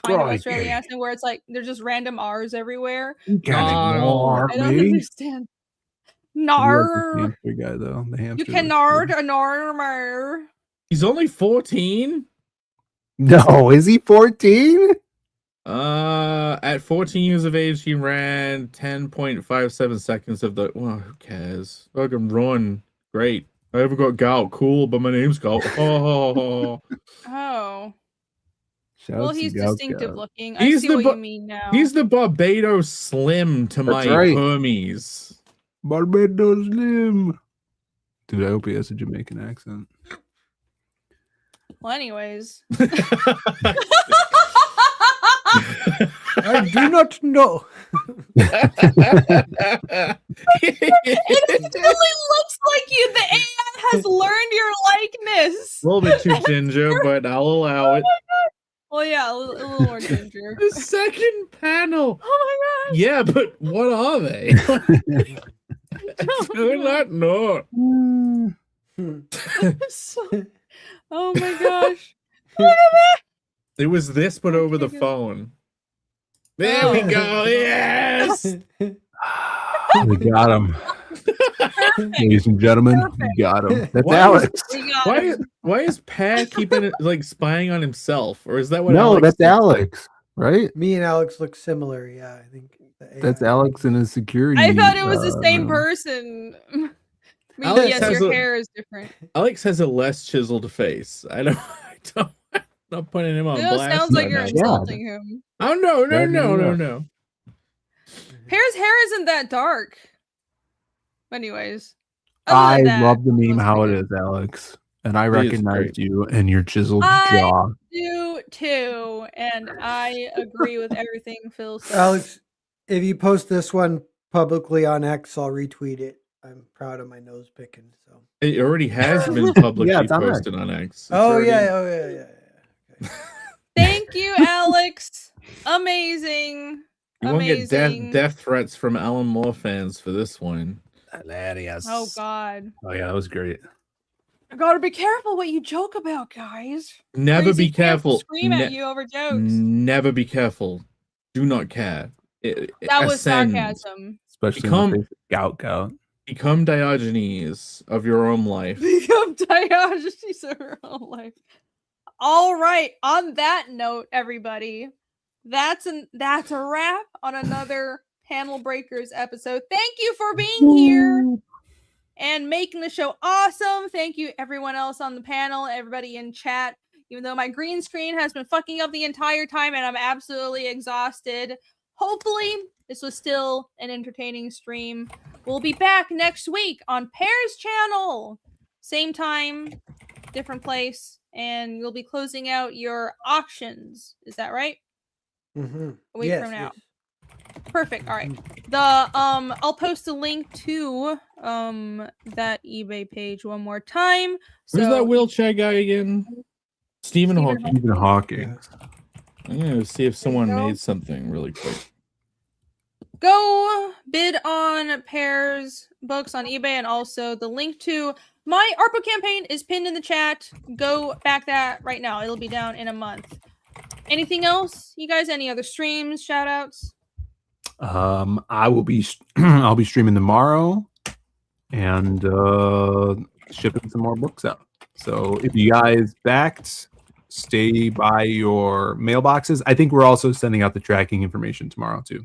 kind of Australian Crikey. accent where it's like there's just random R's everywhere. You can't No. ignore I don't me. understand. You like Nar. the hamster guy though. The hamster. You can nard a nar. He's only 14. No, is he 14? At 14 years of age, he ran 10.57 seconds of the. Well, who cares? I can run. Great. I ever got gout. Cool, but my name's Gout. Oh. Oh. Shout Well, out to he's Gout distinctive Gout. looking. He's I see the what bu- you mean now. He's the Barbados Slim to That's my right. Hermes. Barbados Slim. Dude, I hope he has a Jamaican accent. Well, anyways. I do not know. It really looks like you. The AI has learned your likeness. A little bit too ginger, but I'll allow it. Well, yeah, a little more ginger. The second panel. Oh my Yeah, but what are they? Do not know. god. Oh my gosh. It was this, but over the phone. There we go. Yes. We got him. Ladies and gentlemen, we got him. That's Why Alex. We got him. Why is Pat keeping it like spying on himself, or is that what? No, Alex that's did? Alex, right? Me and Alex look similar. Yeah, I think That's Alex and his security. I thought it was the same room. person. I mean, Alex yes, has your a- hair is different. Alex has a less chiseled face. I'm not putting him on It blast. sounds like right you're now. insulting him. Oh no. Yeah. Pear's hair isn't that dark. Anyways. other I than that, love the meme was how it pretty is, Alex. And I is recognize great. you and your chiseled I- jaw. do too, and I agree with everything Phil said. Alex, if you post this one publicly on X, I'll retweet it. I'm proud of my nose picking. So. It already has been publicly Yeah, it's on posted on X. It's Oh already- yeah. Okay. Thank you, Alex. Amazing. You won't get Amazing. death threats from Alan Moore fans for this one. Hilarious. Oh God. Oh yeah, that was great. I gotta be careful what you joke about, guys. Never Crazy be kids careful. Scream at you over jokes. Never be careful. Do not care. That was Ascend. sarcasm. Especially Become- in the face of Gout. Become Diogenes of your own life. Become Diogenes of her own life. All right. On that note, everybody, that's a wrap on another Panel Breakers episode. Thank you for being here and making the show awesome. Thank you, everyone else on the panel, everybody in chat. Even though my green screen has been fucking up the entire time and I'm absolutely exhausted. Hopefully, this was still an entertaining stream. We'll be back next week on Pear's channel. Same time, different place, and we'll be closing out your auctions. Is that right? Mm-hmm. A week from now. Perfect. All right. The I'll post a link to that eBay page one more time. Who's So that wheelchair guy again? Stephen Stephen Hawking. Stephen Hawking. I'm gonna see if someone go. made something really quick. Go bid on Pear's books on eBay, and also the link to my Artbook campaign is pinned in the chat. Go back that right now. It'll be down in a month. Anything else, you guys? Any other streams, shout outs? I will be I'll be streaming tomorrow and shipping some more books out. So if you guys backed, stay by your mailboxes. I think we're also sending out the tracking information tomorrow too,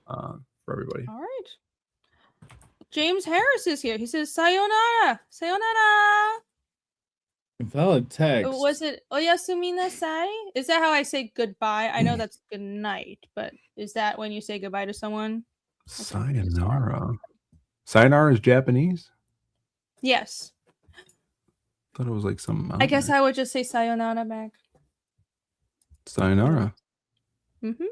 for everybody. All right. James Harris is here. He says, sayonara. Sayonara. Valid text. Was it oyasumi nasai? Is that how I say goodbye? I know that's good night, but is that when you say goodbye to someone? Sayonara. Sayonara is Japanese? Yes. Thought it was like some. I guess I would just say sayonara back. Sayonara. Mm-hmm.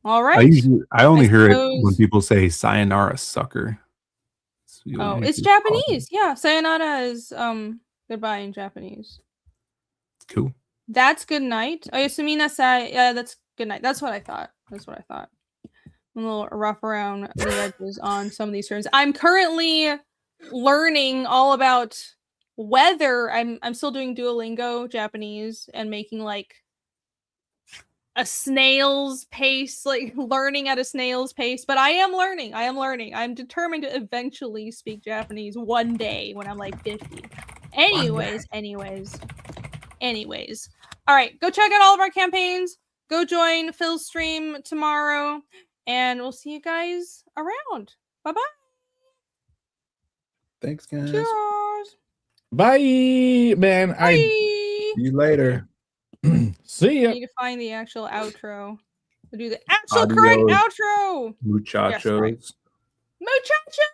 All right. I only hear it suppose- when people say sayonara sucker. So Oh, it's Japanese. Yeah, sayonara is goodbye in Japanese. Cool. That's good night. Oyasumi nasai. Yeah, that's good night. That's what I thought. I'm a little rough around the edges on some of these terms. I'm currently learning all about weather. I'm still doing Duolingo Japanese and making like a snail's pace, like learning at a snail's pace. But I am learning. I'm determined to eventually speak Japanese one day when I'm like 50. Anyways. All right, go check out all of our campaigns. Go join Phil's stream tomorrow, and we'll see you guys around. Bye-bye. Thanks, guys. Cheers. Bye, man. Bye. See you later. See I ya. need to find the actual outro. We'll do the actual correct Adios. outro. Muchachos. Yes, right. Muchachos.